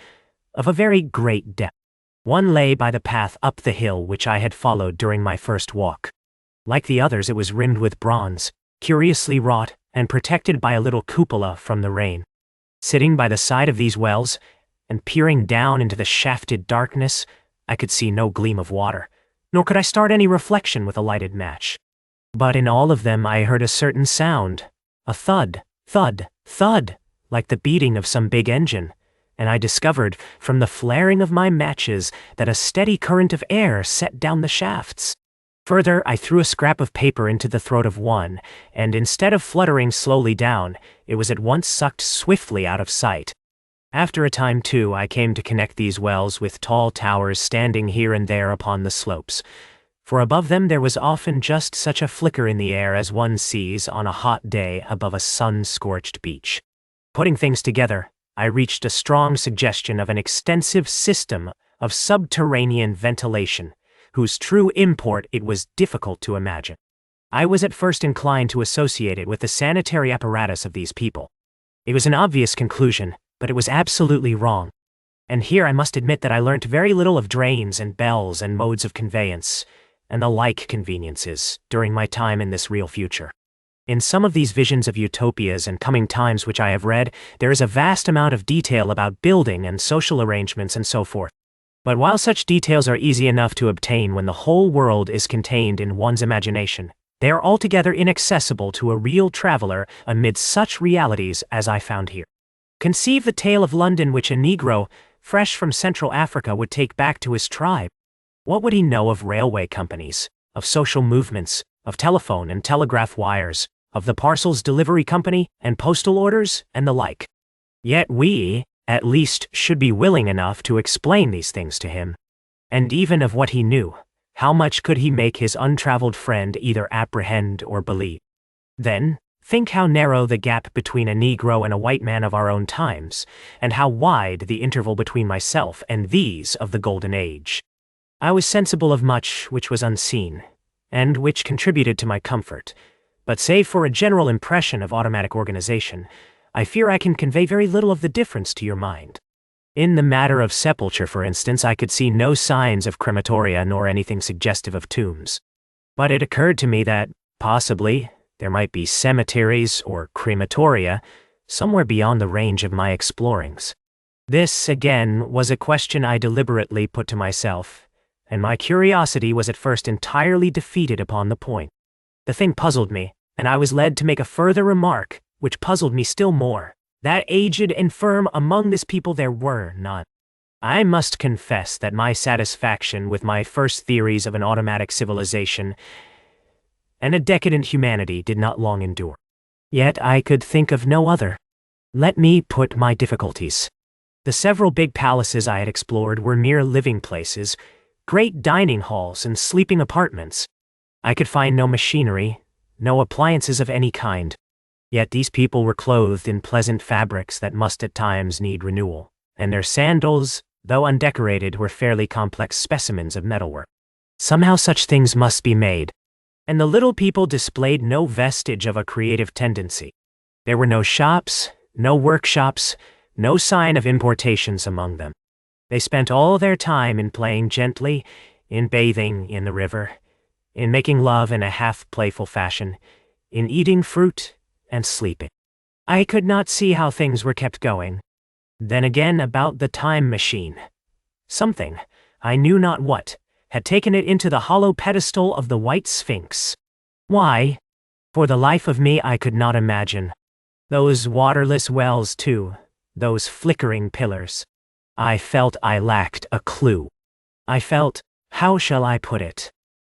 of a very great depth. One lay by the path up the hill which I had followed during my first walk. Like the others, it was rimmed with bronze, curiously wrought, and protected by a little cupola from the rain. Sitting by the side of these wells, and peering down into the shafted darkness, I could see no gleam of water, nor could I start any reflection with a lighted match. But in all of them I heard a certain sound, a thud, thud, thud, like the beating of some big engine, and I discovered, from the flaring of my matches, that a steady current of air set down the shafts. Further, I threw a scrap of paper into the throat of one, and instead of fluttering slowly down, it was at once sucked swiftly out of sight. After a time, too, I came to connect these wells with tall towers standing here and there upon the slopes, for above them there was often just such a flicker in the air as one sees on a hot day above a sun-scorched beach. Putting things together, I reached a strong suggestion of an extensive system of subterranean ventilation, whose true import it was difficult to imagine. I was at first inclined to associate it with the sanitary apparatus of these people. It was an obvious conclusion, but it was absolutely wrong. And here I must admit that I learnt very little of drains and bells and modes of conveyance, and the like conveniences, during my time in this real future. In some of these visions of utopias and coming times which I have read, there is a vast amount of detail about building and social arrangements and so forth. But while such details are easy enough to obtain when the whole world is contained in one's imagination, they are altogether inaccessible to a real traveler amid such realities as I found here. Conceive the tale of London which a Negro, fresh from Central Africa, would take back to his tribe. What would he know of railway companies, of social movements, of telephone and telegraph wires, of the parcels delivery company and postal orders, and the like? Yet we, at least, should be willing enough to explain these things to him. And even of what he knew, how much could he make his untraveled friend either apprehend or believe? Then, think how narrow the gap between a Negro and a white man of our own times, and how wide the interval between myself and these of the Golden Age. I was sensible of much which was unseen, and which contributed to my comfort, but save for a general impression of automatic organization, I fear I can convey very little of the difference to your mind. In the matter of sepulture, for instance, I could see no signs of crematoria nor anything suggestive of tombs. But it occurred to me that, possibly, there might be cemeteries or crematoria somewhere beyond the range of my explorings. This, again, was a question I deliberately put to myself, and my curiosity was at first entirely defeated upon the point. The thing puzzled me, and I was led to make a further remark, which puzzled me still more, that aged and firm among this people there were none. I must confess that my satisfaction with my first theories of an automatic civilization and a decadent humanity did not long endure. Yet I could think of no other. Let me put my difficulties. The several big palaces I had explored were mere living places, great dining halls and sleeping apartments. I could find no machinery, no appliances of any kind. Yet these people were clothed in pleasant fabrics that must at times need renewal, and their sandals, though undecorated, were fairly complex specimens of metalwork. Somehow such things must be made, and the little people displayed no vestige of a creative tendency. There were no shops, no workshops, no sign of importations among them. They spent all their time in playing gently, in bathing in the river, in making love in a half-playful fashion, in eating fruit, and sleeping. I could not see how things were kept going. Then again, about the time machine. Something, I knew not what, had taken it into the hollow pedestal of the White Sphinx. Why? For the life of me I could not imagine. Those waterless wells, too, those flickering pillars. I felt I lacked a clue. I felt, how shall I put it?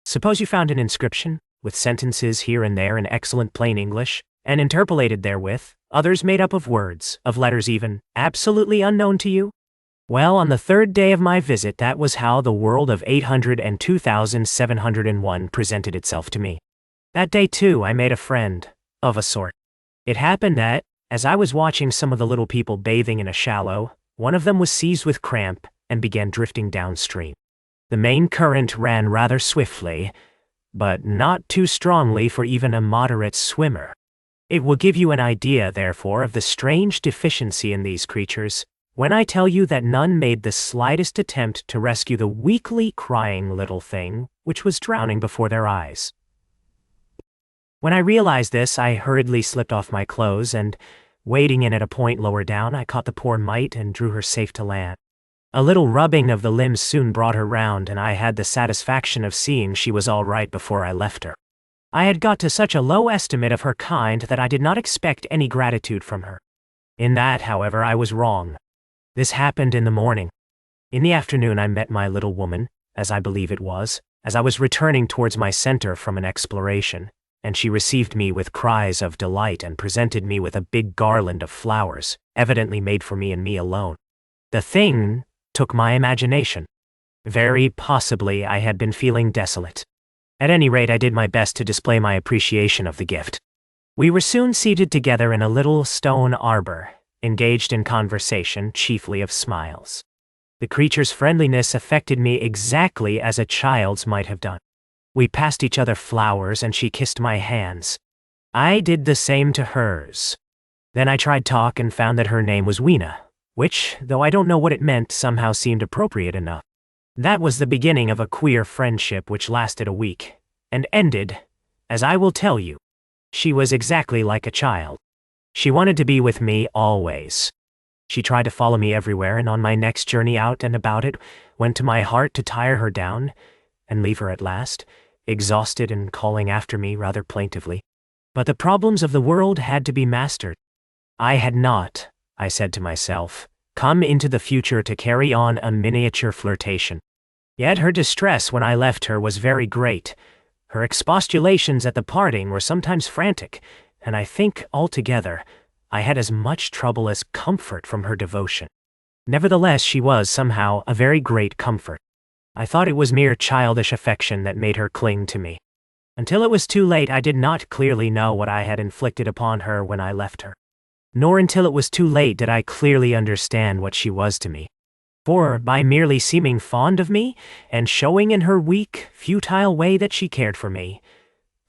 Suppose you found an inscription, with sentences here and there in excellent plain English, and interpolated therewith, others made up of words, of letters even, absolutely unknown to you? Well, on the third day of my visit, that was how the world of 802,701 presented itself to me. That day, too, I made a friend, of a sort. It happened that, as I was watching some of the little people bathing in a shallow, one of them was seized with cramp and began drifting downstream. The main current ran rather swiftly, but not too strongly for even a moderate swimmer. It will give you an idea, therefore, of the strange deficiency in these creatures, when I tell you that none made the slightest attempt to rescue the weakly crying little thing which was drowning before their eyes. When I realized this, I hurriedly slipped off my clothes, and, wading in at a point lower down, I caught the poor mite and drew her safe to land. A little rubbing of the limbs soon brought her round, and I had the satisfaction of seeing she was all right before I left her. I had got to such a low estimate of her kind that I did not expect any gratitude from her. In that, however, I was wrong. This happened in the morning. In the afternoon I met my little woman, as I believe it was, as I was returning towards my center from an exploration, and she received me with cries of delight and presented me with a big garland of flowers, evidently made for me and me alone. The thing took my imagination. Very possibly I had been feeling desolate. At any rate, I did my best to display my appreciation of the gift. We were soon seated together in a little stone arbor, engaged in conversation, chiefly of smiles. The creature's friendliness affected me exactly as a child's might have done. We passed each other flowers and she kissed my hands. I did the same to hers. Then I tried talk and found that her name was Weena, which, though I don't know what it meant, somehow seemed appropriate enough. That was the beginning of a queer friendship which lasted a week, and ended, as I will tell you. She was exactly like a child. She wanted to be with me always. She tried to follow me everywhere, and on my next journey out and about it went to my heart to tire her down and leave her at last, exhausted and calling after me rather plaintively. But the problems of the world had to be mastered. I had not, I said to myself, come into the future to carry on a miniature flirtation. Yet her distress when I left her was very great. Her expostulations at the parting were sometimes frantic, and I think, altogether, I had as much trouble as comfort from her devotion. Nevertheless, she was, somehow, a very great comfort. I thought it was mere childish affection that made her cling to me. Until it was too late, I did not clearly know what I had inflicted upon her when I left her. Nor until it was too late did I clearly understand what she was to me. For, by merely seeming fond of me, and showing in her weak, futile way that she cared for me,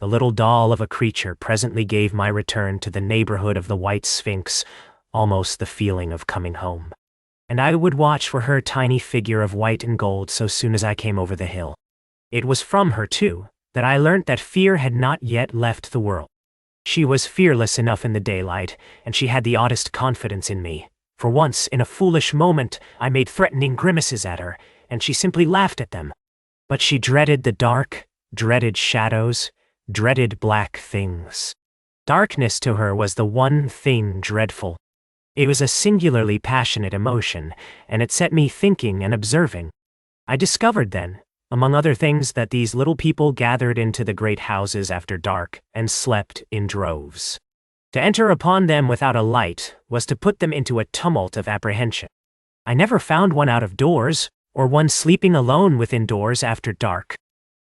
the little doll of a creature presently gave my return to the neighborhood of the White Sphinx almost the feeling of coming home. And I would watch for her tiny figure of white and gold so soon as I came over the hill. It was from her, too, that I learnt that fear had not yet left the world. She was fearless enough in the daylight, and she had the oddest confidence in me. For once, in a foolish moment, I made threatening grimaces at her, and she simply laughed at them. But she dreaded the dark, dreaded shadows, dreaded black things. Darkness to her was the one thing dreadful. It was a singularly passionate emotion, and it set me thinking and observing. I discovered then, among other things, that these little people gathered into the great houses after dark and slept in droves. To enter upon them without a light was to put them into a tumult of apprehension. I never found one out of doors, or one sleeping alone within doors after dark.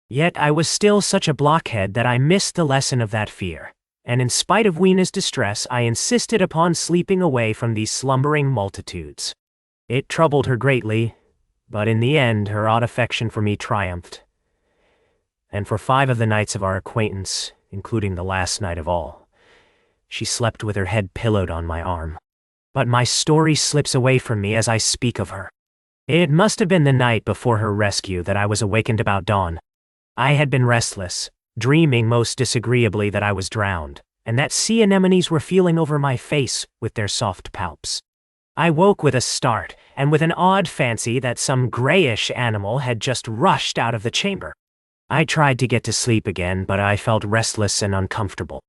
Yet I was still such a blockhead that I missed the lesson of that fear, and in spite of Weena's distress, I insisted upon sleeping away from these slumbering multitudes. It troubled her greatly, but in the end her odd affection for me triumphed. And for 5 of the nights of our acquaintance, including the last night of all, she slept with her head pillowed on my arm. But my story slips away from me as I speak of her. It must have been the night before her rescue that I was awakened about dawn. I had been restless, dreaming most disagreeably that I was drowned, and that sea anemones were feeling over my face with their soft palps. I woke with a start, and with an odd fancy that some grayish animal had just rushed out of the chamber. I tried to get to sleep again, but I felt restless and uncomfortable.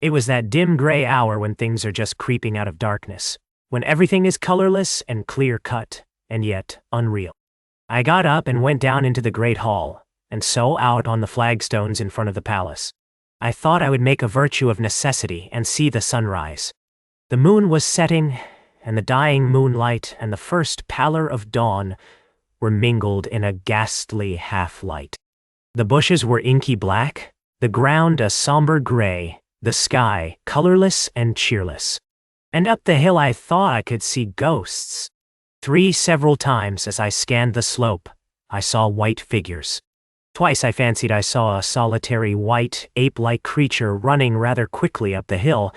It was that dim gray hour when things are just creeping out of darkness, when everything is colorless and clear-cut, and yet unreal. I got up and went down into the great hall, and so out on the flagstones in front of the palace. I thought I would make a virtue of necessity and see the sunrise. The moon was setting, and the dying moonlight and the first pallor of dawn were mingled in a ghastly half-light. The bushes were inky black, the ground a somber gray, the sky colorless and cheerless. And up the hill I thought I could see ghosts. Several times as I scanned the slope, I saw white figures. Twice I fancied I saw a solitary white, ape-like creature running rather quickly up the hill,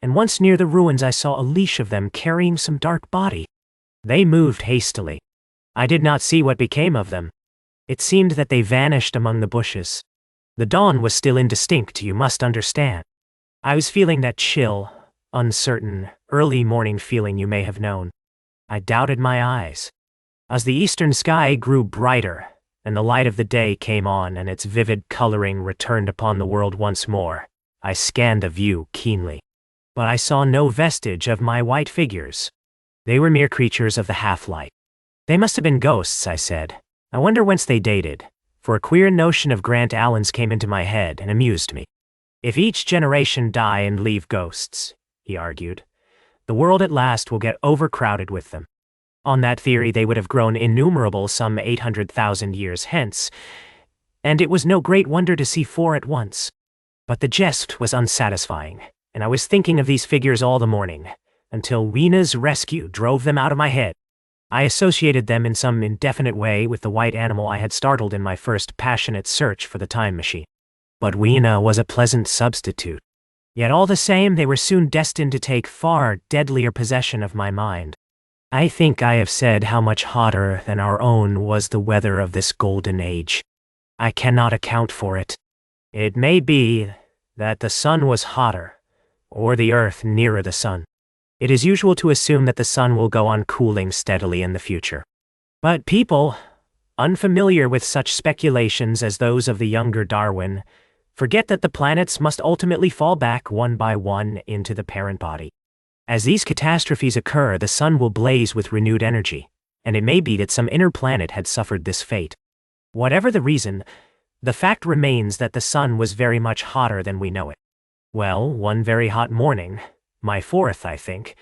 and once near the ruins I saw a leash of them carrying some dark body. They moved hastily. I did not see what became of them. It seemed that they vanished among the bushes. The dawn was still indistinct, you must understand. I was feeling that chill, uncertain, early morning feeling you may have known. I doubted my eyes. As the eastern sky grew brighter, and the light of the day came on and its vivid coloring returned upon the world once more, I scanned the view keenly. But I saw no vestige of my white figures. They were mere creatures of the half-light. They must have been ghosts, I said. I wonder whence they dated, for a queer notion of Grant Allen's came into my head and amused me. If each generation die and leave ghosts, he argued, the world at last will get overcrowded with them. On that theory they would have grown innumerable some 800,000 years hence, and it was no great wonder to see 4 at once. But the jest was unsatisfying, and I was thinking of these figures all the morning, until Weena's rescue drove them out of my head. I associated them in some indefinite way with the white animal I had startled in my first passionate search for the time machine. But Weena was a pleasant substitute. Yet all the same, they were soon destined to take far deadlier possession of my mind. I think I have said how much hotter than our own was the weather of this golden age. I cannot account for it. It may be that the sun was hotter, or the earth nearer the sun. It is usual to assume that the sun will go on cooling steadily in the future. But people, unfamiliar with such speculations as those of the younger Darwin, forget that the planets must ultimately fall back one by one into the parent body. As these catastrophes occur, the sun will blaze with renewed energy, and it may be that some inner planet had suffered this fate. Whatever the reason, the fact remains that the sun was very much hotter than we know it. Well, one very hot morning, my fourth, I think,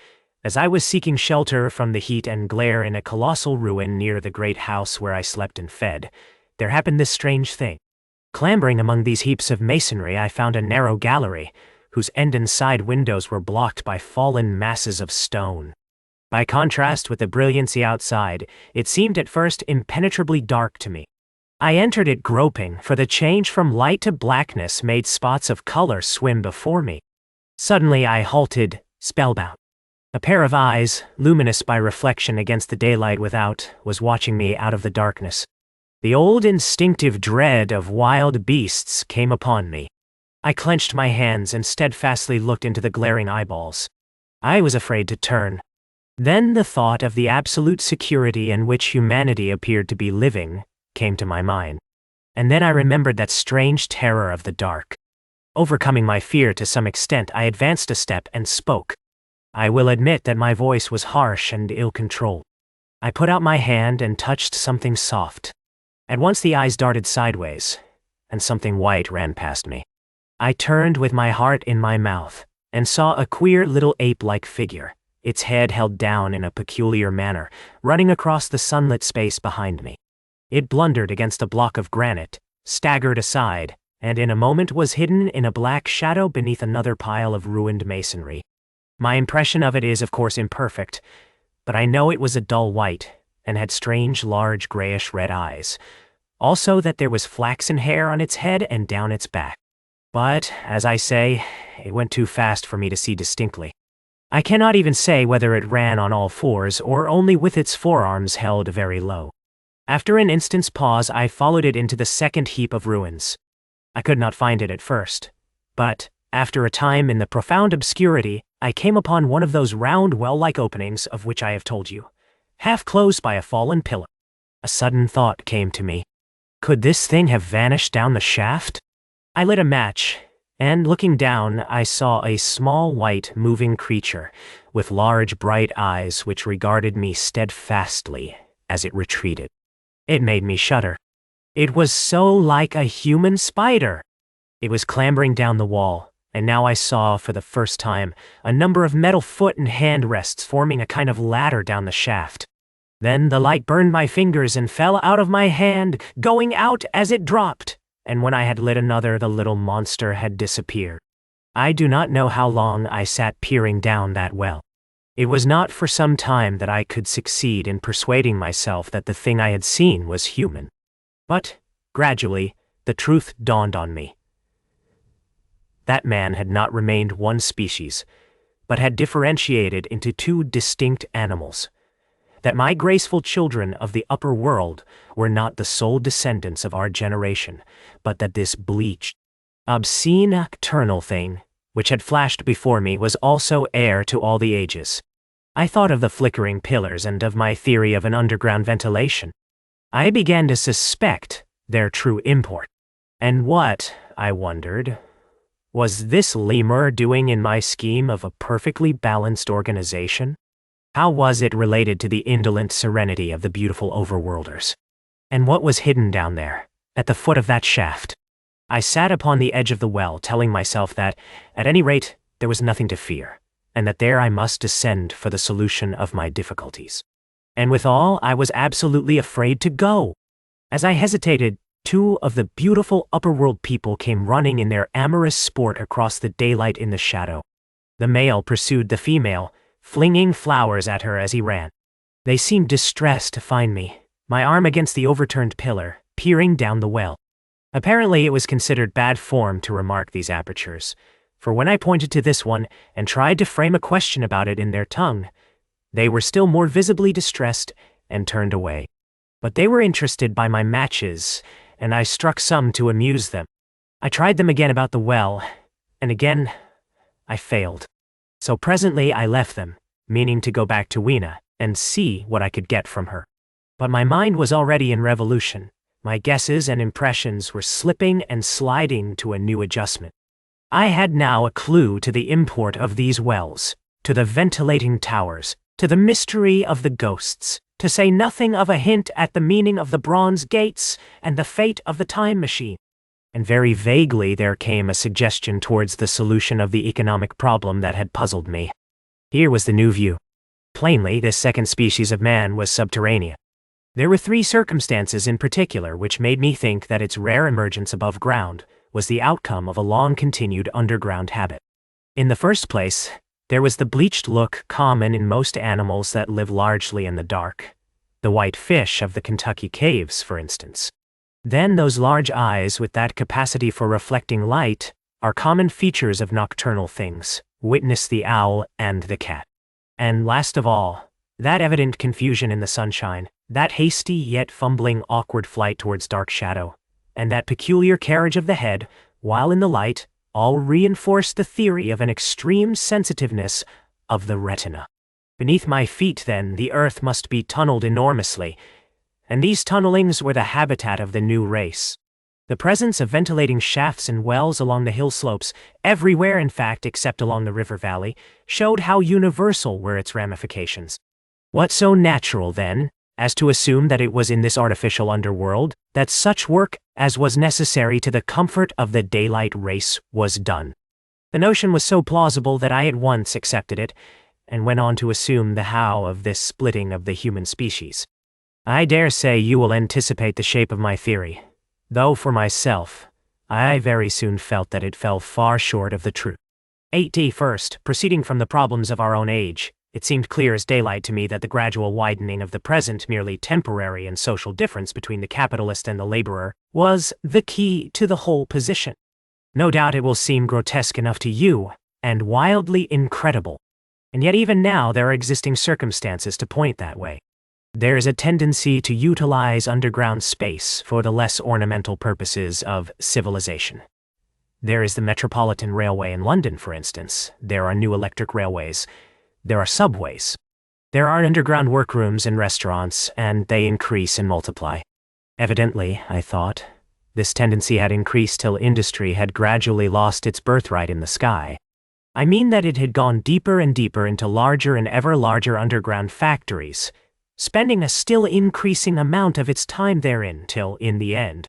as I was seeking shelter from the heat and glare in a colossal ruin near the great house where I slept and fed, there happened this strange thing. Clambering among these heaps of masonry, I found a narrow gallery, whose end and side windows were blocked by fallen masses of stone. By contrast with the brilliancy outside, it seemed at first impenetrably dark to me. I entered it groping, for the change from light to blackness made spots of color swim before me. Suddenly I halted, spellbound. A pair of eyes, luminous by reflection against the daylight without, was watching me out of the darkness. The old instinctive dread of wild beasts came upon me. I clenched my hands and steadfastly looked into the glaring eyeballs. I was afraid to turn. Then the thought of the absolute security in which humanity appeared to be living came to my mind. And then I remembered that strange terror of the dark. Overcoming my fear to some extent, I advanced a step and spoke. I will admit that my voice was harsh and ill-controlled. I put out my hand and touched something soft. At once the eyes darted sideways, and something white ran past me. I turned with my heart in my mouth, and saw a queer little ape-like figure, its head held down in a peculiar manner, running across the sunlit space behind me. It blundered against a block of granite, staggered aside, and in a moment was hidden in a black shadow beneath another pile of ruined masonry. My impression of it is, of course, imperfect, but I know it was a dull white, and had strange, large, grayish-red eyes. Also that there was flaxen hair on its head and down its back. But, as I say, it went too fast for me to see distinctly. I cannot even say whether it ran on all fours or only with its forearms held very low. After an instant's pause, I followed it into the second heap of ruins. I could not find it at first, but, after a time in the profound obscurity, I came upon one of those round well-like openings of which I have told you, half closed by a fallen pillar. A sudden thought came to me. Could this thing have vanished down the shaft? I lit a match, and looking down, I saw a small white moving creature with large bright eyes which regarded me steadfastly as it retreated. It made me shudder. It was so like a human spider. It was clambering down the wall, and now I saw, for the first time, a number of metal foot and hand rests forming a kind of ladder down the shaft. Then the light burned my fingers and fell out of my hand, going out as it dropped, and when I had lit another, the little monster had disappeared. I do not know how long I sat peering down that well. It was not for some time that I could succeed in persuading myself that the thing I had seen was human. But, gradually, the truth dawned on me. That man had not remained one species, but had differentiated into two distinct animals. That my graceful children of the upper world were not the sole descendants of our generation, but that this bleached, obscene nocturnal thing, which had flashed before me, was also heir to all the ages. I thought of the flickering pillars and of my theory of an underground ventilation. I began to suspect their true import. And what, I wondered, was this lemur doing in my scheme of a perfectly balanced organization? How was it related to the indolent serenity of the beautiful overworlders? And what was hidden down there, at the foot of that shaft? I sat upon the edge of the well, telling myself that, at any rate, there was nothing to fear, and that there I must descend for the solution of my difficulties. And withal, I was absolutely afraid to go. As I hesitated, two of the beautiful upper-world people came running in their amorous sport across the daylight in the shadow. The male pursued the female, flinging flowers at her as he ran. They seemed distressed to find me, my arm against the overturned pillar, peering down the well. Apparently it was considered bad form to remark these apertures, for when I pointed to this one and tried to frame a question about it in their tongue, they were still more visibly distressed and turned away. But they were interested by my matches, and I struck some to amuse them. I tried them again about the well, and again I failed. So presently I left them, meaning to go back to Weena and see what I could get from her. But my mind was already in revolution. My guesses and impressions were slipping and sliding to a new adjustment. I had now a clue to the import of these wells, to the ventilating towers, to the mystery of the ghosts, to say nothing of a hint at the meaning of the bronze gates and the fate of the time machine. And very vaguely there came a suggestion towards the solution of the economic problem that had puzzled me. Here was the new view. Plainly, this second species of man was subterranean. There were 3 circumstances in particular which made me think that its rare emergence above ground was the outcome of a long-continued underground habit. In the first place, there was the bleached look common in most animals that live largely in the dark. The white fish of the Kentucky caves, for instance. Then those large eyes with that capacity for reflecting light are common features of nocturnal things, witness the owl and the cat. And last of all, that evident confusion in the sunshine, that hasty yet fumbling awkward flight towards dark shadow, and that peculiar carriage of the head, while in the light, all reinforced the theory of an extreme sensitiveness of the retina. Beneath my feet, then, the earth must be tunneled enormously, and these tunnelings were the habitat of the new race. The presence of ventilating shafts and wells along the hill slopes, everywhere in fact except along the river valley, showed how universal were its ramifications. What so natural, then, as to assume that it was in this artificial underworld that such work as was necessary to the comfort of the daylight race was done? The notion was so plausible that I at once accepted it, and went on to assume the how of this splitting of the human species. I dare say you will anticipate the shape of my theory, though for myself, I very soon felt that it fell far short of the truth. 8D first, proceeding from the problems of our own age, it seemed clear as daylight to me that the gradual widening of the present merely temporary and social difference between the capitalist and the laborer was the key to the whole position. No doubt it will seem grotesque enough to you, and wildly incredible. And yet even now there are existing circumstances to point that way. There is a tendency to utilize underground space for the less ornamental purposes of civilization. There is the Metropolitan Railway in London, for instance. There are new electric railways. There are subways. There are underground workrooms and restaurants, and they increase and multiply. Evidently, I thought, this tendency had increased till industry had gradually lost its birthright in the sky. I mean that it had gone deeper and deeper into larger and ever larger underground factories, spending a still increasing amount of its time therein till, in the end.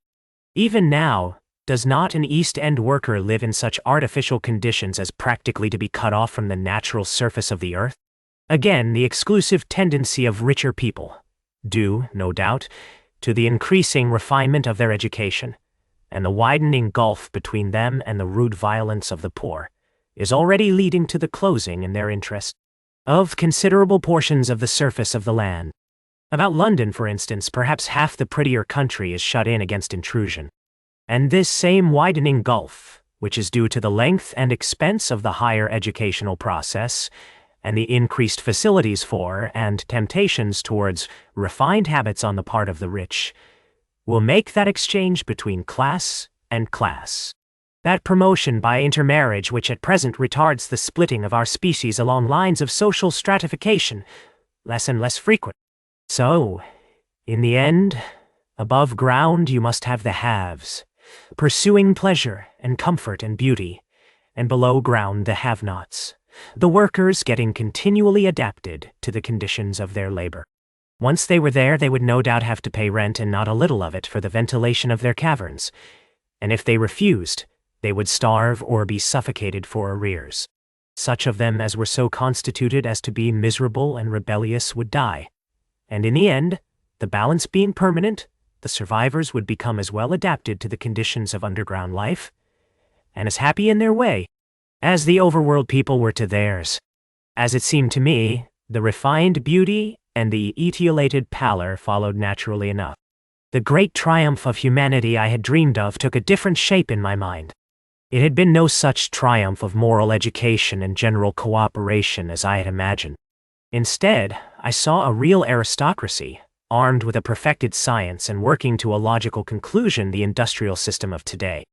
Even now, does not an East End worker live in such artificial conditions as practically to be cut off from the natural surface of the earth? Again, the exclusive tendency of richer people, due, no doubt, to the increasing refinement of their education, and the widening gulf between them and the rude violence of the poor, is already leading to the closing, in their interest, of considerable portions of the surface of the land. About London, for instance, perhaps half the prettier country is shut in against intrusion. And this same widening gulf, which is due to the length and expense of the higher educational process, and the increased facilities for and temptations towards refined habits on the part of the rich, will make that exchange between class and class, that promotion by intermarriage which at present retards the splitting of our species along lines of social stratification, less and less frequent. So, in the end, above ground you must have the haves, pursuing pleasure and comfort and beauty, and below ground the have-nots, the workers getting continually adapted to the conditions of their labor. Once they were there, they would no doubt have to pay rent, and not a little of it, for the ventilation of their caverns, and if they refused, they would starve or be suffocated for arrears. Such of them as were so constituted as to be miserable and rebellious would die, and in the end, the balance being permanent, the survivors would become as well adapted to the conditions of underground life, and as happy in their way, as the overworld people were to theirs. As it seemed to me, the refined beauty and the etiolated pallor followed naturally enough. The great triumph of humanity I had dreamed of took a different shape in my mind. It had been no such triumph of moral education and general cooperation as I had imagined. Instead, I saw a real aristocracy, armed with a perfected science and working to a logical conclusion the industrial system of today.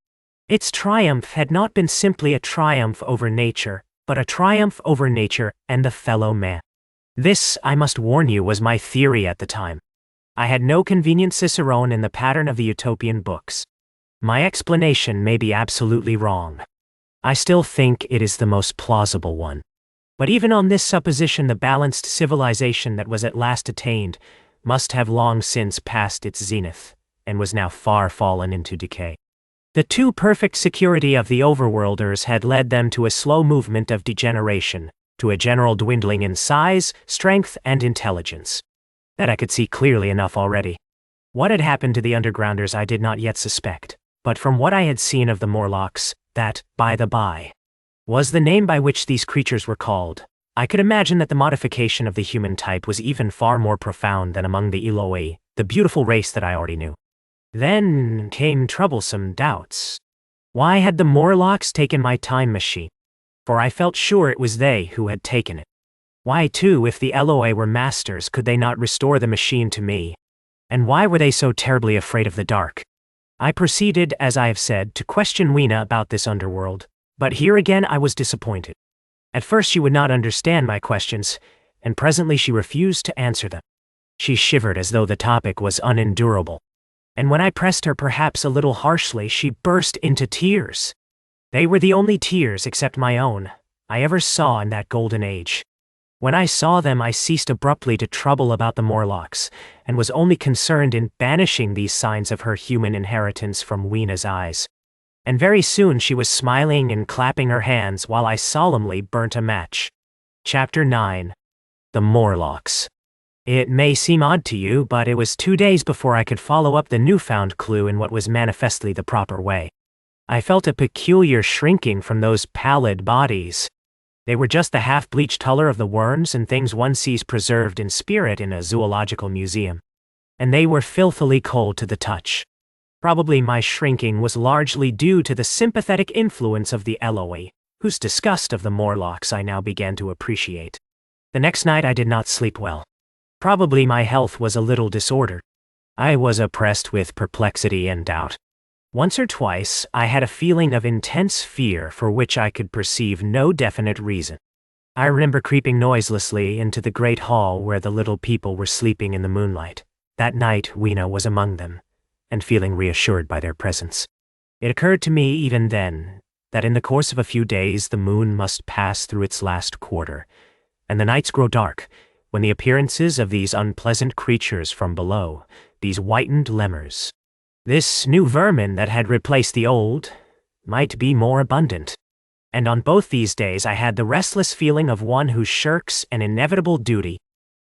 Its triumph had not been simply a triumph over nature, but a triumph over nature and the fellow man. This, I must warn you, was my theory at the time. I had no convenient cicerone in the pattern of the utopian books. My explanation may be absolutely wrong. I still think it is the most plausible one. But even on this supposition, the balanced civilization that was at last attained must have long since passed its zenith, and was now far fallen into decay. The too perfect security of the overworlders had led them to a slow movement of degeneration, to a general dwindling in size, strength, and intelligence. That I could see clearly enough already. What had happened to the undergrounders I did not yet suspect, but from what I had seen of the Morlocks, that, by the by, was the name by which these creatures were called, I could imagine that the modification of the human type was even far more profound than among the Eloi, the beautiful race that I already knew. Then came troublesome doubts. Why had the Morlocks taken my time machine? For I felt sure it was they who had taken it. Why, too, if the Eloi were masters, could they not restore the machine to me? And why were they so terribly afraid of the dark? I proceeded, as I have said, to question Weena about this underworld, but here again I was disappointed. At first she would not understand my questions, and presently she refused to answer them. She shivered as though the topic was unendurable, and when I pressed her perhaps a little harshly, she burst into tears. They were the only tears, except my own, I ever saw in that golden age. When I saw them, I ceased abruptly to trouble about the Morlocks, and was only concerned in banishing these signs of her human inheritance from Weena's eyes. And very soon she was smiling and clapping her hands while I solemnly burnt a match. Chapter 9. The Morlocks. It may seem odd to you, but it was 2 days before I could follow up the newfound clue in what was manifestly the proper way. I felt a peculiar shrinking from those pallid bodies. They were just the half-bleached color of the worms and things one sees preserved in spirit in a zoological museum. And they were filthily cold to the touch. Probably my shrinking was largely due to the sympathetic influence of the Eloi, whose disgust of the Morlocks I now began to appreciate. The next night I did not sleep well. Probably my health was a little disordered. I was oppressed with perplexity and doubt. Once or twice, I had a feeling of intense fear for which I could perceive no definite reason. I remember creeping noiselessly into the great hall where the little people were sleeping in the moonlight. That night, Weena was among them, and feeling reassured by their presence. It occurred to me even then that in the course of a few days the moon must pass through its last quarter, and the nights grow dark, when the appearances of these unpleasant creatures from below, these whitened lemurs, this new vermin that had replaced the old, might be more abundant. And on both these days I had the restless feeling of one who shirks an inevitable duty.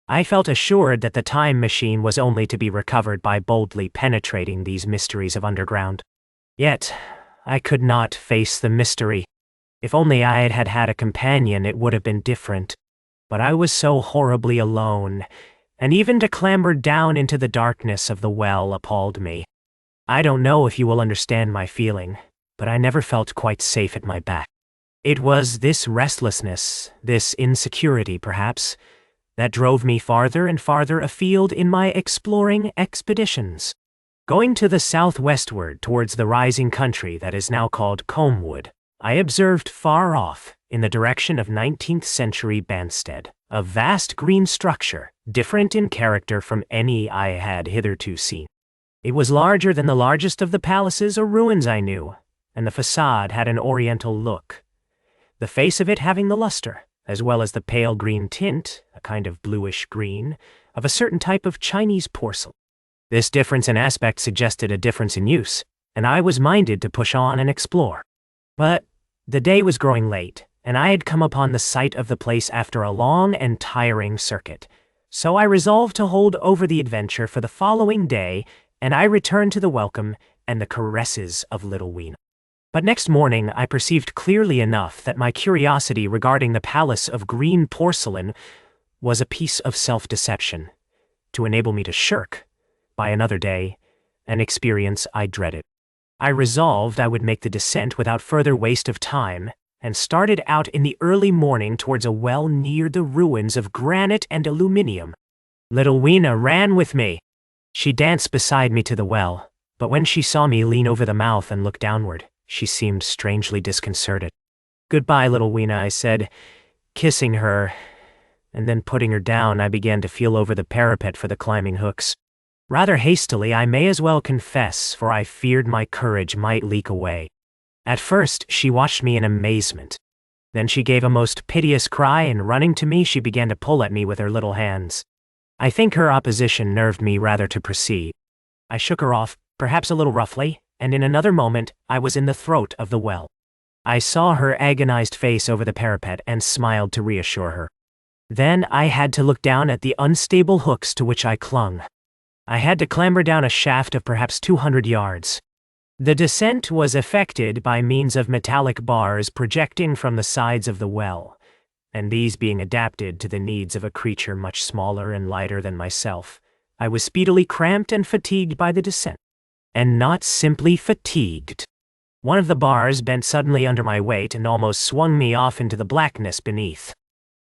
I felt assured that the time machine was only to be recovered by boldly penetrating these mysteries of underground. Yet, I could not face the mystery. If only I had had a companion, it would have been different. But I was so horribly alone, and even to clamber down into the darkness of the well appalled me. I don't know if you will understand my feeling, but I never felt quite safe at my back. It was this restlessness, this insecurity perhaps, that drove me farther and farther afield in my exploring expeditions. Going to the southwestward towards the rising country that is now called Combwood, I observed far off, in the direction of 19th century Banstead, a vast green structure, different in character from any I had hitherto seen. It was larger than the largest of the palaces or ruins I knew, and the facade had an oriental look, the face of it having the luster, as well as the pale green tint, a kind of bluish green, of a certain type of Chinese porcelain. This difference in aspect suggested a difference in use, and I was minded to push on and explore. But the day was growing late, and I had come upon the site of the place after a long and tiring circuit, so I resolved to hold over the adventure for the following day, and I returned to the welcome and the caresses of little Weena. But next morning I perceived clearly enough that my curiosity regarding the palace of green porcelain was a piece of self-deception, to enable me to shirk, by another day, an experience I dreaded. I resolved I would make the descent without further waste of time, and started out in the early morning towards a well near the ruins of granite and aluminium. Little Weena ran with me. She danced beside me to the well, but when she saw me lean over the mouth and look downward, she seemed strangely disconcerted. "Goodbye, little Weena," I said, kissing her, and then putting her down, I began to feel over the parapet for the climbing hooks. Rather hastily, I may as well confess, for I feared my courage might leak away. At first, she watched me in amazement. Then she gave a most piteous cry, and running to me, she began to pull at me with her little hands. I think her opposition nerved me rather to proceed. I shook her off, perhaps a little roughly, and in another moment, I was in the throat of the well. I saw her agonized face over the parapet and smiled to reassure her. Then I had to look down at the unstable hooks to which I clung. I had to clamber down a shaft of perhaps 200 yards. The descent was effected by means of metallic bars projecting from the sides of the well, and these being adapted to the needs of a creature much smaller and lighter than myself. I was speedily cramped and fatigued by the descent. And not simply fatigued. One of the bars bent suddenly under my weight and almost swung me off into the blackness beneath.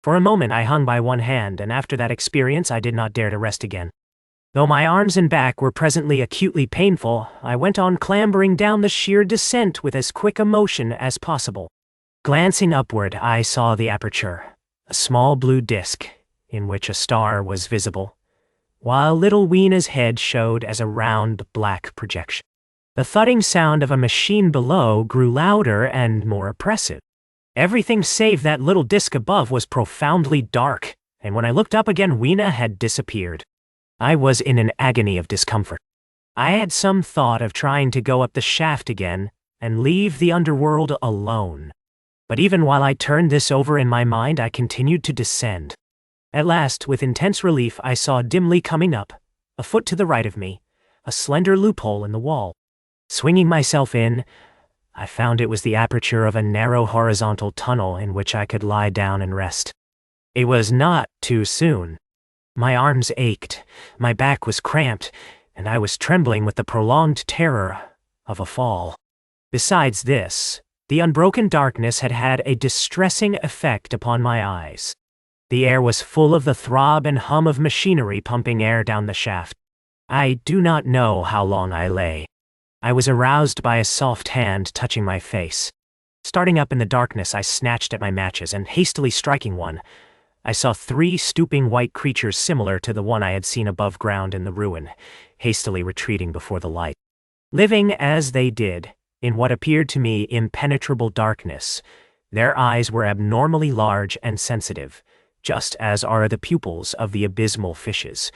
For a moment I hung by one hand, and after that experience I did not dare to rest again. Though my arms and back were presently acutely painful, I went on clambering down the sheer descent with as quick a motion as possible. Glancing upward, I saw the aperture, a small blue disk, in which a star was visible, while little Weena's head showed as a round black projection. The thudding sound of a machine below grew louder and more oppressive. Everything save that little disk above was profoundly dark, and when I looked up again, Weena had disappeared. I was in an agony of discomfort. I had some thought of trying to go up the shaft again and leave the underworld alone. But even while I turned this over in my mind, I continued to descend. At last, with intense relief, I saw dimly coming up, a foot to the right of me, a slender loophole in the wall. Swinging myself in, I found it was the aperture of a narrow horizontal tunnel in which I could lie down and rest. It was not too soon. My arms ached, my back was cramped, and I was trembling with the prolonged terror of a fall. Besides this, the unbroken darkness had had a distressing effect upon my eyes. The air was full of the throb and hum of machinery pumping air down the shaft. I do not know how long I lay. I was aroused by a soft hand touching my face. Starting up in the darkness, I snatched at my matches, and hastily striking one, I saw 3 stooping white creatures similar to the one I had seen above ground in the ruin, hastily retreating before the light. Living as they did, in what appeared to me impenetrable darkness, their eyes were abnormally large and sensitive, just as are the pupils of the abysmal fishes,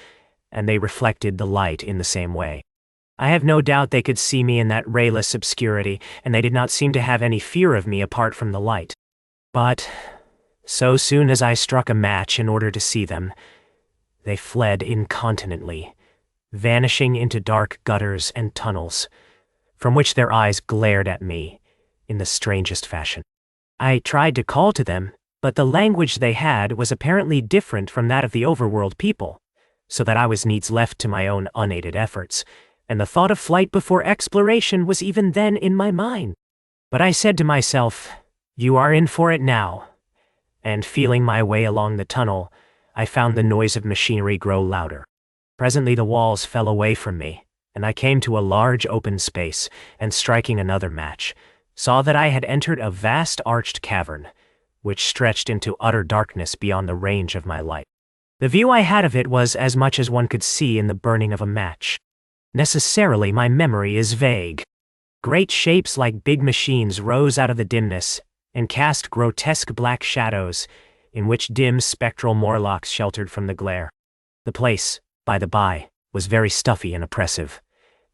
and they reflected the light in the same way. I have no doubt they could see me in that rayless obscurity, and they did not seem to have any fear of me apart from the light. But so soon as I struck a match in order to see them, they fled incontinently, vanishing into dark gutters and tunnels, from which their eyes glared at me in the strangest fashion. I tried to call to them, but the language they had was apparently different from that of the overworld people, so that I was needs left to my own unaided efforts, and the thought of flight before exploration was even then in my mind. But I said to myself, "You are in for it now." And feeling my way along the tunnel, I found the noise of machinery grow louder. Presently the walls fell away from me, and I came to a large open space, and striking another match, saw that I had entered a vast arched cavern, which stretched into utter darkness beyond the range of my light. The view I had of it was as much as one could see in the burning of a match. Necessarily, my memory is vague. Great shapes like big machines rose out of the dimness, and cast grotesque black shadows, in which dim spectral Morlocks sheltered from the glare. The place, by the by, was very stuffy and oppressive,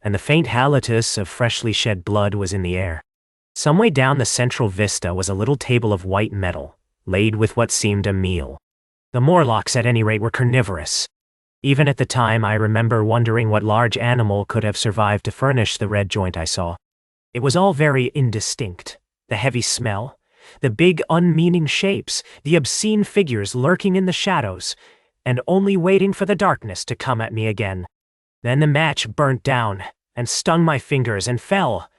and the faint halitus of freshly shed blood was in the air. Some way down the central vista was a little table of white metal, laid with what seemed a meal. The Morlocks, at any rate, were carnivorous. Even at the time, I remember wondering what large animal could have survived to furnish the red joint I saw. It was all very indistinct. The heavy smell, the big unmeaning shapes, the obscene figures lurking in the shadows, and only waiting for the darkness to come at me again. Then the match burnt down and stung my fingers and fell,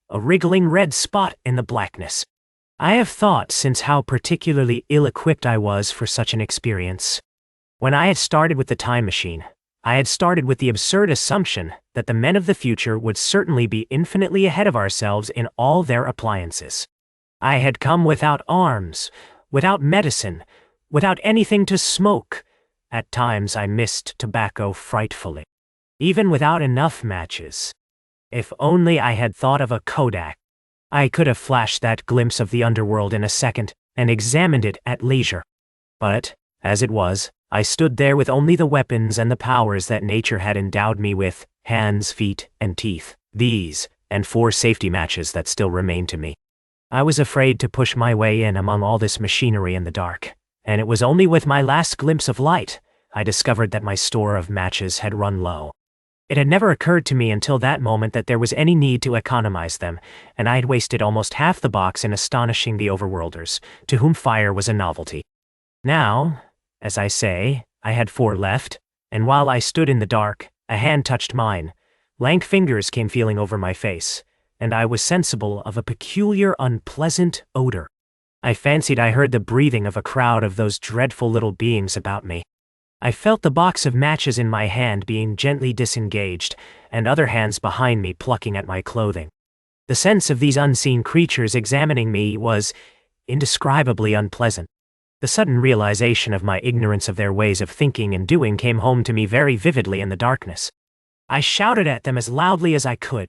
a wriggling red spot in the blackness. I have thought since how particularly ill-equipped I was for such an experience. When I had started with the time machine, I had started with the absurd assumption that the men of the future would certainly be infinitely ahead of ourselves in all their appliances. I had come without arms, without medicine, without anything to smoke. At times I missed tobacco frightfully. Even without enough matches. If only I had thought of a Kodak, I could have flashed that glimpse of the underworld in a second and examined it at leisure. But, as it was, I stood there with only the weapons and the powers that nature had endowed me with, hands, feet, and teeth, these, and 4 safety matches that still remained to me. I was afraid to push my way in among all this machinery in the dark, and it was only with my last glimpse of light I discovered that my store of matches had run low. It had never occurred to me until that moment that there was any need to economize them, and I had wasted almost half the box in astonishing the overworlders, to whom fire was a novelty. Now, as I say, I had 4 left, and while I stood in the dark, a hand touched mine. Lank fingers came feeling over my face, and I was sensible of a peculiar, unpleasant odor. I fancied I heard the breathing of a crowd of those dreadful little beings about me. I felt the box of matches in my hand being gently disengaged, and other hands behind me plucking at my clothing. The sense of these unseen creatures examining me was indescribably unpleasant. The sudden realization of my ignorance of their ways of thinking and doing came home to me very vividly in the darkness. I shouted at them as loudly as I could.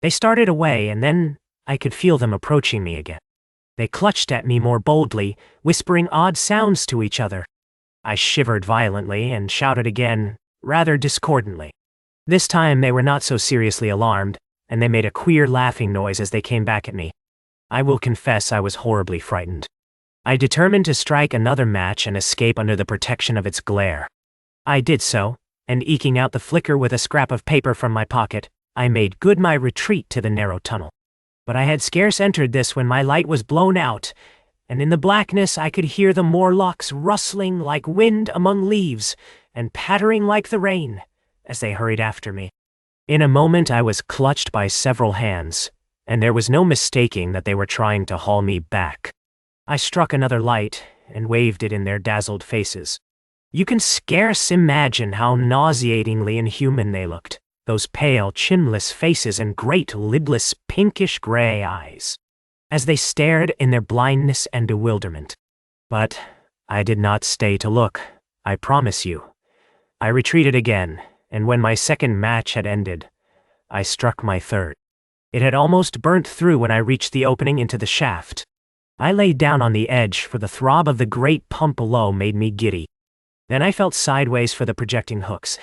They started away, and then I could feel them approaching me again. They clutched at me more boldly, whispering odd sounds to each other. I shivered violently and shouted again, rather discordantly. This time they were not so seriously alarmed, and they made a queer laughing noise as they came back at me. I will confess I was horribly frightened. I determined to strike another match and escape under the protection of its glare. I did so, and eking out the flicker with a scrap of paper from my pocket, I made good my retreat to the narrow tunnel. But I had scarce entered this when my light was blown out, and in the blackness I could hear the Morlocks rustling like wind among leaves and pattering like the rain as they hurried after me. In a moment I was clutched by several hands, and there was no mistaking that they were trying to haul me back. I struck another light and waved it in their dazzled faces. You can scarce imagine how nauseatingly inhuman they looked, those pale, chinless faces and great, lidless, pinkish-gray eyes, as they stared in their blindness and bewilderment. But I did not stay to look, I promise you. I retreated again, and when my second match had ended, I struck my third. It had almost burnt through when I reached the opening into the shaft. I lay down on the edge, for the throb of the great pump below made me giddy. Then I felt sideways for the projecting hooks,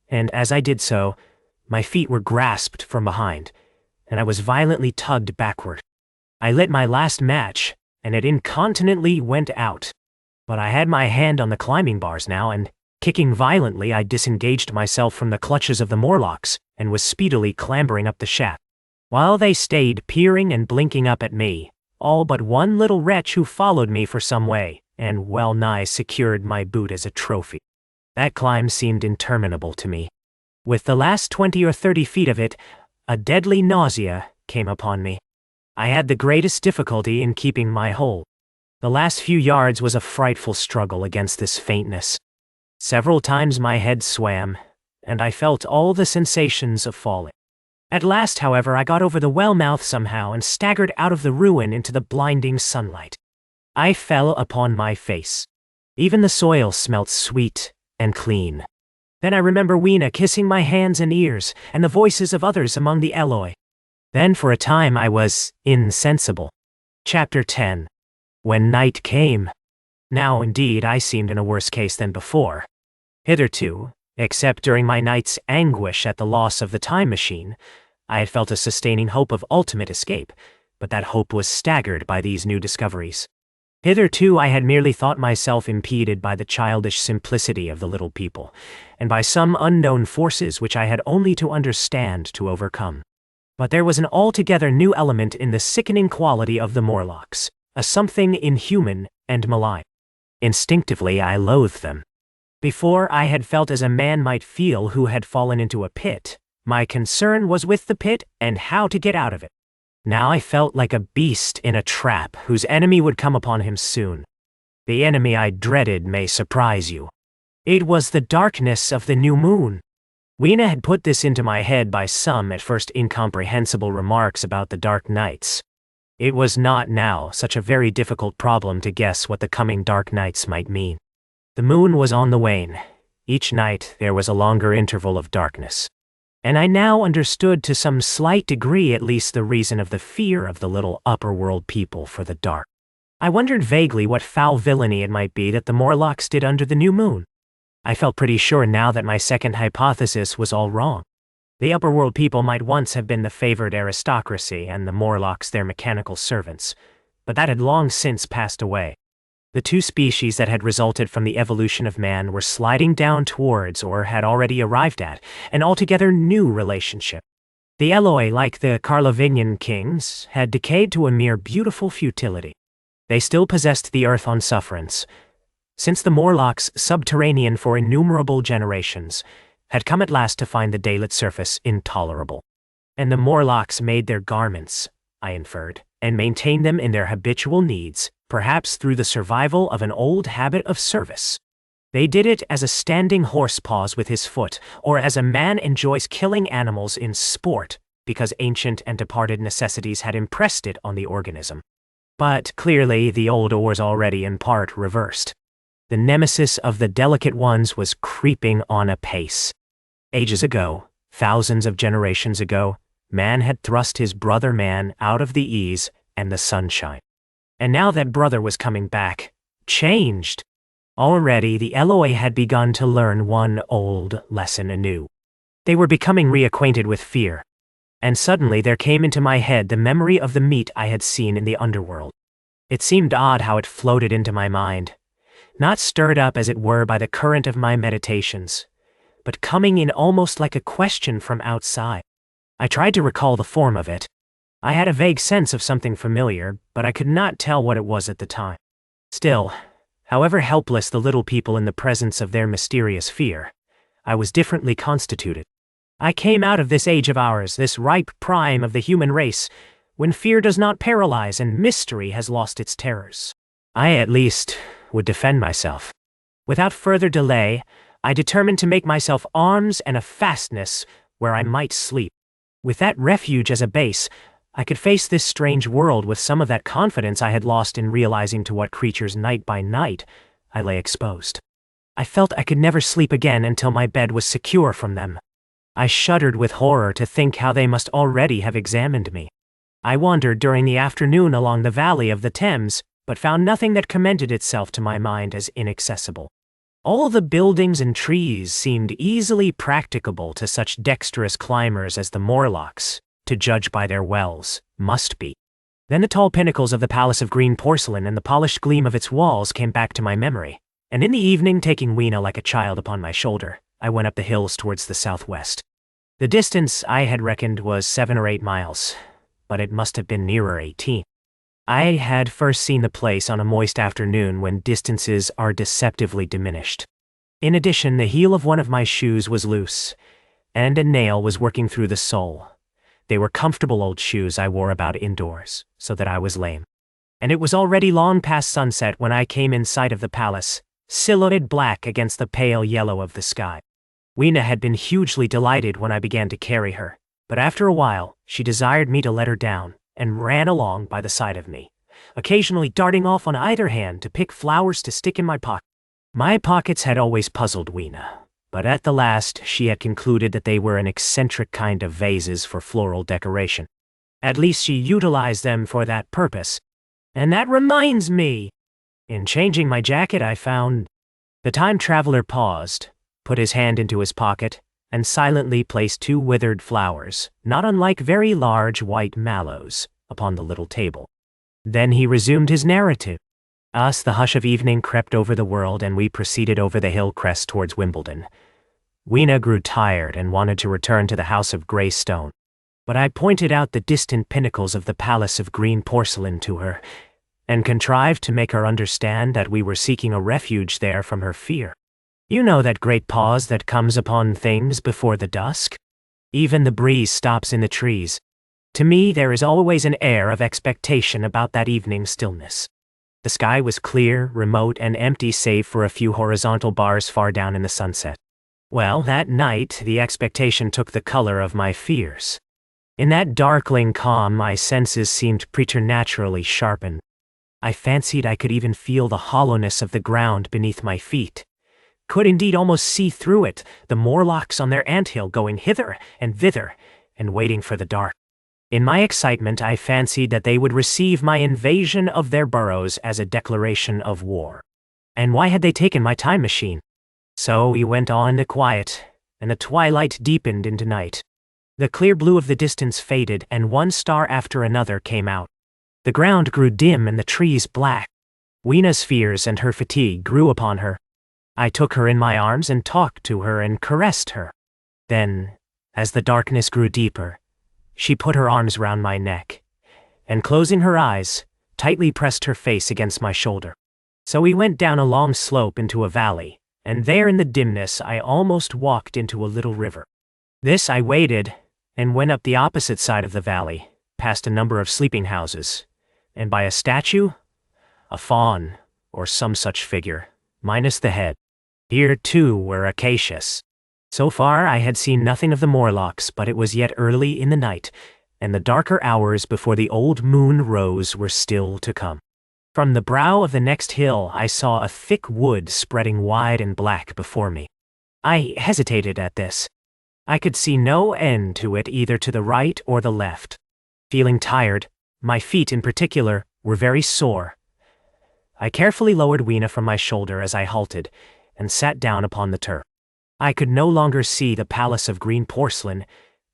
and as I did so, my feet were grasped from behind, and I was violently tugged backward. I lit my last match, and it incontinently went out. But I had my hand on the climbing bars now, and, kicking violently, I disengaged myself from the clutches of the Morlocks, and was speedily clambering up the shaft. While they stayed peering and blinking up at me, all but one little wretch who followed me for some way, and well-nigh secured my boot as a trophy. That climb seemed interminable to me. With the last 20 or 30 feet of it, a deadly nausea came upon me. I had the greatest difficulty in keeping my hold. The last few yards was a frightful struggle against this faintness. Several times my head swam, and I felt all the sensations of falling. At last, however, I got over the well mouth somehow and staggered out of the ruin into the blinding sunlight. I fell upon my face. Even the soil smelt sweet and clean. Then I remember Weena kissing my hands and ears, and the voices of others among the Eloi. Then for a time I was insensible. Chapter 10. When night came. Now indeed I seemed in a worse case than before. Hitherto, except during my night's anguish at the loss of the time machine, I had felt a sustaining hope of ultimate escape, but that hope was staggered by these new discoveries. Hitherto I had merely thought myself impeded by the childish simplicity of the little people, and by some unknown forces which I had only to understand to overcome. But there was an altogether new element in the sickening quality of the Morlocks, a something inhuman and malign. Instinctively, I loathed them. Before, I had felt as a man might feel who had fallen into a pit. My concern was with the pit and how to get out of it. Now I felt like a beast in a trap whose enemy would come upon him soon. The enemy I dreaded may surprise you. It was the darkness of the new moon. Weena had put this into my head by some at first incomprehensible remarks about the dark nights. It was not now such a very difficult problem to guess what the coming dark nights might mean. The moon was on the wane. Each night there was a longer interval of darkness. And I now understood to some slight degree at least the reason of the fear of the little upper-world people for the dark. I wondered vaguely what foul villainy it might be that the Morlocks did under the new moon. I felt pretty sure now that my second hypothesis was all wrong. The upper-world people might once have been the favored aristocracy and the Morlocks their mechanical servants, but that had long since passed away. The two species that had resulted from the evolution of man were sliding down towards, or had already arrived at, an altogether new relationship. The Eloi, like the Carlovingian kings, had decayed to a mere beautiful futility. They still possessed the earth on sufferance, since the Morlocks, subterranean for innumerable generations, had come at last to find the daylit surface intolerable. And the Morlocks made their garments, I inferred, and maintained them in their habitual needs, perhaps through the survival of an old habit of service. They did it as a standing horse paws with his foot, or as a man enjoys killing animals in sport, because ancient and departed necessities had impressed it on the organism. But clearly the old was already in part reversed. The nemesis of the delicate ones was creeping on apace. Ages ago, thousands of generations ago, man had thrust his brother man out of the ease and the sunshine. And now that brother was coming back, changed. Already the Eloi had begun to learn one old lesson anew. They were becoming reacquainted with fear. And suddenly there came into my head the memory of the meat I had seen in the underworld. It seemed odd how it floated into my mind, not stirred up as it were by the current of my meditations, but coming in almost like a question from outside. I tried to recall the form of it. I had a vague sense of something familiar, but I could not tell what it was at the time. Still, however helpless the little people in the presence of their mysterious fear, I was differently constituted. I came out of this age of ours, this ripe prime of the human race, when fear does not paralyze and mystery has lost its terrors. I, at least, would defend myself. Without further delay, I determined to make myself arms and a fastness where I might sleep. With that refuge as a base, I could face this strange world with some of that confidence I had lost in realizing to what creatures night by night I lay exposed. I felt I could never sleep again until my bed was secure from them. I shuddered with horror to think how they must already have examined me. I wandered during the afternoon along the valley of the Thames, but found nothing that commended itself to my mind as inaccessible. All the buildings and trees seemed easily practicable to such dexterous climbers as the Morlocks, to judge by their wells, must be. Then the tall pinnacles of the Palace of Green Porcelain and the polished gleam of its walls came back to my memory, and in the evening, taking Weena like a child upon my shoulder, I went up the hills towards the southwest. The distance I had reckoned was 7 or 8 miles, but it must have been nearer 18. I had first seen the place on a moist afternoon when distances are deceptively diminished. In addition, the heel of one of my shoes was loose, and a nail was working through the sole. They were comfortable old shoes I wore about indoors, so that I was lame. And it was already long past sunset when I came in sight of the palace, silhouetted black against the pale yellow of the sky. Weena had been hugely delighted when I began to carry her, but after a while, she desired me to let her down, and ran along by the side of me, occasionally darting off on either hand to pick flowers to stick in my pocket. My pockets had always puzzled Weena, but at the last she had concluded that they were an eccentric kind of vases for floral decoration. At least she utilized them for that purpose. And that reminds me! In changing my jacket, I found... The time traveler paused, put his hand into his pocket, and silently placed 2 withered flowers, not unlike very large white mallows, upon the little table. Then he resumed his narrative. Us, the hush of evening crept over the world, and we proceeded over the hill crest towards Wimbledon. Weena grew tired and wanted to return to the house of grey stone, but I pointed out the distant pinnacles of the Palace of Green Porcelain to her, and contrived to make her understand that we were seeking a refuge there from her fear. You know that great pause that comes upon things before the dusk? Even the breeze stops in the trees. To me, there is always an air of expectation about that evening stillness. The sky was clear, remote, and empty save for a few horizontal bars far down in the sunset. Well, that night, the expectation took the color of my fears. In that darkling calm, my senses seemed preternaturally sharpened. I fancied I could even feel the hollowness of the ground beneath my feet. Could indeed almost see through it, the Morlocks on their anthill going hither and thither, and waiting for the dark. In my excitement, I fancied that they would receive my invasion of their burrows as a declaration of war. And why had they taken my time machine? So we went on to quiet, and the twilight deepened into night. The clear blue of the distance faded, and one star after another came out. The ground grew dim and the trees black. Weena's fears and her fatigue grew upon her. I took her in my arms and talked to her and caressed her. Then, as the darkness grew deeper, she put her arms round my neck, and closing her eyes, tightly pressed her face against my shoulder. So we went down a long slope into a valley, and there in the dimness I almost walked into a little river. This I waded, and went up the opposite side of the valley, past a number of sleeping houses, and by a statue, a faun, or some such figure, minus the head. Here, too, were acacias. So far I had seen nothing of the Morlocks, but it was yet early in the night, and the darker hours before the old moon rose were still to come. From the brow of the next hill I saw a thick wood spreading wide and black before me. I hesitated at this. I could see no end to it either to the right or the left. Feeling tired, my feet in particular were very sore. I carefully lowered Weena from my shoulder as I halted, and sat down upon the turf. I could no longer see the palace of green porcelain,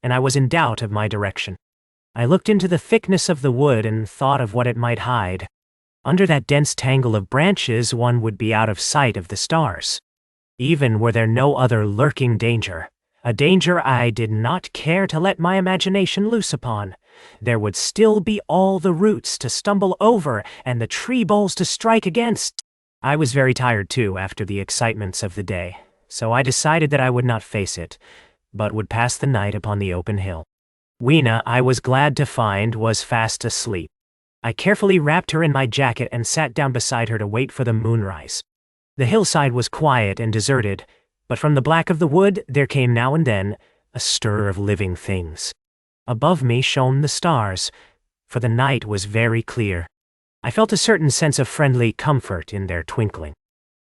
and I was in doubt of my direction. I looked into the thickness of the wood and thought of what it might hide. Under that dense tangle of branches one would be out of sight of the stars. Even were there no other lurking danger, a danger I did not care to let my imagination loose upon, there would still be all the roots to stumble over and the tree boles to strike against. I was very tired too after the excitements of the day, so I decided that I would not face it, but would pass the night upon the open hill. Weena, I was glad to find, was fast asleep. I carefully wrapped her in my jacket and sat down beside her to wait for the moonrise. The hillside was quiet and deserted, but from the black of the wood there came now and then a stir of living things. Above me shone the stars, for the night was very clear. I felt a certain sense of friendly comfort in their twinkling.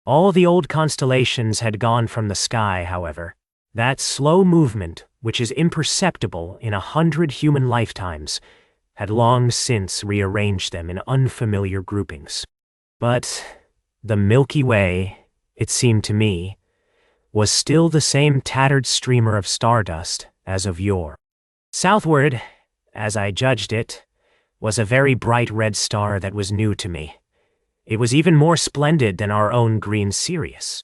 All the old constellations had gone from the sky, however. That slow movement, which is imperceptible in 100 human lifetimes, had long since rearranged them in unfamiliar groupings. But the Milky Way, it seemed to me, was still the same tattered streamer of stardust as of yore. Southward, as I judged it, was a very bright red star that was new to me. It was even more splendid than our own green Sirius.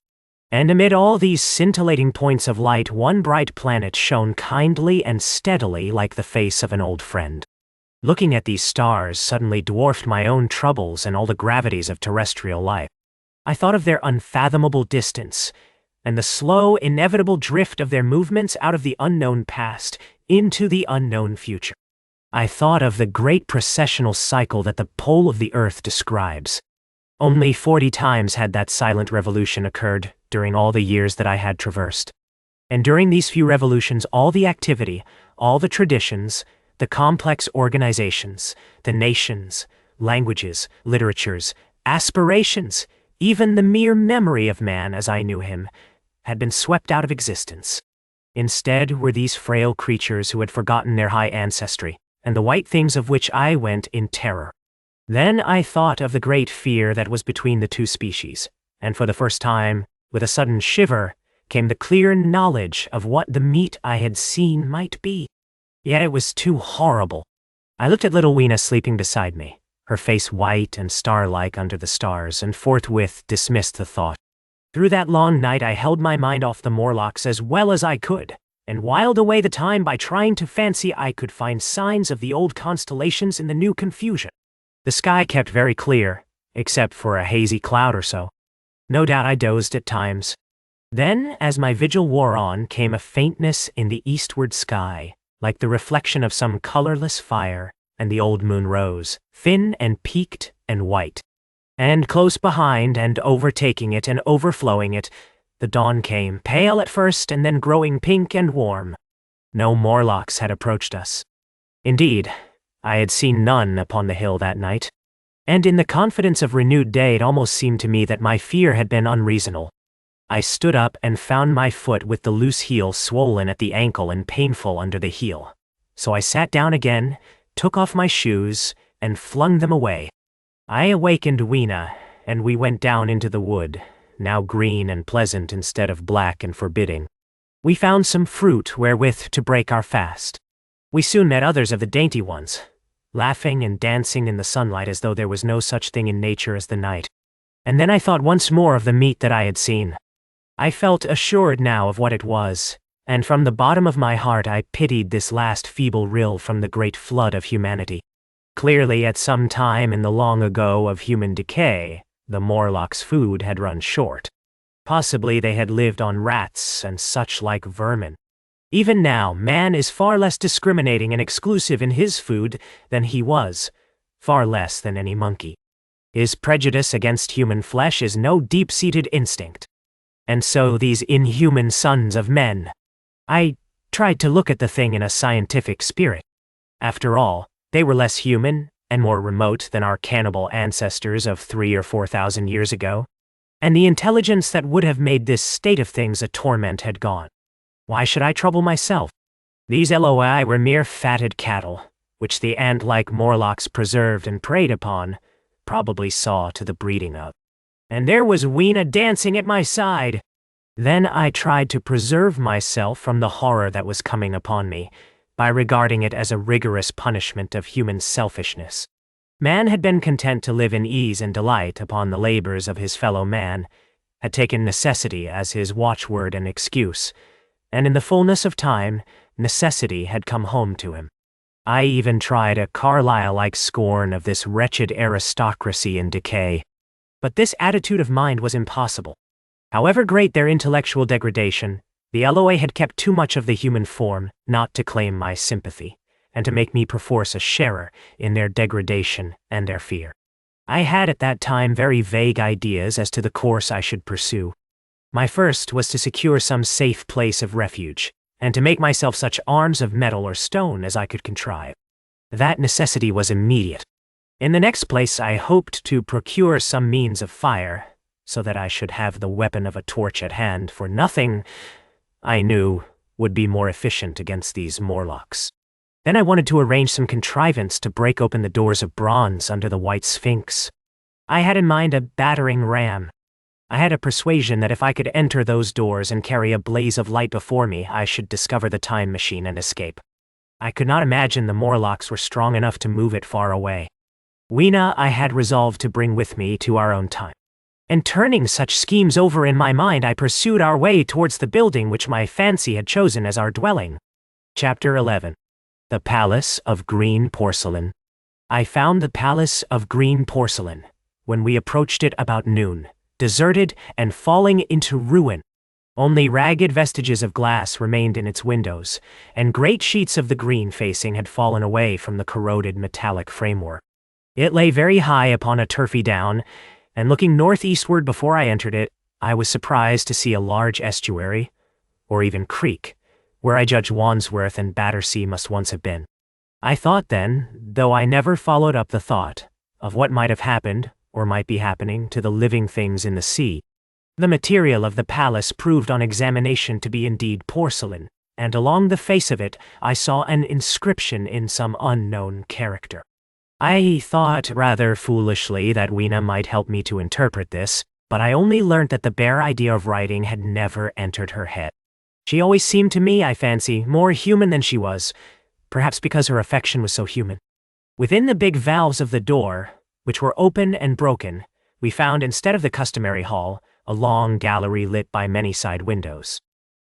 And amid all these scintillating points of light, one bright planet shone kindly and steadily like the face of an old friend. Looking at these stars suddenly dwarfed my own troubles and all the gravities of terrestrial life. I thought of their unfathomable distance, and the slow, inevitable drift of their movements out of the unknown past into the unknown future. I thought of the great precessional cycle that the pole of the Earth describes. Only 40 times had that silent revolution occurred during all the years that I had traversed. And during these few revolutions, all the activity, all the traditions, the complex organizations, the nations, languages, literatures, aspirations, even the mere memory of man as I knew him, had been swept out of existence. Instead were these frail creatures who had forgotten their high ancestry, and the white things of which I went in terror. Then I thought of the great fear that was between the two species, and for the first time, with a sudden shiver, came the clear knowledge of what the meat I had seen might be. Yet it was too horrible. I looked at little Weena sleeping beside me, her face white and star-like under the stars, and forthwith dismissed the thought. Through that long night I held my mind off the Morlocks as well as I could, and whiled away the time by trying to fancy I could find signs of the old constellations in the new confusion. The sky kept very clear, except for a hazy cloud or so. No doubt I dozed at times. Then, as my vigil wore on, came a faintness in the eastward sky, like the reflection of some colorless fire, and the old moon rose, thin and peaked and white. And close behind and overtaking it and overflowing it, the dawn came, pale at first and then growing pink and warm. No Morlocks had approached us. Indeed, I had seen none upon the hill that night. And in the confidence of renewed day, it almost seemed to me that my fear had been unreasonable. I stood up and found my foot with the loose heel swollen at the ankle and painful under the heel. So I sat down again, took off my shoes, and flung them away. I awakened Weena, and we went down into the wood, now green and pleasant instead of black and forbidding. We found some fruit wherewith to break our fast. We soon met others of the dainty ones, laughing and dancing in the sunlight as though there was no such thing in nature as the night. And then I thought once more of the meat that I had seen. I felt assured now of what it was, and from the bottom of my heart I pitied this last feeble rill from the great flood of humanity. Clearly, at some time in the long ago of human decay, the Morlocks' food had run short. Possibly they had lived on rats and such like vermin. Even now, man is far less discriminating and exclusive in his food than he was, far less than any monkey. His prejudice against human flesh is no deep-seated instinct. And so these inhuman sons of men. I tried to look at the thing in a scientific spirit. After all, they were less human and more remote than our cannibal ancestors of 3,000 or 4,000 years ago. And the intelligence that would have made this state of things a torment had gone. Why should I trouble myself? These Eloi were mere fatted cattle, which the ant-like Morlocks preserved and preyed upon, probably saw to the breeding of. And there was Weena dancing at my side. Then I tried to preserve myself from the horror that was coming upon me, by regarding it as a rigorous punishment of human selfishness. Man had been content to live in ease and delight upon the labors of his fellow man, had taken necessity as his watchword and excuse, and in the fullness of time, necessity had come home to him. I even tried a Carlyle-like scorn of this wretched aristocracy in decay. But this attitude of mind was impossible. However great their intellectual degradation, the Eloi had kept too much of the human form not to claim my sympathy, and to make me perforce a sharer in their degradation and their fear. I had at that time very vague ideas as to the course I should pursue. My first was to secure some safe place of refuge, and to make myself such arms of metal or stone as I could contrive. That necessity was immediate. In the next place, I hoped to procure some means of fire, so that I should have the weapon of a torch at hand, for nothing, I knew, would be more efficient against these Morlocks. Then I wanted to arrange some contrivance to break open the doors of bronze under the White Sphinx. I had in mind a battering ram. I had a persuasion that if I could enter those doors and carry a blaze of light before me, I should discover the time machine and escape. I could not imagine the Morlocks were strong enough to move it far away. Weena I had resolved to bring with me to our own time. And turning such schemes over in my mind, I pursued our way towards the building which my fancy had chosen as our dwelling. Chapter 11. The Palace of Green Porcelain. I found the Palace of Green Porcelain, when we approached it about noon, deserted and falling into ruin. Only ragged vestiges of glass remained in its windows, and great sheets of the green facing had fallen away from the corroded metallic framework. It lay very high upon a turfy down, and looking northeastward before I entered it, I was surprised to see a large estuary, or even creek, where I judge Wandsworth and Battersea must once have been. I thought then, though I never followed up the thought, of what might have happened, or might be happening, to the living things in the sea. The material of the palace proved on examination to be indeed porcelain, and along the face of it I saw an inscription in some unknown character. I thought rather foolishly that Weena might help me to interpret this, but I only learnt that the bare idea of writing had never entered her head. She always seemed to me, I fancy, more human than she was, perhaps because her affection was so human. Within the big valves of the door, which were open and broken, we found instead of the customary hall, a long gallery lit by many side windows.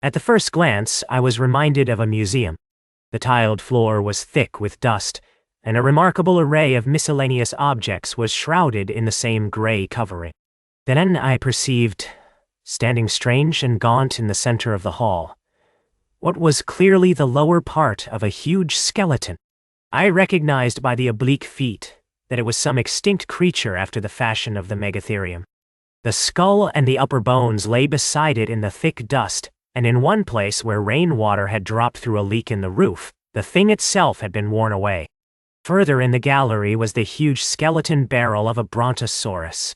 At the first glance, I was reminded of a museum. The tiled floor was thick with dust, and a remarkable array of miscellaneous objects was shrouded in the same gray covering. Then I perceived, standing strange and gaunt in the center of the hall, what was clearly the lower part of a huge skeleton. I recognized by the oblique feet that it was some extinct creature after the fashion of the megatherium. The skull and the upper bones lay beside it in the thick dust, and in one place where rainwater had dropped through a leak in the roof, the thing itself had been worn away. Further in the gallery was the huge skeleton barrel of a brontosaurus.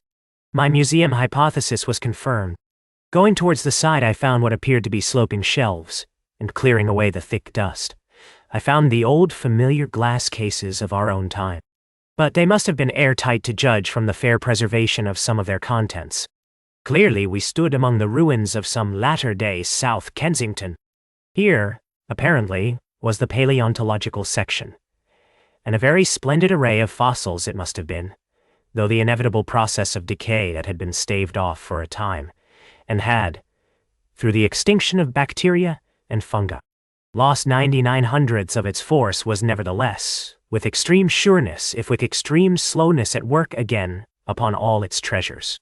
My museum hypothesis was confirmed. Going towards the side, I found what appeared to be sloping shelves, and clearing away the thick dust, I found the old familiar glass cases of our own time. But they must have been airtight to judge from the fair preservation of some of their contents. Clearly, we stood among the ruins of some latter-day South Kensington. Here, apparently, was the paleontological section, and a very splendid array of fossils it must have been, though the inevitable process of decay that had been staved off for a time, and had, through the extinction of bacteria and fungi, lost 99/100ths of its force, was nevertheless, with extreme sureness if with extreme slowness, at work again upon all its treasures.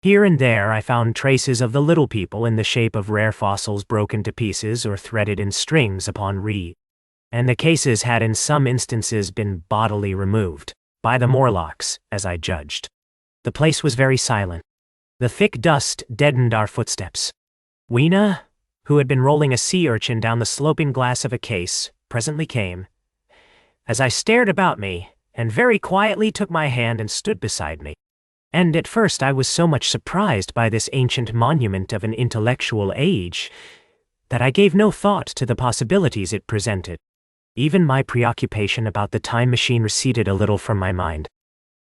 Here and there I found traces of the little people in the shape of rare fossils broken to pieces or threaded in strings upon reed, and the cases had in some instances been bodily removed, by the Morlocks, as I judged. The place was very silent. The thick dust deadened our footsteps. Weena, who had been rolling a sea urchin down the sloping glass of a case, presently came, as I stared about me, and very quietly took my hand and stood beside me. And at first I was so much surprised by this ancient monument of an intellectual age that I gave no thought to the possibilities it presented. Even my preoccupation about the time machine receded a little from my mind.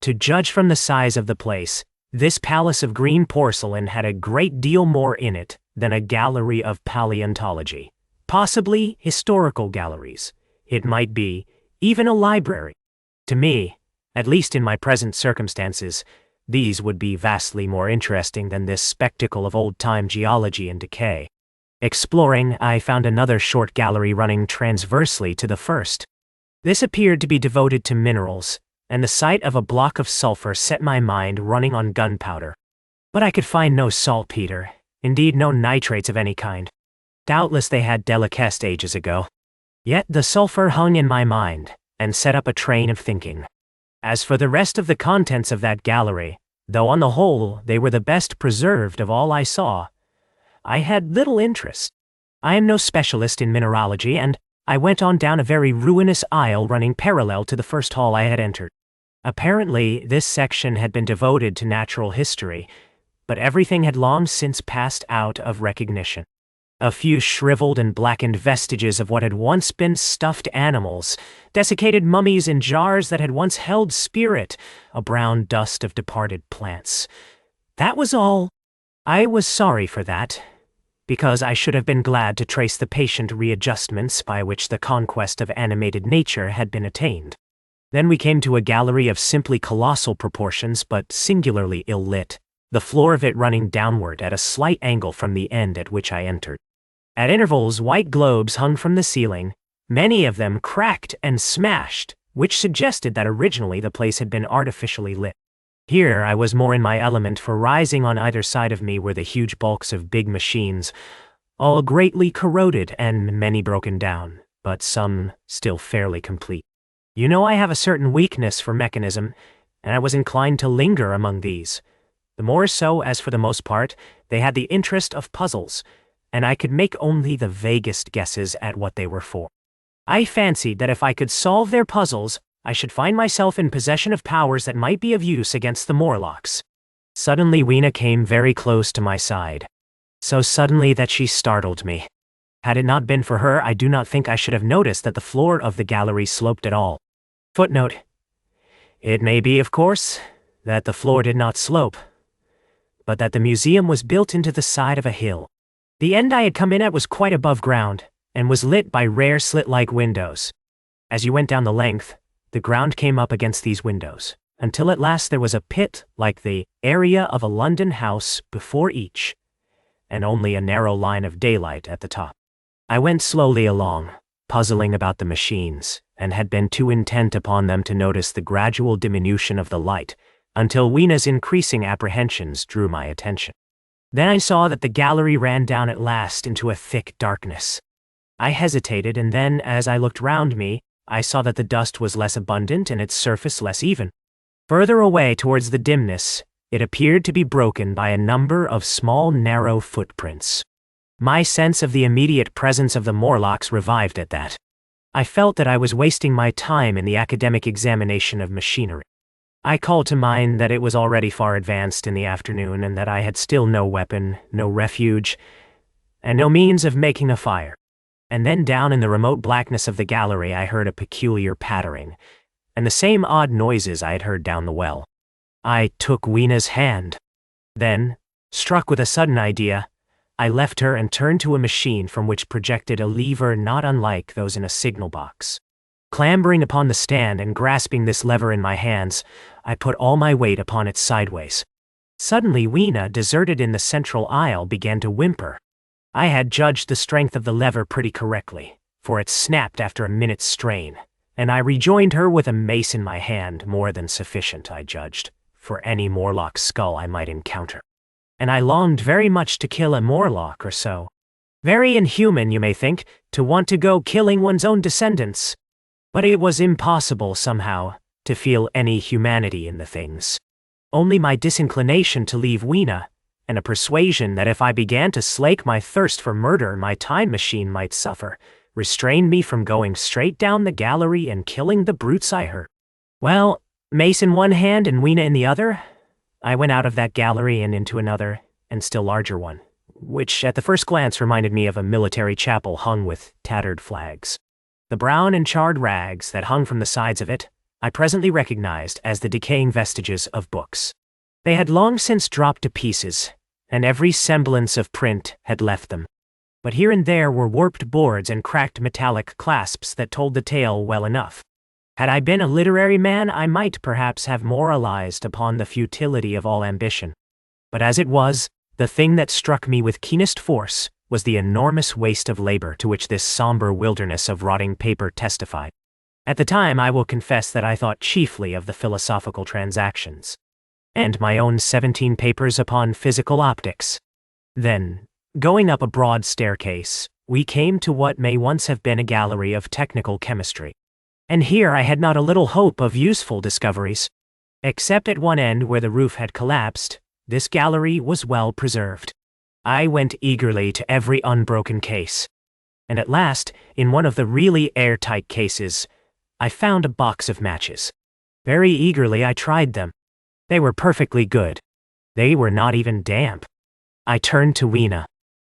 To judge from the size of the place, this palace of green porcelain had a great deal more in it than a gallery of paleontology. Possibly historical galleries. It might be even a library. To me, at least in my present circumstances, these would be vastly more interesting than this spectacle of old-time geology and decay. Exploring, I found another short gallery running transversely to the first. This appeared to be devoted to minerals, and the sight of a block of sulfur set my mind running on gunpowder. But I could find no saltpeter, indeed no nitrates of any kind. Doubtless they had deliquesced ages ago. Yet the sulfur hung in my mind, and set up a train of thinking. As for the rest of the contents of that gallery, though on the whole they were the best preserved of all I saw, I had little interest. I am no specialist in mineralogy, and I went on down a very ruinous aisle running parallel to the first hall I had entered. Apparently, this section had been devoted to natural history, but everything had long since passed out of recognition. A few shriveled and blackened vestiges of what had once been stuffed animals, desiccated mummies in jars that had once held spirit, a brown dust of departed plants. That was all. I was sorry for that, because I should have been glad to trace the patient readjustments by which the conquest of animated nature had been attained. Then we came to a gallery of simply colossal proportions but singularly ill-lit, the floor of it running downward at a slight angle from the end at which I entered. At intervals, white globes hung from the ceiling, many of them cracked and smashed, which suggested that originally the place had been artificially lit. Here I was more in my element, for rising on either side of me were the huge bulks of big machines, all greatly corroded and many broken down, but some still fairly complete. You know, I have a certain weakness for mechanism, and I was inclined to linger among these. The more so as for the most part, they had the interest of puzzles, and I could make only the vaguest guesses at what they were for. I fancied that if I could solve their puzzles, I should find myself in possession of powers that might be of use against the Morlocks. Suddenly Weena came very close to my side. So suddenly that she startled me. Had it not been for her, I do not think I should have noticed that the floor of the gallery sloped at all. Footnote. It may be, of course, that the floor did not slope, but that the museum was built into the side of a hill. The end I had come in at was quite above ground, and was lit by rare slit-like windows. As you went down the length, the ground came up against these windows, until at last there was a pit like the area of a London house before each, and only a narrow line of daylight at the top. I went slowly along, puzzling about the machines, and had been too intent upon them to notice the gradual diminution of the light, until Weena's increasing apprehensions drew my attention. Then I saw that the gallery ran down at last into a thick darkness. I hesitated, and then, as I looked round me, I saw that the dust was less abundant and its surface less even. Further away towards the dimness, it appeared to be broken by a number of small, narrow footprints. My sense of the immediate presence of the Morlocks revived at that. I felt that I was wasting my time in the academic examination of machinery. I called to mind that it was already far advanced in the afternoon and that I had still no weapon, no refuge, and no means of making a fire. And then down in the remote blackness of the gallery I heard a peculiar pattering, and the same odd noises I had heard down the well. I took Weena's hand. Then, struck with a sudden idea, I left her and turned to a machine from which projected a lever not unlike those in a signal box. Clambering upon the stand and grasping this lever in my hands, I put all my weight upon it sideways. Suddenly Weena, deserted in the central aisle, began to whimper. I had judged the strength of the lever pretty correctly, for it snapped after a minute's strain, and I rejoined her with a mace in my hand, more than sufficient, I judged, for any Morlock skull I might encounter. And I longed very much to kill a Morlock or so. Very inhuman, you may think, to want to go killing one's own descendants. But it was impossible, somehow, to feel any humanity in the things. Only my disinclination to leave Weena, and a persuasion that if I began to slake my thirst for murder my time machine might suffer, restrained me from going straight down the gallery and killing the brutes I heard. Well, mace in one hand and Weena in the other, I went out of that gallery and into another, and still larger one, which at the first glance reminded me of a military chapel hung with tattered flags. The brown and charred rags that hung from the sides of it, I presently recognized as the decaying vestiges of books. They had long since dropped to pieces, and every semblance of print had left them. But here and there were warped boards and cracked metallic clasps that told the tale well enough. Had I been a literary man, I might perhaps have moralized upon the futility of all ambition. But as it was, the thing that struck me with keenest force was the enormous waste of labor to which this somber wilderness of rotting paper testified. At the time, I will confess that I thought chiefly of the philosophical transactions, and my own 17 papers upon physical optics. Then, going up a broad staircase, we came to what may once have been a gallery of technical chemistry. And here I had not a little hope of useful discoveries. Except at one end where the roof had collapsed, this gallery was well preserved. I went eagerly to every unbroken case. And at last, in one of the really airtight cases, I found a box of matches. Very eagerly I tried them. They were perfectly good. They were not even damp. I turned to Weena.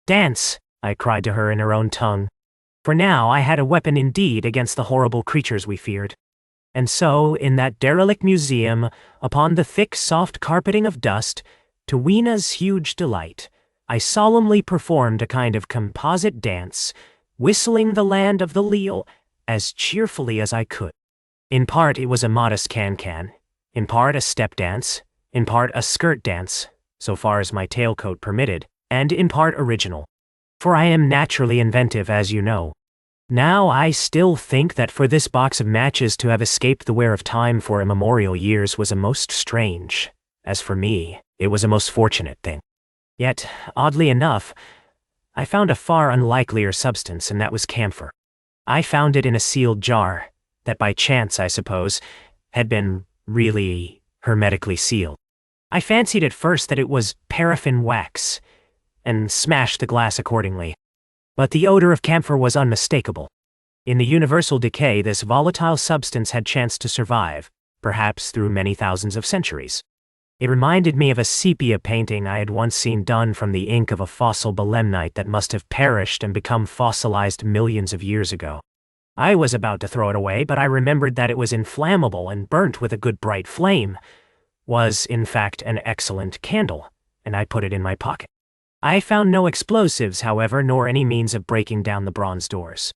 "Dance," I cried to her in her own tongue. For now I had a weapon indeed against the horrible creatures we feared. And so, in that derelict museum, upon the thick, soft carpeting of dust, to Weena's huge delight, I solemnly performed a kind of composite dance, whistling the Land of the Leal as cheerfully as I could. In part it was a modest can-can, in part a step dance, in part a skirt dance, so far as my tailcoat permitted, and in part original. For I am naturally inventive, as you know. Now I still think that for this box of matches to have escaped the wear of time for immemorial years was a most strange. As for me, it was a most fortunate thing. Yet, oddly enough, I found a far unlikelier substance, and that was camphor. I found it in a sealed jar, that by chance, I suppose, had been really hermetically sealed. I fancied at first that it was paraffin wax, and smashed the glass accordingly. But the odor of camphor was unmistakable. In the universal decay, this volatile substance had chanced to survive, perhaps through many thousands of centuries. It reminded me of a sepia painting I had once seen done from the ink of a fossil belemnite that must have perished and become fossilized millions of years ago. I was about to throw it away, but I remembered that it was inflammable and burnt with a good bright flame, was, in fact, an excellent candle, and I put it in my pocket. I found no explosives, however, nor any means of breaking down the bronze doors.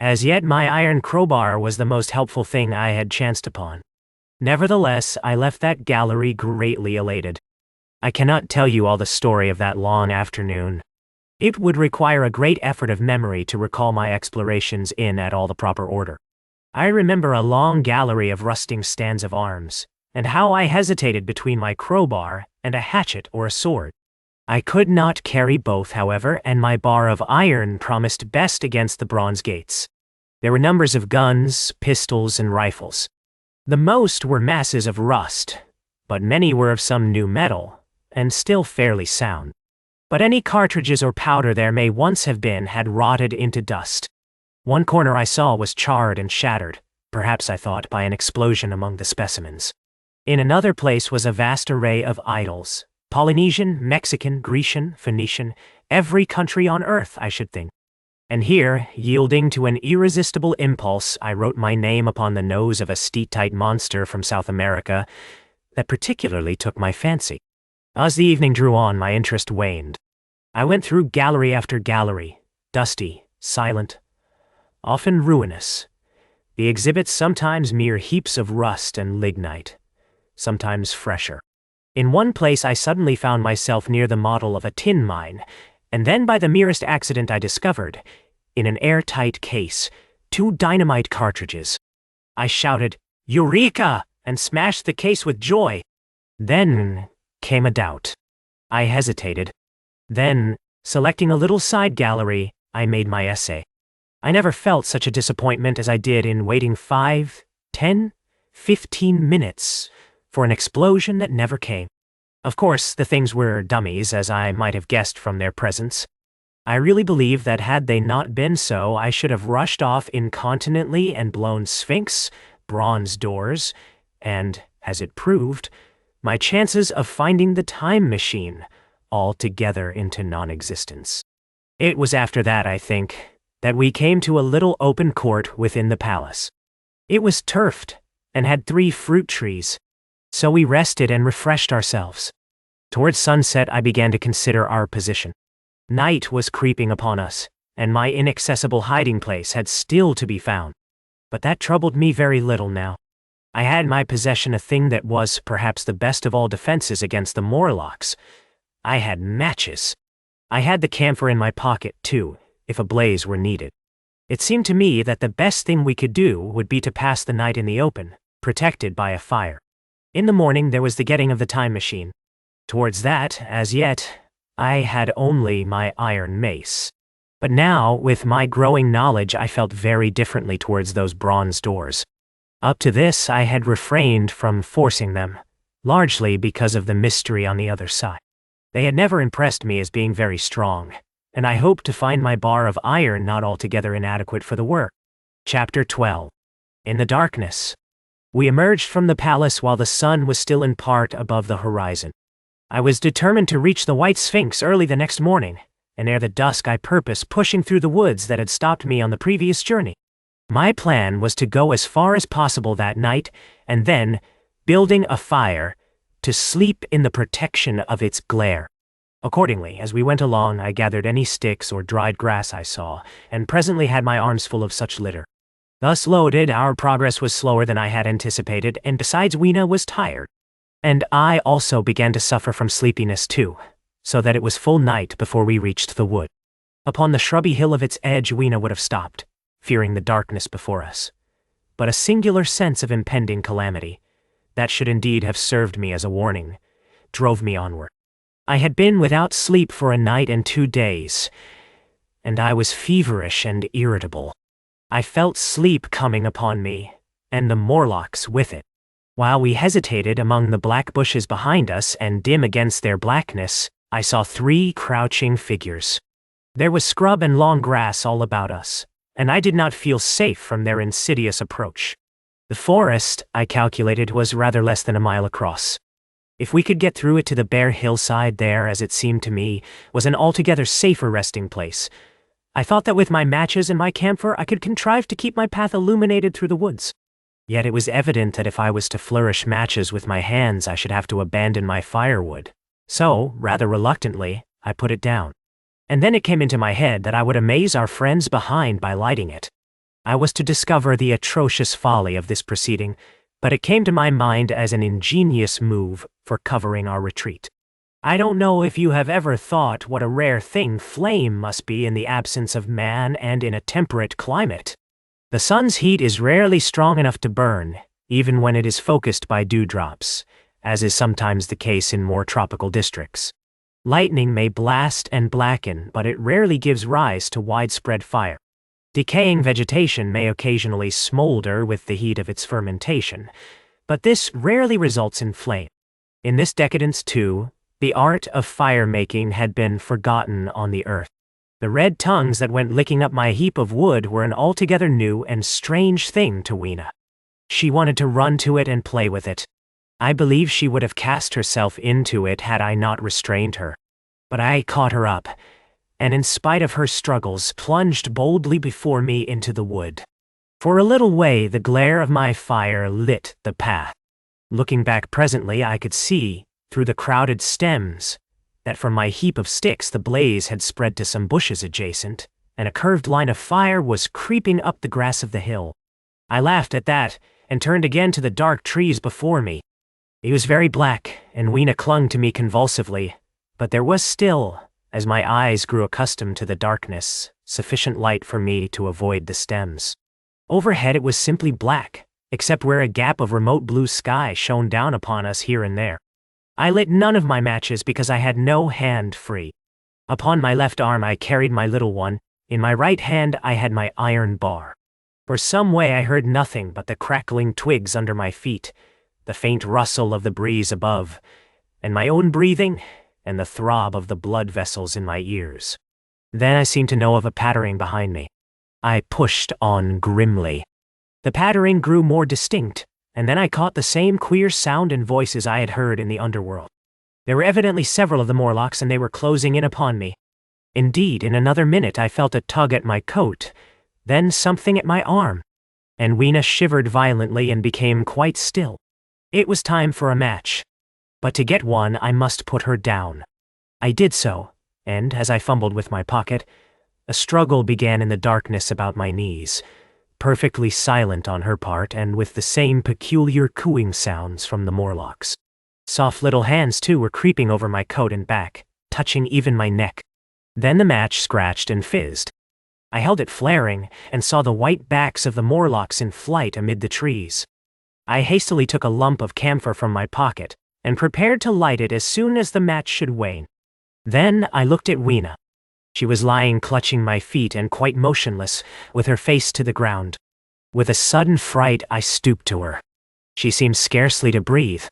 As yet, my iron crowbar was the most helpful thing I had chanced upon. Nevertheless, I left that gallery greatly elated. I cannot tell you all the story of that long afternoon. It would require a great effort of memory to recall my explorations in at all the proper order. I remember a long gallery of rusting stands of arms, and how I hesitated between my crowbar and a hatchet or a sword. I could not carry both, however, and my bar of iron promised best against the bronze gates. There were numbers of guns, pistols, and rifles. The most were masses of rust, but many were of some new metal, and still fairly sound. But any cartridges or powder there may once have been had rotted into dust. One corner I saw was charred and shattered, perhaps I thought by an explosion among the specimens. In another place was a vast array of idols, Polynesian, Mexican, Grecian, Phoenician, every country on earth, I should think. And here, yielding to an irresistible impulse, I wrote my name upon the nose of a steatite monster from South America that particularly took my fancy. As the evening drew on, my interest waned. I went through gallery after gallery, dusty, silent, often ruinous. The exhibits sometimes mere heaps of rust and lignite, sometimes fresher. In one place I suddenly found myself near the model of a tin mine, and then by the merest accident I discovered, in an airtight case, 2 dynamite cartridges. I shouted, "Eureka!" and smashed the case with joy. Then came a doubt. I hesitated. Then, selecting a little side gallery, I made my essay. I never felt such a disappointment as I did in waiting 5, 10, 15 minutes for an explosion that never came. Of course, the things were dummies, as I might have guessed from their presence. I really believe that had they not been so, I should have rushed off incontinently and blown sphinx, bronze doors, and, as it proved, my chances of finding the time machine altogether into non-existence. It was after that, I think, that we came to a little open court within the palace. It was turfed and had 3 fruit trees, so we rested and refreshed ourselves. Towards sunset I began to consider our position. Night was creeping upon us, and my inaccessible hiding place had still to be found. But that troubled me very little now. I had in my possession a thing that was perhaps the best of all defenses against the Morlocks. I had matches. I had the camphor in my pocket, too, if a blaze were needed. It seemed to me that the best thing we could do would be to pass the night in the open, protected by a fire. In the morning there was the getting of the time machine. Towards that, as yet, I had only my iron mace. But now, with my growing knowledge, I felt very differently towards those bronze doors. Up to this, I had refrained from forcing them, largely because of the mystery on the other side. They had never impressed me as being very strong, and I hoped to find my bar of iron not altogether inadequate for the work. Chapter 12. In the darkness. We emerged from the palace while the sun was still in part above the horizon. I was determined to reach the White Sphinx early the next morning, and ere the dusk I purposed pushing through the woods that had stopped me on the previous journey. My plan was to go as far as possible that night, and then, building a fire, to sleep in the protection of its glare. Accordingly, as we went along, I gathered any sticks or dried grass I saw, and presently had my arms full of such litter. Thus loaded, our progress was slower than I had anticipated, and besides Weena was tired. And I also began to suffer from sleepiness too, so that it was full night before we reached the wood. Upon the shrubby hill of its edge Weena would have stopped, fearing the darkness before us. But a singular sense of impending calamity, that should indeed have served me as a warning, drove me onward. I had been without sleep for a night and 2 days, and I was feverish and irritable. I felt sleep coming upon me, and the Morlocks with it. While we hesitated among the black bushes behind us and dim against their blackness, I saw 3 crouching figures. There was scrub and long grass all about us, and I did not feel safe from their insidious approach. The forest, I calculated, was rather less than a mile across. If we could get through it to the bare hillside there, as it seemed to me, was an altogether safer resting place. I thought that with my matches and my camphor I could contrive to keep my path illuminated through the woods. Yet it was evident that if I was to flourish matches with my hands I should have to abandon my firewood. So, rather reluctantly, I put it down. And then it came into my head that I would amaze our friends behind by lighting it. I was to discover the atrocious folly of this proceeding, but it came to my mind as an ingenious move for covering our retreat. I don't know if you have ever thought what a rare thing flame must be in the absence of man and in a temperate climate. The sun's heat is rarely strong enough to burn, even when it is focused by dewdrops, as is sometimes the case in more tropical districts. Lightning may blast and blacken, but it rarely gives rise to widespread fire. Decaying vegetation may occasionally smolder with the heat of its fermentation, but this rarely results in flame. In this decadence, too, the art of fire-making had been forgotten on the earth. The red tongues that went licking up my heap of wood were an altogether new and strange thing to Weena. She wanted to run to it and play with it. I believe she would have cast herself into it had I not restrained her. But I caught her up, and in spite of her struggles, plunged boldly before me into the wood. For a little way, the glare of my fire lit the path. Looking back presently, I could see, through the crowded stems, that from my heap of sticks the blaze had spread to some bushes adjacent, and a curved line of fire was creeping up the grass of the hill. I laughed at that, and turned again to the dark trees before me. It was very black, and Weena clung to me convulsively, but there was still, as my eyes grew accustomed to the darkness, sufficient light for me to avoid the stems. Overhead it was simply black, except where a gap of remote blue sky shone down upon us here and there. I lit none of my matches because I had no hand free. Upon my left arm I carried my little one, in my right hand I had my iron bar. For some way I heard nothing but the crackling twigs under my feet, the faint rustle of the breeze above, and my own breathing, and the throb of the blood vessels in my ears. Then I seemed to know of a pattering behind me. I pushed on grimly. The pattering grew more distinct, and then I caught the same queer sound and voices I had heard in the underworld. There were evidently several of the Morlocks, and they were closing in upon me. Indeed, in another minute I felt a tug at my coat, then something at my arm, and Weena shivered violently and became quite still. It was time for a match. But to get one, I must put her down. I did so, and as I fumbled with my pocket, a struggle began in the darkness about my knees, perfectly silent on her part and with the same peculiar cooing sounds from the Morlocks. Soft little hands, too, were creeping over my coat and back, touching even my neck. Then the match scratched and fizzed. I held it flaring and saw the white backs of the Morlocks in flight amid the trees. I hastily took a lump of camphor from my pocket and prepared to light it as soon as the match should wane. Then I looked at Weena. She was lying clutching my feet and quite motionless, with her face to the ground. With a sudden fright, I stooped to her. She seemed scarcely to breathe.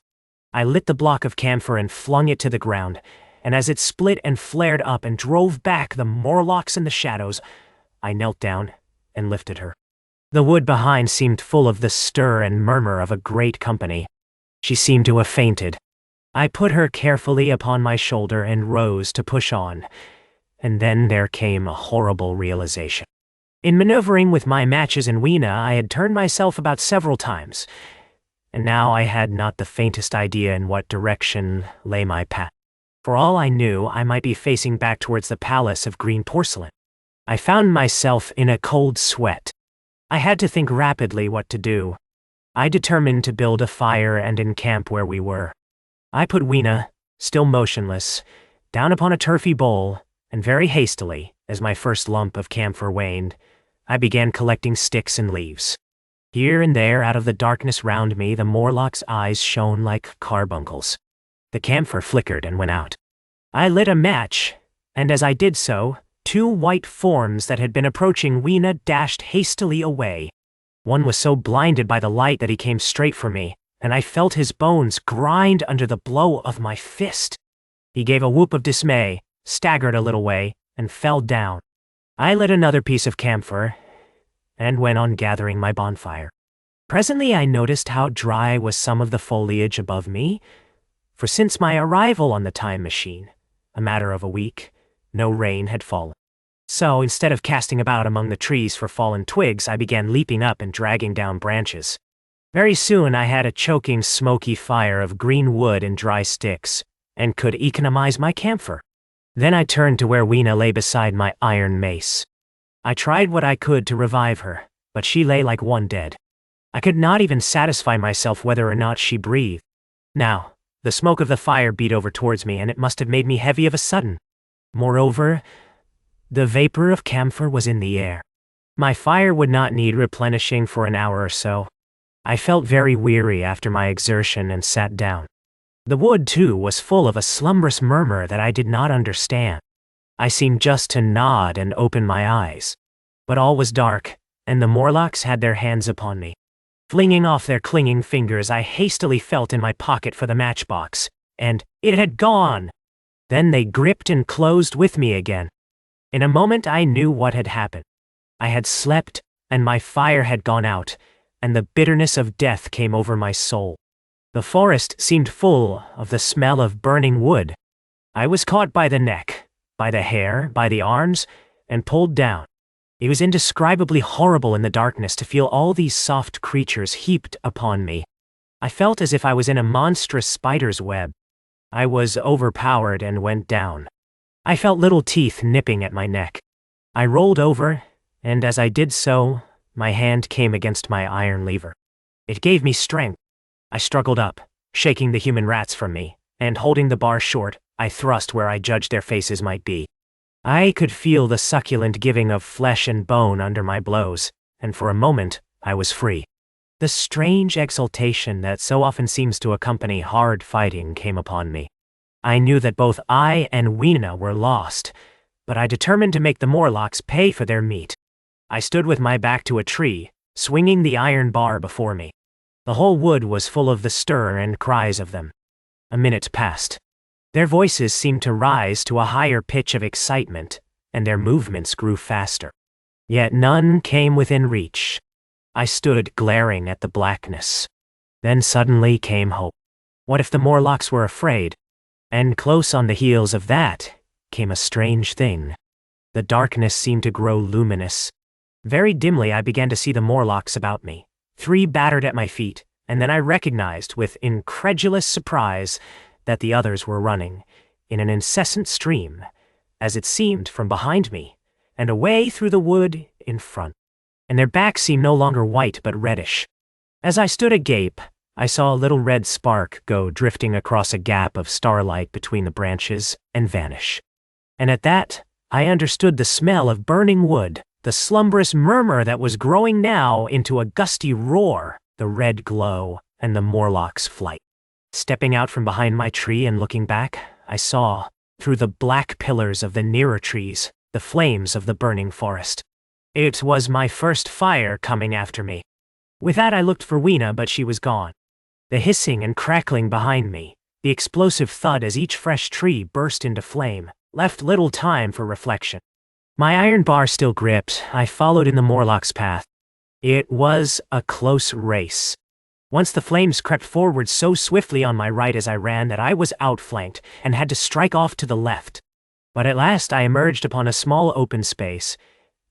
I lit the block of camphor and flung it to the ground, and as it split and flared up and drove back the Morlocks in the shadows, I knelt down and lifted her. The wood behind seemed full of the stir and murmur of a great company. She seemed to have fainted. I put her carefully upon my shoulder and rose to push on, and then there came a horrible realization. In maneuvering with my matches and Weena, I had turned myself about several times, and now I had not the faintest idea in what direction lay my path. For all I knew, I might be facing back towards the palace of green porcelain. I found myself in a cold sweat. I had to think rapidly what to do. I determined to build a fire and encamp where we were. I put Weena, still motionless, down upon a turfy bowl, and very hastily, as my first lump of camphor waned, I began collecting sticks and leaves. Here and there, out of the darkness round me, the Morlock's eyes shone like carbuncles. The camphor flickered and went out. I lit a match, and as I did so, two white forms that had been approaching Weena dashed hastily away. One was so blinded by the light that he came straight for me, and I felt his bones grind under the blow of my fist. He gave a whoop of dismay, staggered a little way, and fell down. I lit another piece of camphor, and went on gathering my bonfire. Presently I noticed how dry was some of the foliage above me, for since my arrival on the time machine, a matter of a week, no rain had fallen. So instead of casting about among the trees for fallen twigs, I began leaping up and dragging down branches. Very soon I had a choking, smoky fire of green wood and dry sticks, and could economize my camphor. Then I turned to where Weena lay beside my iron mace. I tried what I could to revive her, but she lay like one dead. I could not even satisfy myself whether or not she breathed. Now, the smoke of the fire beat over towards me, and it must have made me heavy of a sudden. Moreover, the vapor of camphor was in the air. My fire would not need replenishing for an hour or so. I felt very weary after my exertion and sat down. The wood, too, was full of a slumberous murmur that I did not understand. I seemed just to nod and open my eyes. But all was dark, and the Morlocks had their hands upon me. Flinging off their clinging fingers, I hastily felt in my pocket for the matchbox, and it had gone! Then they gripped and closed with me again. In a moment I knew what had happened. I had slept, and my fire had gone out, and the bitterness of death came over my soul. The forest seemed full of the smell of burning wood. I was caught by the neck, by the hair, by the arms, and pulled down. It was indescribably horrible in the darkness to feel all these soft creatures heaped upon me. I felt as if I was in a monstrous spider's web. I was overpowered and went down. I felt little teeth nipping at my neck. I rolled over, and as I did so, my hand came against my iron lever. It gave me strength. I struggled up, shaking the human rats from me, and holding the bar short, I thrust where I judged their faces might be. I could feel the succulent giving of flesh and bone under my blows, and for a moment, I was free. The strange exultation that so often seems to accompany hard fighting came upon me. I knew that both I and Weena were lost, but I determined to make the Morlocks pay for their meat. I stood with my back to a tree, swinging the iron bar before me. The whole wood was full of the stir and cries of them. A minute passed. Their voices seemed to rise to a higher pitch of excitement, and their movements grew faster. Yet none came within reach. I stood glaring at the blackness. Then suddenly came hope. What if the Morlocks were afraid? And close on the heels of that came a strange thing. The darkness seemed to grow luminous. Very dimly I began to see the Morlocks about me. 3 battered at my feet, and then I recognized with incredulous surprise that the others were running, in an incessant stream, as it seemed from behind me, and away through the wood in front. And their backs seemed no longer white but reddish. As I stood agape, I saw a little red spark go drifting across a gap of starlight between the branches and vanish. And at that, I understood the smell of burning wood, the slumberous murmur that was growing now into a gusty roar, the red glow, and the Morlock's flight. Stepping out from behind my tree and looking back, I saw, through the black pillars of the nearer trees, the flames of the burning forest. It was my first fire coming after me. With that I looked for Weena, but she was gone. The hissing and crackling behind me, the explosive thud as each fresh tree burst into flame, left little time for reflection. My iron bar still gripped, I followed in the Morlock's path. It was a close race. Once the flames crept forward so swiftly on my right as I ran that I was outflanked and had to strike off to the left. But at last I emerged upon a small open space,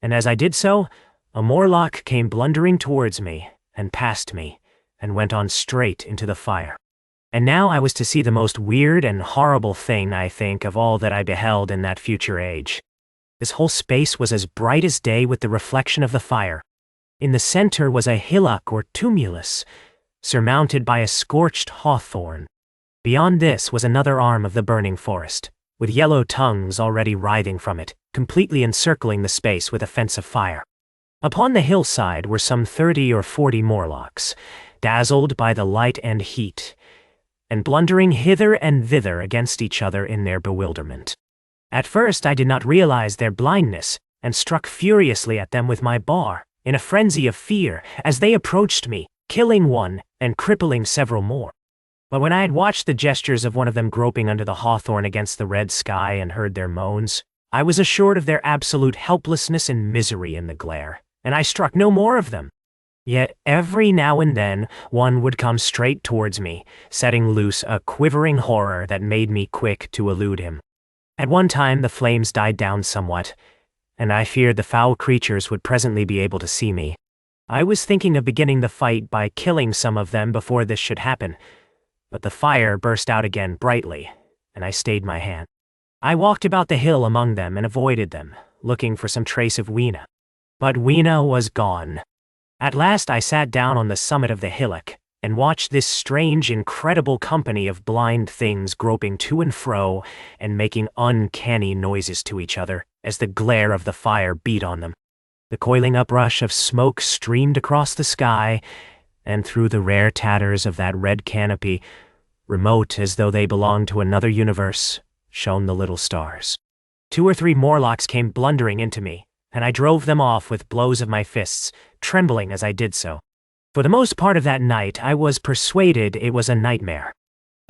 and as I did so, a Morlock came blundering towards me and past me and went on straight into the fire. And now I was to see the most weird and horrible thing, I think, of all that I beheld in that future age. This whole space was as bright as day with the reflection of the fire. In the center was a hillock or tumulus, surmounted by a scorched hawthorn. Beyond this was another arm of the burning forest, with yellow tongues already writhing from it, completely encircling the space with a fence of fire. Upon the hillside were some 30 or 40 Morlocks, dazzled by the light and heat, and blundering hither and thither against each other in their bewilderment. At first I did not realize their blindness, and struck furiously at them with my bar, in a frenzy of fear, as they approached me, killing one and crippling several more. But when I had watched the gestures of one of them groping under the hawthorn against the red sky and heard their moans, I was assured of their absolute helplessness and misery in the glare, and I struck no more of them. Yet every now and then one would come straight towards me, setting loose a quivering horror that made me quick to elude him. At one time the flames died down somewhat, and I feared the foul creatures would presently be able to see me. I was thinking of beginning the fight by killing some of them before this should happen, but the fire burst out again brightly, and I stayed my hand. I walked about the hill among them and avoided them, looking for some trace of Weena. But Weena was gone. At last I sat down on the summit of the hillock and watched this strange, incredible company of blind things groping to and fro and making uncanny noises to each other as the glare of the fire beat on them. The coiling uprush of smoke streamed across the sky, and through the rare tatters of that red canopy, remote as though they belonged to another universe, shone the little stars. 2 or 3 Morlocks came blundering into me, and I drove them off with blows of my fists, trembling as I did so. For the most part of that night, I was persuaded it was a nightmare.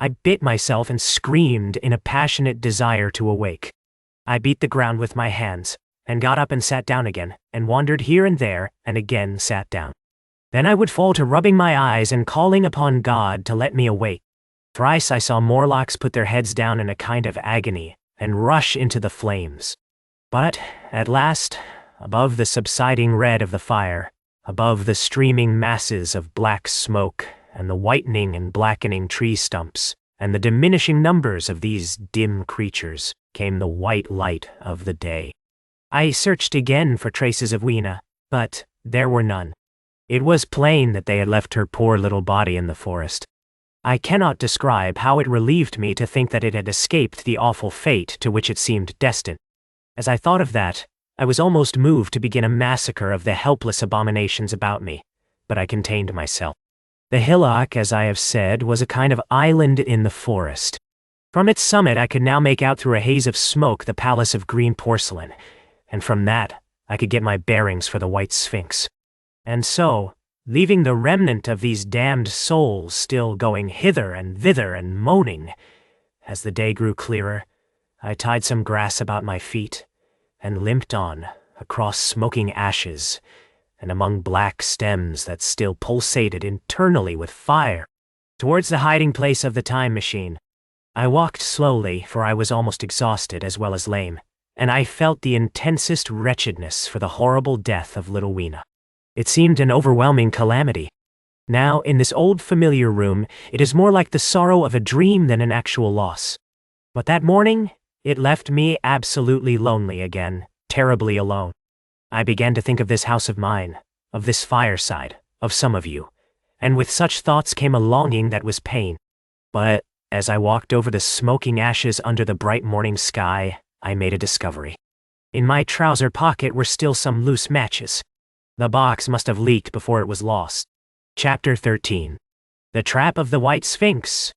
I bit myself and screamed in a passionate desire to awake. I beat the ground with my hands, and got up and sat down again, and wandered here and there, and again sat down. Then I would fall to rubbing my eyes and calling upon God to let me awake. Thrice I saw Morlocks put their heads down in a kind of agony, and rush into the flames. But, at last, above the subsiding red of the fire, above the streaming masses of black smoke, and the whitening and blackening tree stumps, and the diminishing numbers of these dim creatures, came the white light of the day. I searched again for traces of Weena, but there were none. It was plain that they had left her poor little body in the forest. I cannot describe how it relieved me to think that it had escaped the awful fate to which it seemed destined. As I thought of that, I was almost moved to begin a massacre of the helpless abominations about me, but I contained myself. The hillock, as I have said, was a kind of island in the forest. From its summit I could now make out through a haze of smoke the palace of green porcelain, and from that I could get my bearings for the White Sphinx. And so, leaving the remnant of these damned souls still going hither and thither and moaning, as the day grew clearer, I tied some grass about my feet, and limped on, across smoking ashes, and among black stems that still pulsated internally with fire, towards the hiding place of the time machine. I walked slowly, for I was almost exhausted as well as lame, and I felt the intensest wretchedness for the horrible death of little Weena. It seemed an overwhelming calamity. Now, in this old familiar room, it is more like the sorrow of a dream than an actual loss. But that morning, it left me absolutely lonely again, terribly alone. I began to think of this house of mine, of this fireside, of some of you, and with such thoughts came a longing that was pain. But, as I walked over the smoking ashes under the bright morning sky, I made a discovery. In my trouser pocket were still some loose matches. The box must have leaked before it was lost. Chapter 13. The Trap of the White Sphinx.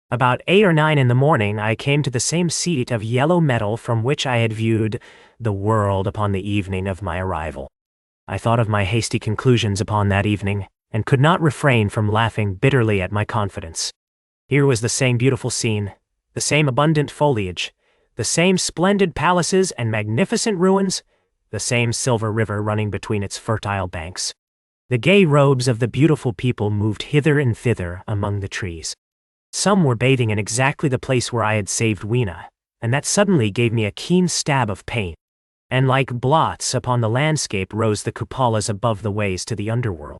About 8 or 9 in the morning, I came to the same seat of yellow metal from which I had viewed the world upon the evening of my arrival. I thought of my hasty conclusions upon that evening, and could not refrain from laughing bitterly at my confidence. Here was the same beautiful scene, the same abundant foliage, the same splendid palaces and magnificent ruins, the same silver river running between its fertile banks. The gay robes of the beautiful people moved hither and thither among the trees. Some were bathing in exactly the place where I had saved Weena, and that suddenly gave me a keen stab of pain. And like blots upon the landscape rose the cupolas above the ways to the underworld.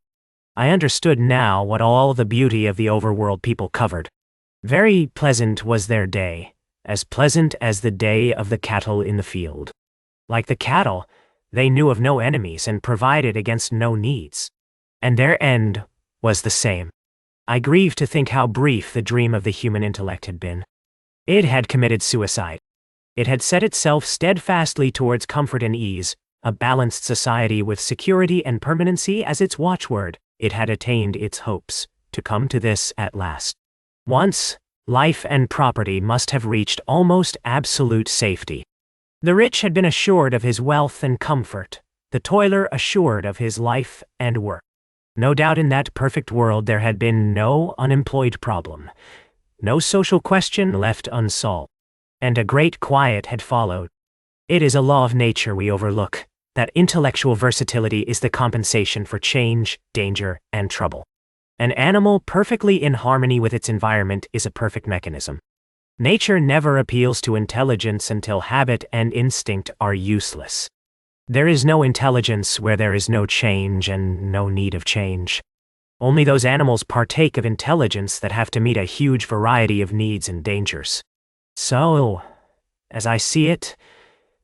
I understood now what all the beauty of the overworld people covered. Very pleasant was their day, as pleasant as the day of the cattle in the field. Like the cattle, they knew of no enemies and provided against no needs. And their end was the same. I grieved to think how brief the dream of the human intellect had been. It had committed suicide. It had set itself steadfastly towards comfort and ease, a balanced society with security and permanency as its watchword. It had attained its hopes, to come to this at last. Once, life and property must have reached almost absolute safety. The rich had been assured of his wealth and comfort, the toiler assured of his life and work. No doubt in that perfect world there had been no unemployed problem, no social question left unsolved, and a great quiet had followed. It is a law of nature we overlook, that intellectual versatility is the compensation for change, danger, and trouble. An animal perfectly in harmony with its environment is a perfect mechanism. Nature never appeals to intelligence until habit and instinct are useless. There is no intelligence where there is no change and no need of change. Only those animals partake of intelligence that have to meet a huge variety of needs and dangers. So, as I see it,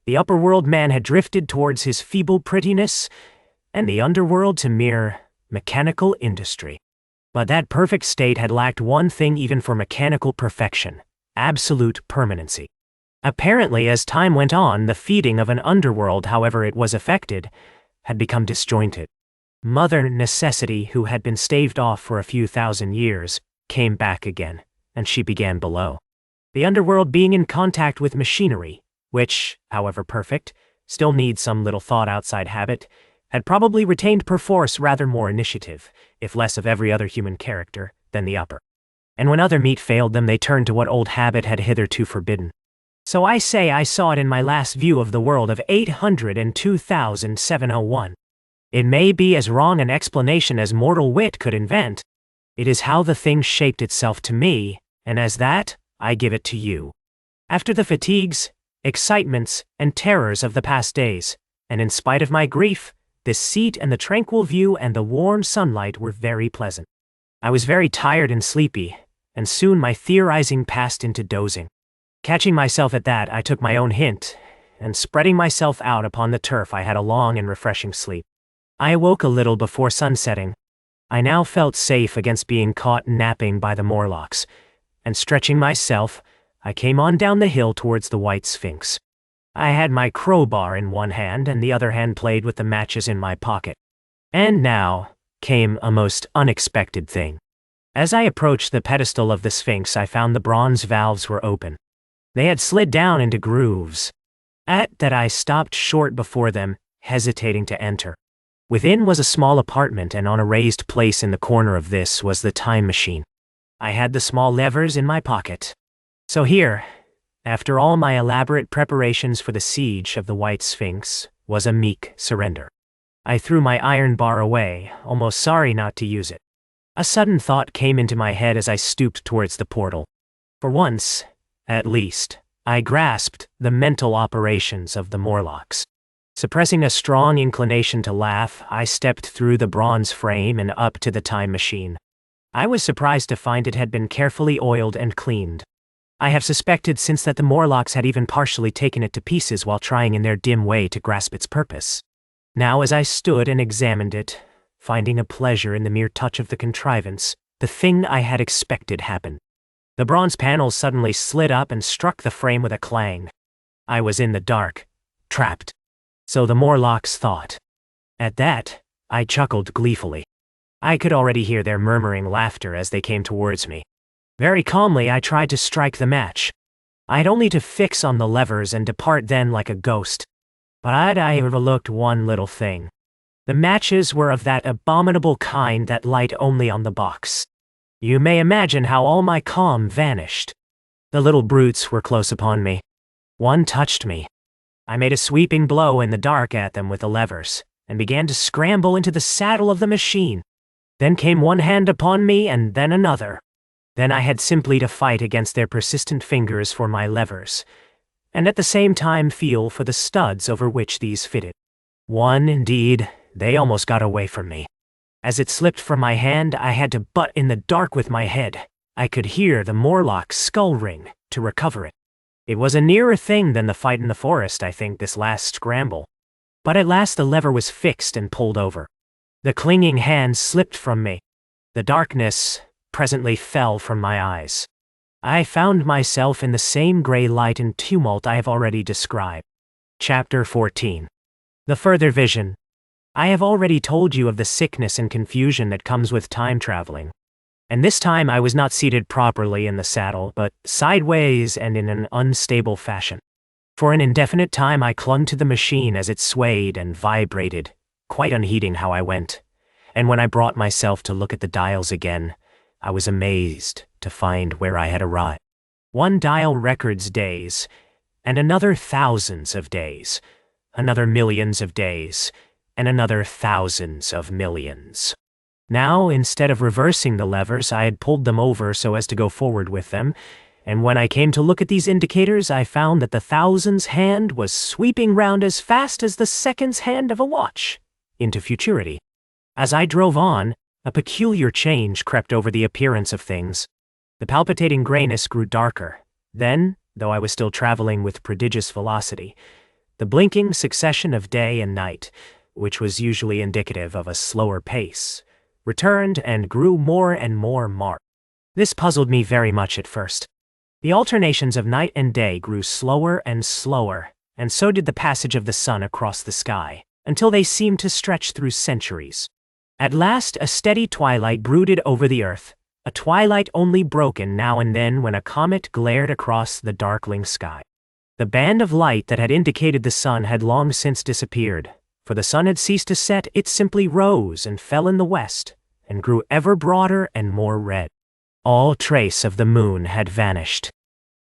the upper-world man had drifted towards his feeble prettiness, and the underworld to mere mechanical industry. But that perfect state had lacked one thing even for mechanical perfection: absolute permanency. Apparently, as time went on, the feeding of an underworld, however it was effected, had become disjointed. Mother Necessity, who had been staved off for a few thousand years, came back again, and she began below. The underworld being in contact with machinery, which, however perfect, still needs some little thought-outside habit, had probably retained perforce rather more initiative, if less of every other human character, than the upper. And when other meat failed them, they turned to what old habit had hitherto forbidden. So I say I saw it in my last view of the world of 802,701. It may be as wrong an explanation as mortal wit could invent. It is how the thing shaped itself to me, and as that, I give it to you. After the fatigues, excitements, and terrors of the past days, and in spite of my grief, this seat and the tranquil view and the warm sunlight were very pleasant. I was very tired and sleepy, and soon my theorizing passed into dozing. Catching myself at that, I took my own hint, and spreading myself out upon the turf, I had a long and refreshing sleep. I awoke a little before sunsetting. I now felt safe against being caught napping by the Morlocks, and stretching myself, I came on down the hill towards the White Sphinx. I had my crowbar in one hand, and the other hand played with the matches in my pocket. And now came a most unexpected thing. As I approached the pedestal of the Sphinx, I found the bronze valves were open. They had slid down into grooves. At that I stopped short before them, hesitating to enter. Within was a small apartment, and on a raised place in the corner of this was the time machine. I had the small levers in my pocket. So here, after all my elaborate preparations for the siege of the White Sphinx, was a meek surrender. I threw my iron bar away, almost sorry not to use it. A sudden thought came into my head as I stooped towards the portal. For once, at least, I grasped the mental operations of the Morlocks. Suppressing a strong inclination to laugh, I stepped through the bronze frame and up to the time machine. I was surprised to find it had been carefully oiled and cleaned. I have suspected since that the Morlocks had even partially taken it to pieces while trying in their dim way to grasp its purpose. Now as I stood and examined it, finding a pleasure in the mere touch of the contrivance, the thing I had expected happened. The bronze panels suddenly slid up and struck the frame with a clang. I was in the dark, trapped. So the Morlocks thought. At that, I chuckled gleefully. I could already hear their murmuring laughter as they came towards me. Very calmly I tried to strike the match. I had only to fix on the levers and depart then like a ghost. But I overlooked one little thing. The matches were of that abominable kind that light only on the box. You may imagine how all my calm vanished. The little brutes were close upon me. One touched me. I made a sweeping blow in the dark at them with the levers, and began to scramble into the saddle of the machine. Then came one hand upon me, and then another. Then I had simply to fight against their persistent fingers for my levers, and at the same time feel for the studs over which these fitted. One, indeed, they almost got away from me. As it slipped from my hand, I had to butt in the dark with my head. I could hear the Morlock's skull ring to recover it. It was a nearer thing than the fight in the forest, I think, this last scramble. But at last the lever was fixed and pulled over. The clinging hand slipped from me. The darkness presently fell from my eyes. I found myself in the same gray light and tumult I have already described. Chapter 14. The further vision. I have already told you of the sickness and confusion that comes with time traveling. And this time I was not seated properly in the saddle, but sideways and in an unstable fashion. For an indefinite time I clung to the machine as it swayed and vibrated, quite unheeding how I went. And when I brought myself to look at the dials again, I was amazed to find where I had arrived. One dial records days, and another thousands of days, another millions of days, and another thousands of millions. Now, instead of reversing the levers, I had pulled them over so as to go forward with them, and when I came to look at these indicators, I found that the thousands hand was sweeping round as fast as the seconds hand of a watch, into futurity. As I drove on, a peculiar change crept over the appearance of things. The palpitating grayness grew darker. Then, though I was still traveling with prodigious velocity, the blinking succession of day and night, which was usually indicative of a slower pace, returned and grew more and more marked. This puzzled me very much at first. The alternations of night and day grew slower and slower, and so did the passage of the sun across the sky. until they seemed to stretch through centuries. At last, a steady twilight brooded over the earth, a twilight only broken now and then when a comet glared across the darkling sky. The band of light that had indicated the sun had long since disappeared, for the sun had ceased to set. It simply rose and fell in the west, and grew ever broader and more red. All trace of the moon had vanished.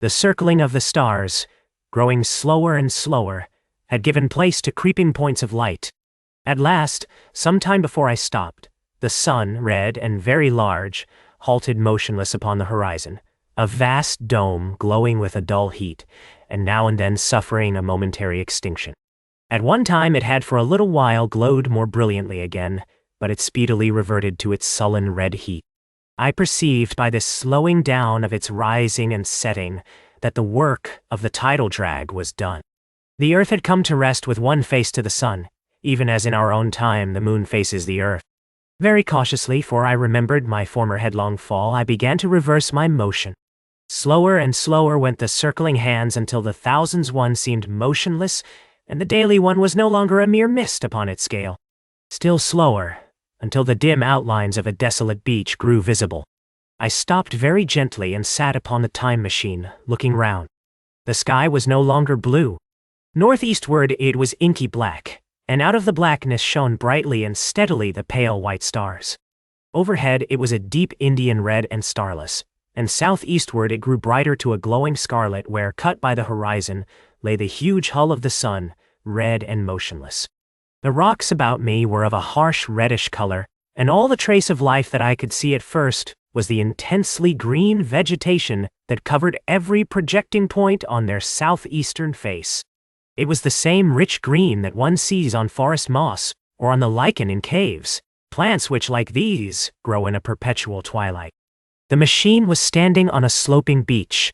The circling of the stars, growing slower and slower, had given place to creeping points of light. At last, some time before I stopped, the sun, red and very large, halted motionless upon the horizon, a vast dome glowing with a dull heat, and now and then suffering a momentary extinction. At one time it had for a little while glowed more brilliantly again, but it speedily reverted to its sullen red heat. I perceived by this slowing down of its rising and setting that the work of the tidal drag was done. The earth had come to rest with one face to the sun, even as in our own time the moon faces the earth. Very cautiously, for I remembered my former headlong fall, I began to reverse my motion. Slower and slower went the circling hands until the thousands one seemed motionless, and the daily one was no longer a mere mist upon its scale. Still slower, until the dim outlines of a desolate beach grew visible. I stopped very gently and sat upon the time machine, looking round. The sky was no longer blue. Northeastward it was inky black, and out of the blackness shone brightly and steadily the pale white stars. Overhead it was a deep Indian red and starless, and southeastward it grew brighter to a glowing scarlet where, cut by the horizon, lay the huge hull of the sun, red and motionless. The rocks about me were of a harsh reddish color, and all the trace of life that I could see at first was the intensely green vegetation that covered every projecting point on their southeastern face. It was the same rich green that one sees on forest moss or on the lichen in caves, plants which, like these, grow in a perpetual twilight. The machine was standing on a sloping beach.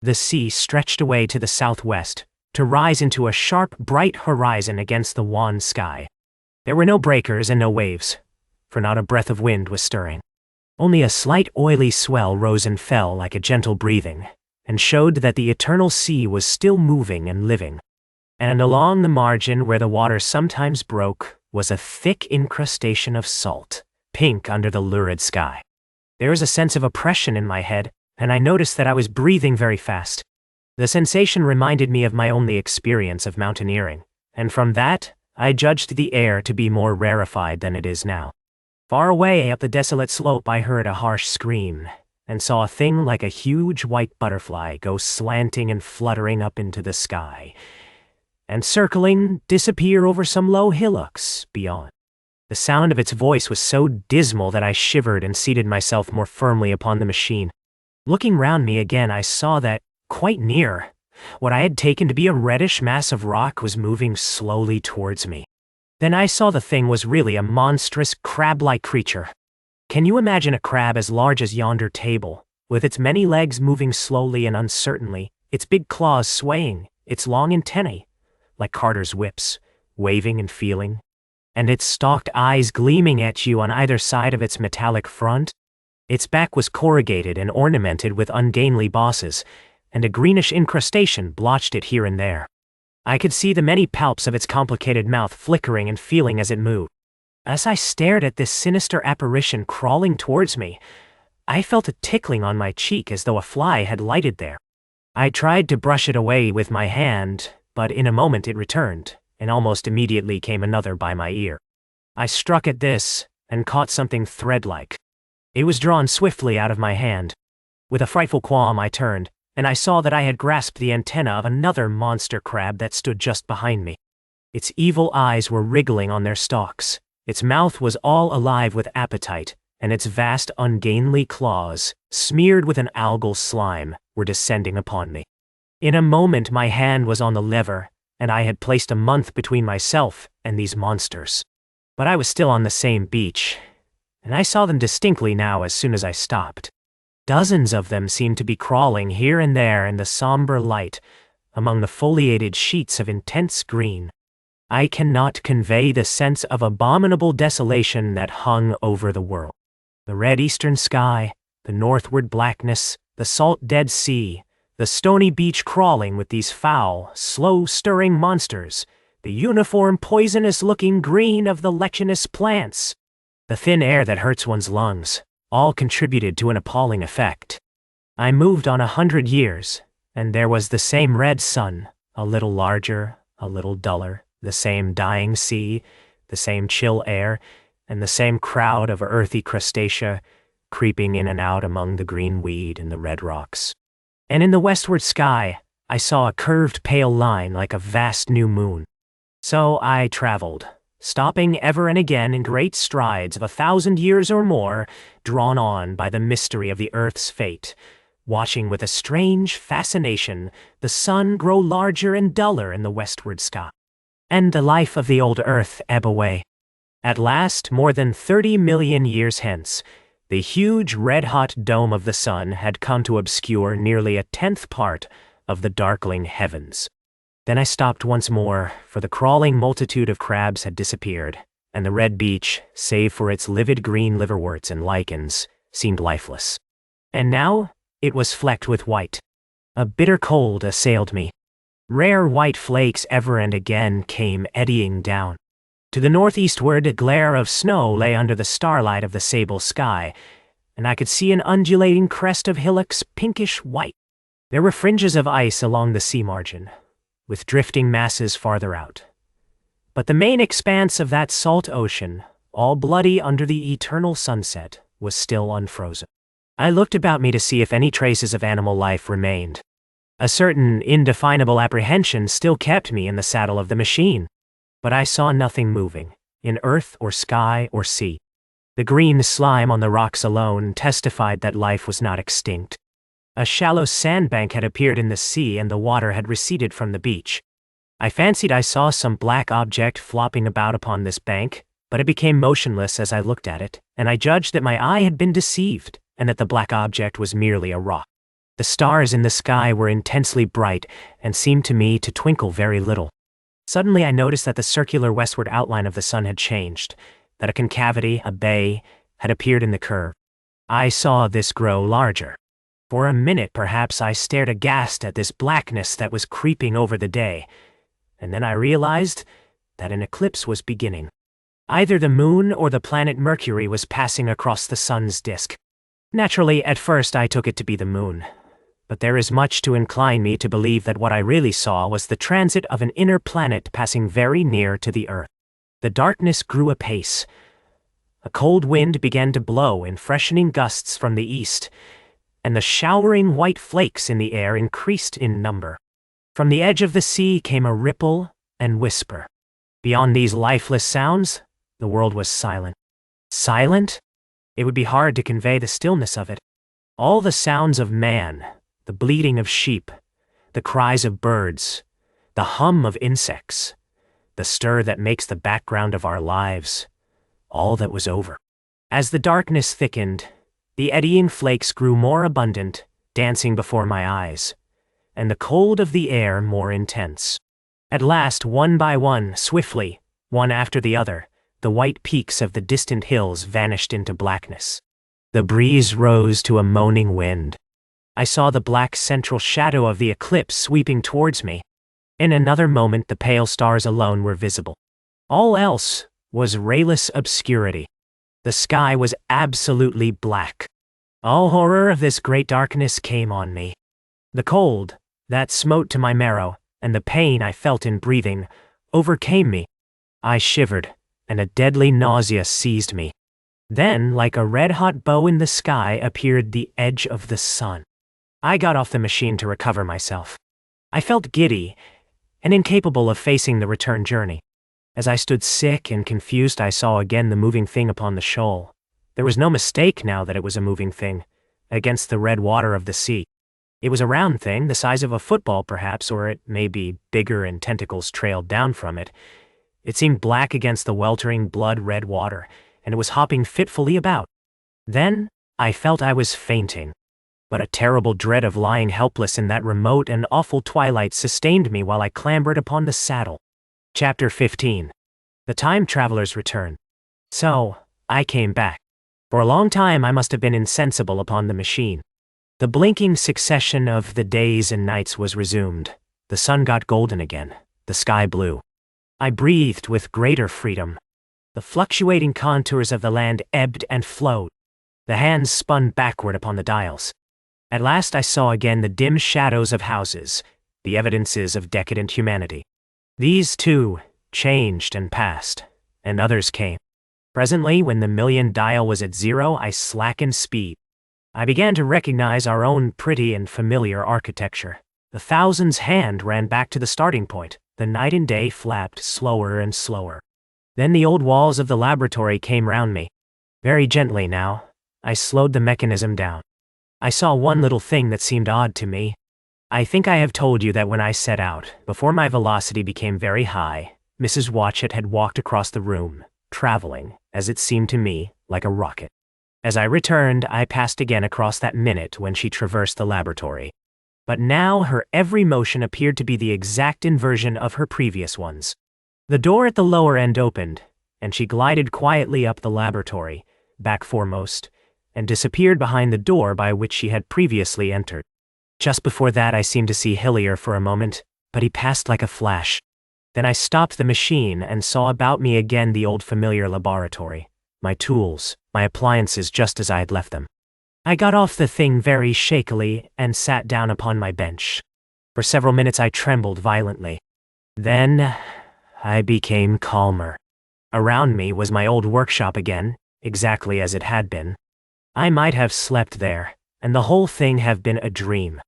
The sea stretched away to the southwest, to rise into a sharp, bright horizon against the wan sky. There were no breakers and no waves, for not a breath of wind was stirring. Only a slight oily swell rose and fell like a gentle breathing, and showed that the eternal sea was still moving and living. And along the margin where the water sometimes broke was a thick incrustation of salt, pink under the lurid sky. There was a sense of oppression in my head, and I noticed that I was breathing very fast. The sensation reminded me of my only experience of mountaineering, and from that I judged the air to be more rarefied than it is now. Far away up the desolate slope I heard a harsh scream, and saw a thing like a huge white butterfly go slanting and fluttering up into the sky, and circling, disappear over some low hillocks beyond. The sound of its voice was so dismal that I shivered and seated myself more firmly upon the machine. Looking round me again, I saw that, quite near, what I had taken to be a reddish mass of rock was moving slowly towards me. Then I saw the thing was really a monstrous crab-like creature. Can you imagine a crab as large as yonder table, with its many legs moving slowly and uncertainly, its big claws swaying, its long antennae, like carters' whips, waving and feeling, and its stalked eyes gleaming at you on either side of its metallic front? Its back was corrugated and ornamented with ungainly bosses, and a greenish incrustation blotched it here and there. I could see the many palps of its complicated mouth flickering and feeling as it moved. As I stared at this sinister apparition crawling towards me, I felt a tickling on my cheek as though a fly had lighted there. I tried to brush it away with my hand, but in a moment it returned, and almost immediately came another by my ear. I struck at this, and caught something thread-like. It was drawn swiftly out of my hand. With a frightful qualm I turned, and I saw that I had grasped the antenna of another monster crab that stood just behind me. Its evil eyes were wriggling on their stalks, its mouth was all alive with appetite, and its vast ungainly claws, smeared with an algal slime, were descending upon me. In a moment my hand was on the lever, and I had placed a month between myself and these monsters. But I was still on the same beach, and I saw them distinctly now as soon as I stopped. Dozens of them seemed to be crawling here and there in the somber light, among the foliated sheets of intense green. I cannot convey the sense of abominable desolation that hung over the world. The red eastern sky, the northward blackness, the salt dead sea, the stony beach crawling with these foul, slow-stirring monsters, the uniform poisonous-looking green of the lechinous plants, the thin air that hurts one's lungs, all contributed to an appalling effect. I moved on 100 years, and there was the same red sun, a little larger, a little duller, the same dying sea, the same chill air, and the same crowd of earthy crustacea creeping in and out among the green weed and the red rocks. And in the westward sky, I saw a curved pale line like a vast new moon. So I traveled, stopping ever and again in great strides of 1,000 years or more, drawn on by the mystery of the earth's fate, watching with a strange fascination the sun grow larger and duller in the westward sky, and the life of the old earth ebb away. At last, more than 30 million years hence, the huge red-hot dome of the sun had come to obscure nearly a 10th part of the darkling heavens. Then I stopped once more, for the crawling multitude of crabs had disappeared, and the red beach, save for its livid green liverworts and lichens, seemed lifeless. And now it was flecked with white. A bitter cold assailed me. Rare white flakes ever and again came eddying down. To the northeastward, a glare of snow lay under the starlight of the sable sky, and I could see an undulating crest of hillocks pinkish white. There were fringes of ice along the sea margin, with drifting masses farther out. But the main expanse of that salt ocean, all bloody under the eternal sunset, was still unfrozen. I looked about me to see if any traces of animal life remained. A certain indefinable apprehension still kept me in the saddle of the machine. But I saw nothing moving, in earth or sky or sea. The green slime on the rocks alone testified that life was not extinct. A shallow sandbank had appeared in the sea and the water had receded from the beach. I fancied I saw some black object flopping about upon this bank, but it became motionless as I looked at it, and I judged that my eye had been deceived, and that the black object was merely a rock. The stars in the sky were intensely bright and seemed to me to twinkle very little. Suddenly I noticed that the circular westward outline of the sun had changed, that a concavity, a bay, had appeared in the curve. I saw this grow larger. For a minute perhaps I stared aghast at this blackness that was creeping over the day, and then I realized that an eclipse was beginning. Either the moon or the planet Mercury was passing across the sun's disk. Naturally, at first I took it to be the moon. But there is much to incline me to believe that what I really saw was the transit of an inner planet passing very near to the Earth. The darkness grew apace. A cold wind began to blow in freshening gusts from the east, and the showering white flakes in the air increased in number. From the edge of the sea came a ripple and whisper. Beyond these lifeless sounds, the world was silent. Silent? It would be hard to convey the stillness of it. All the sounds of man, the bleating of sheep, the cries of birds, the hum of insects, the stir that makes the background of our lives, all that was over. As the darkness thickened, the eddying flakes grew more abundant, dancing before my eyes, and the cold of the air more intense. At last, one by one, swiftly, one after the other, the white peaks of the distant hills vanished into blackness. The breeze rose to a moaning wind. I saw the black central shadow of the eclipse sweeping towards me. In another moment the pale stars alone were visible. All else was rayless obscurity. The sky was absolutely black. All horror of this great darkness came on me. The cold, that smote to my marrow, and the pain I felt in breathing, overcame me. I shivered, and a deadly nausea seized me. Then, like a red-hot bow in the sky, appeared the edge of the sun. I got off the machine to recover myself. I felt giddy and incapable of facing the return journey. As I stood sick and confused, I saw again the moving thing upon the shoal. There was no mistake now that it was a moving thing, against the red water of the sea. It was a round thing, the size of a football perhaps, or it may be bigger and tentacles trailed down from it. It seemed black against the weltering blood-red water, and it was hopping fitfully about. Then I felt I was fainting. But a terrible dread of lying helpless in that remote and awful twilight sustained me while I clambered upon the saddle. Chapter 15. The Time Traveler's Return. So, I came back. For a long time I must have been insensible upon the machine. The blinking succession of the days and nights was resumed. The sun got golden again, the sky blue. I breathed with greater freedom. The fluctuating contours of the land ebbed and flowed. The hands spun backward upon the dials. At last I saw again the dim shadows of houses, the evidences of decadent humanity. These, too, changed and passed, and others came. Presently, when the million dial was at 0, I slackened speed. I began to recognize our own pretty and familiar architecture. The thousands' hand ran back to the starting point. The night and day flapped slower and slower. Then the old walls of the laboratory came round me. Very gently now, I slowed the mechanism down. I saw one little thing that seemed odd to me. I think I have told you that when I set out, before my velocity became very high, Mrs. Watchett had walked across the room, traveling, as it seemed to me, like a rocket. As I returned, I passed again across that minute when she traversed the laboratory. But now her every motion appeared to be the exact inversion of her previous ones. The door at the lower end opened, and she glided quietly up the laboratory, back foremost, and disappeared behind the door by which she had previously entered. Just before that I seemed to see Hillier for a moment, but he passed like a flash. Then I stopped the machine and saw about me again the old familiar laboratory, my tools, my appliances just as I had left them. I got off the thing very shakily and sat down upon my bench. For several minutes I trembled violently. Then I became calmer. Around me was my old workshop again, exactly as it had been. I might have slept there, and the whole thing have been a dream.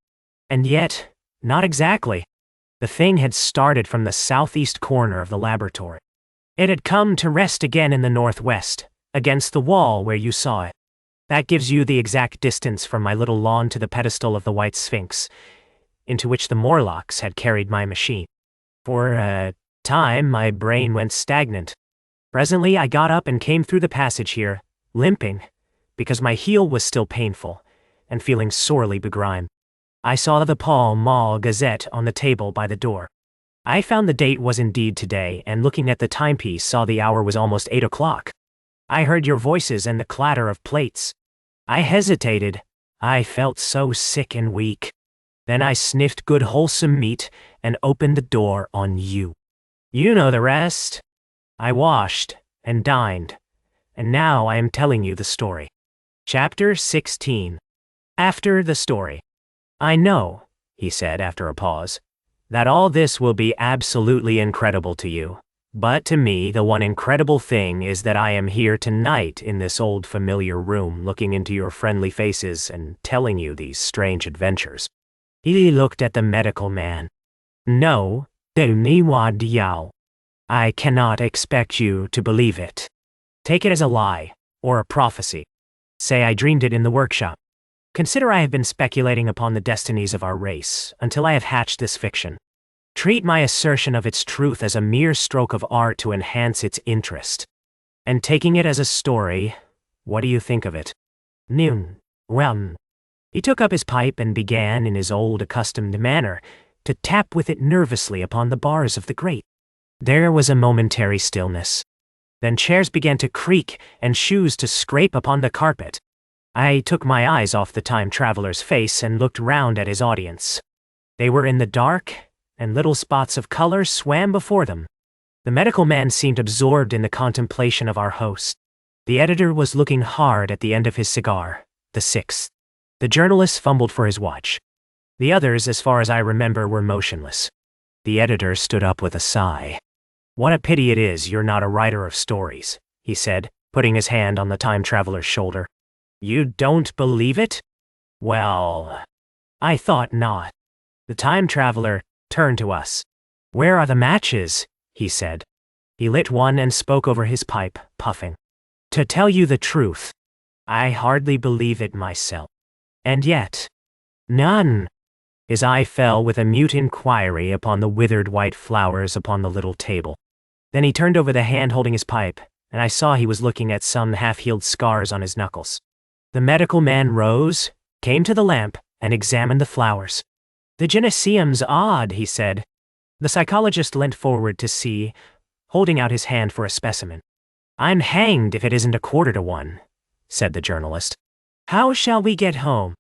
And yet, not exactly. The thing had started from the southeast corner of the laboratory. It had come to rest again in the northwest, against the wall where you saw it. That gives you the exact distance from my little lawn to the pedestal of the White Sphinx, into which the Morlocks had carried my machine. For a time, my brain went stagnant. Presently, I got up and came through the passage here, limping, because my heel was still painful, and feeling sorely begrimed. I saw the Pall Mall Gazette on the table by the door. I found the date was indeed today, and looking at the timepiece saw the hour was almost 8 o'clock. I heard your voices and the clatter of plates. I hesitated. I felt so sick and weak. Then I sniffed good wholesome meat and opened the door on you. You know the rest. I washed and dined, and now I am telling you the story. Chapter 16. After the story. I know, he said after a pause, that all this will be absolutely incredible to you. But to me, the one incredible thing is that I am here tonight in this old familiar room looking into your friendly faces and telling you these strange adventures. He looked at the medical man. No, I cannot expect you to believe it. Take it as a lie, or a prophecy. Say I dreamed it in the workshop. Consider I have been speculating upon the destinies of our race until I have hatched this fiction. Treat my assertion of its truth as a mere stroke of art to enhance its interest. And taking it as a story, what do you think of it? Well. He took up his pipe and began, in his old accustomed manner, to tap with it nervously upon the bars of the grate. There was a momentary stillness. Then chairs began to creak and shoes to scrape upon the carpet. I took my eyes off the time traveler's face and looked round at his audience. They were in the dark, and little spots of color swam before them. The medical man seemed absorbed in the contemplation of our host. The editor was looking hard at the end of his cigar, the sixth. The journalist fumbled for his watch. The others, as far as I remember, were motionless. The editor stood up with a sigh. What a pity it is you're not a writer of stories, he said, putting his hand on the time traveler's shoulder. You don't believe it? Well, I thought not. The time traveler turned to us. Where are the matches? He said. He lit one and spoke over his pipe, puffing. To tell you the truth, I hardly believe it myself. And yet, none. His eye fell with a mute inquiry upon the withered white flowers upon the little table. Then he turned over the hand holding his pipe, and I saw he was looking at some half-healed scars on his knuckles. The medical man rose, came to the lamp, and examined the flowers. The gynecium's odd, he said. The psychologist leant forward to see, holding out his hand for a specimen. I'm hanged if it isn't 1:15, said the journalist. How shall we get home?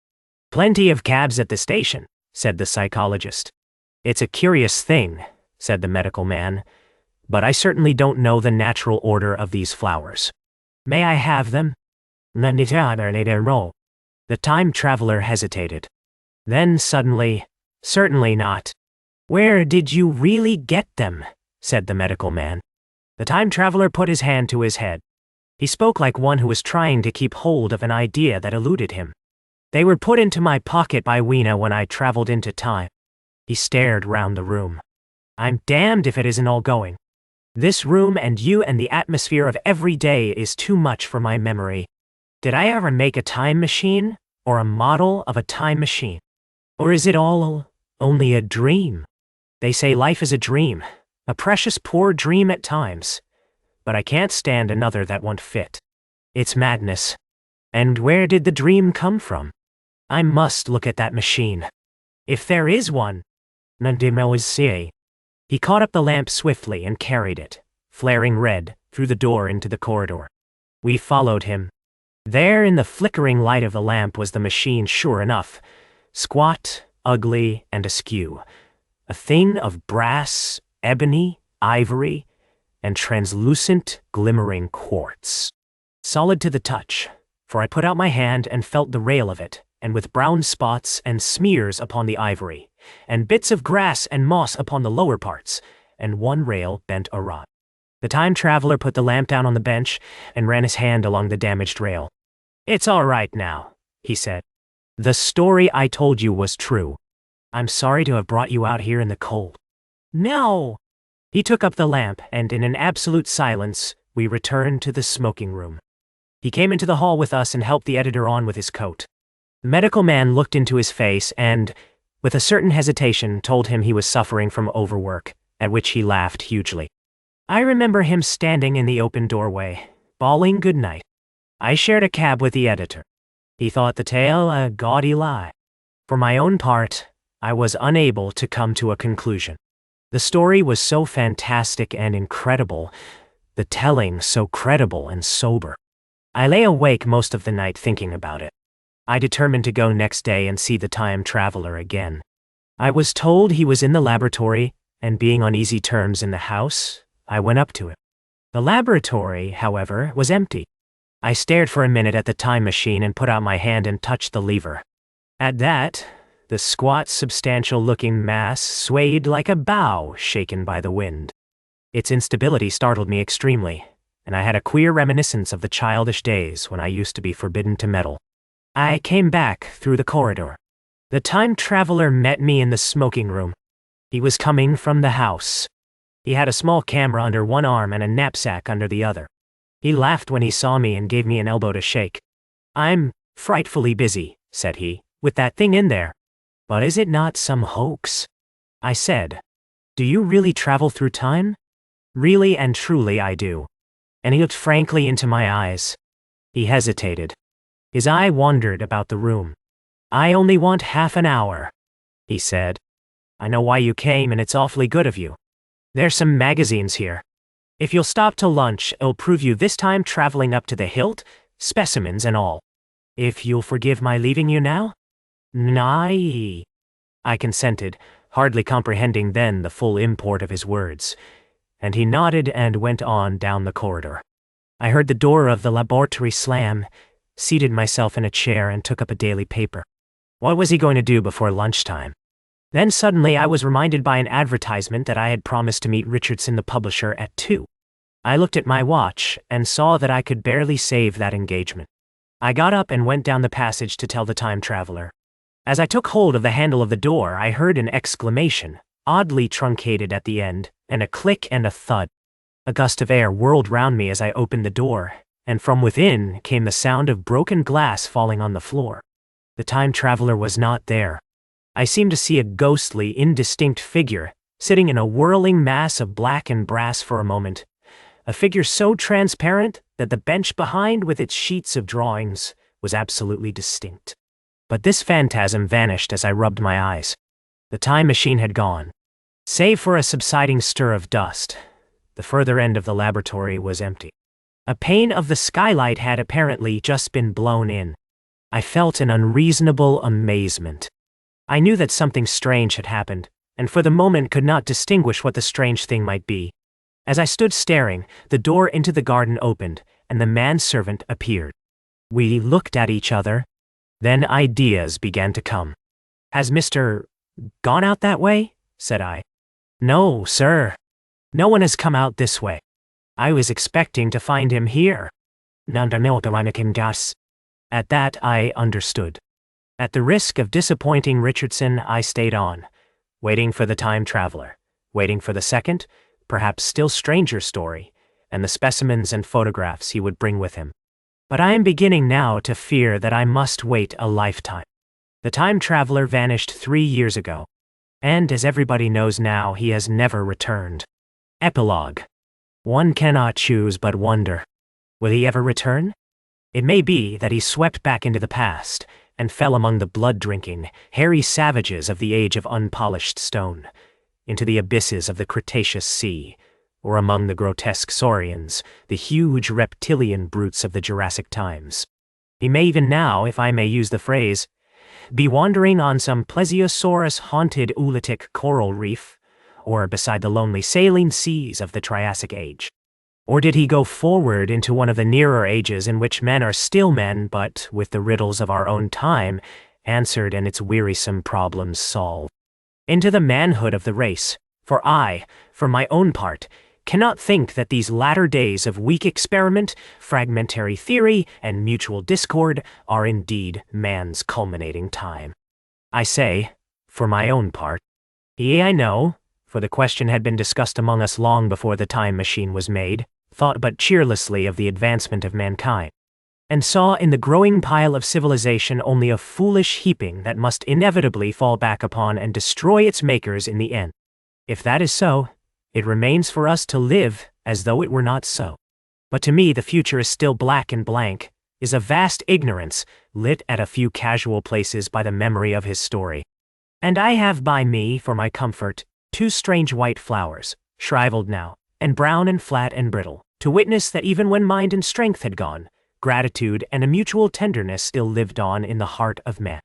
Plenty of cabs at the station, said the psychologist. It's a curious thing, said the medical man. but I certainly don't know the natural order of these flowers. May I have them? The time traveler hesitated. Then suddenly, certainly not. Where did you really get them? Said the medical man. The time traveler put his hand to his head. He spoke like one who was trying to keep hold of an idea that eluded him. They were put into my pocket by Weena when I traveled into time. He stared round the room. I'm damned if it isn't all going. This room and you and the atmosphere of every day is too much for my memory. Did I ever make a time machine, or a model of a time machine? Or is it all only a dream? They say life is a dream, a precious poor dream at times. But I can't stand another that won't fit. It's madness. And where did the dream come from? I must look at that machine. If there is one. He caught up the lamp swiftly and carried it, flaring red, through the door into the corridor. We followed him. There in the flickering light of the lamp was the machine sure enough, squat, ugly, and askew. A thing of brass, ebony, ivory, and translucent, glimmering quartz. Solid to the touch, for I put out my hand and felt the rail of it, and with brown spots and smears upon the ivory, and bits of grass and moss upon the lower parts, and one rail bent awry. The time traveler put the lamp down on the bench and ran his hand along the damaged rail. It's all right now, he said. The story I told you was true. I'm sorry to have brought you out here in the cold. No! He took up the lamp, and in an absolute silence, we returned to the smoking room. He came into the hall with us and helped the editor on with his coat. The medical man looked into his face and, with a certain hesitation, told him he was suffering from overwork, at which he laughed hugely. I remember him standing in the open doorway, bawling good night. I shared a cab with the editor. He thought the tale a gaudy lie. For my own part, I was unable to come to a conclusion. The story was so fantastic and incredible, the telling so credible and sober. I lay awake most of the night thinking about it. I determined to go next day and see the time traveler again. I was told he was in the laboratory, and being on easy terms in the house, I went up to him. The laboratory, however, was empty. I stared for a minute at the time machine and put out my hand and touched the lever. At that, the squat, substantial-looking mass swayed like a bough shaken by the wind. Its instability startled me extremely, and I had a queer reminiscence of the childish days when I used to be forbidden to meddle. I came back through the corridor. The time traveler met me in the smoking room. He was coming from the house. He had a small camera under one arm and a knapsack under the other. He laughed when he saw me and gave me an elbow to shake. I'm frightfully busy, said he, with that thing in there. But is it not some hoax? I said, do you really travel through time? Really and truly I do. And he looked frankly into my eyes. He hesitated. His eye wandered about the room. I only want half an hour, he said. I know why you came and it's awfully good of you. There's some magazines here. If you'll stop to lunch, it'll prove you this time traveling up to the hilt, specimens and all. If you'll forgive my leaving you now? Nai. I consented, hardly comprehending then the full import of his words, and he nodded and went on down the corridor. I heard the door of the laboratory slam, seated myself in a chair and took up a daily paper. What was he going to do before lunchtime? Then suddenly I was reminded by an advertisement that I had promised to meet Richardson the publisher at 2. I looked at my watch and saw that I could barely save that engagement. I got up and went down the passage to tell the time traveler. As I took hold of the handle of the door, I heard an exclamation, oddly truncated at the end, and a click and a thud. A gust of air whirled round me as I opened the door, and from within came the sound of broken glass falling on the floor. The time traveler was not there. I seemed to see a ghostly, indistinct figure, sitting in a whirling mass of black and brass for a moment, a figure so transparent that the bench behind with its sheets of drawings was absolutely distinct. But this phantasm vanished as I rubbed my eyes. The time machine had gone. Save for a subsiding stir of dust, the further end of the laboratory was empty. A pane of the skylight had apparently just been blown in. I felt an unreasonable amazement. I knew that something strange had happened, and for the moment could not distinguish what the strange thing might be. As I stood staring, the door into the garden opened, and the manservant appeared. We looked at each other. Then ideas began to come. "Has Mr. gone out that way?" said I. "No, sir. No one has come out this way. I was expecting to find him here." At that I understood. At the risk of disappointing Richardson, I stayed on, waiting for the time traveler, waiting for the second, perhaps still stranger story, and the specimens and photographs he would bring with him. But I am beginning now to fear that I must wait a lifetime. The time traveler vanished 3 years ago, and as everybody knows now, he has never returned. Epilogue. One cannot choose but wonder. Will he ever return? It may be that he swept back into the past and fell among the blood-drinking, hairy savages of the age of unpolished stone, into the abysses of the Cretaceous Sea, or among the grotesque saurians, the huge reptilian brutes of the Jurassic times. He may even now, if I may use the phrase, be wandering on some plesiosaurus-haunted oolitic coral reef, or beside the lonely saline seas of the Triassic Age. Or did he go forward into one of the nearer ages in which men are still men, but, with the riddles of our own time, answered and its wearisome problems solved? Into the manhood of the race, for I, for my own part, cannot think that these latter days of weak experiment, fragmentary theory, and mutual discord are indeed man's culminating time. I say, for my own part. Yea, I know, for the question had been discussed among us long before the time machine was made, thought but cheerlessly of the advancement of mankind, and saw in the growing pile of civilization only a foolish heaping that must inevitably fall back upon and destroy its makers in the end. If that is so, it remains for us to live as though it were not so. But to me the future is still black and blank, is a vast ignorance, lit at a few casual places by the memory of his story. And I have by me, for my comfort, 2 strange white flowers, shriveled now, and brown and flat and brittle, to witness that even when mind and strength had gone, gratitude and a mutual tenderness still lived on in the heart of man.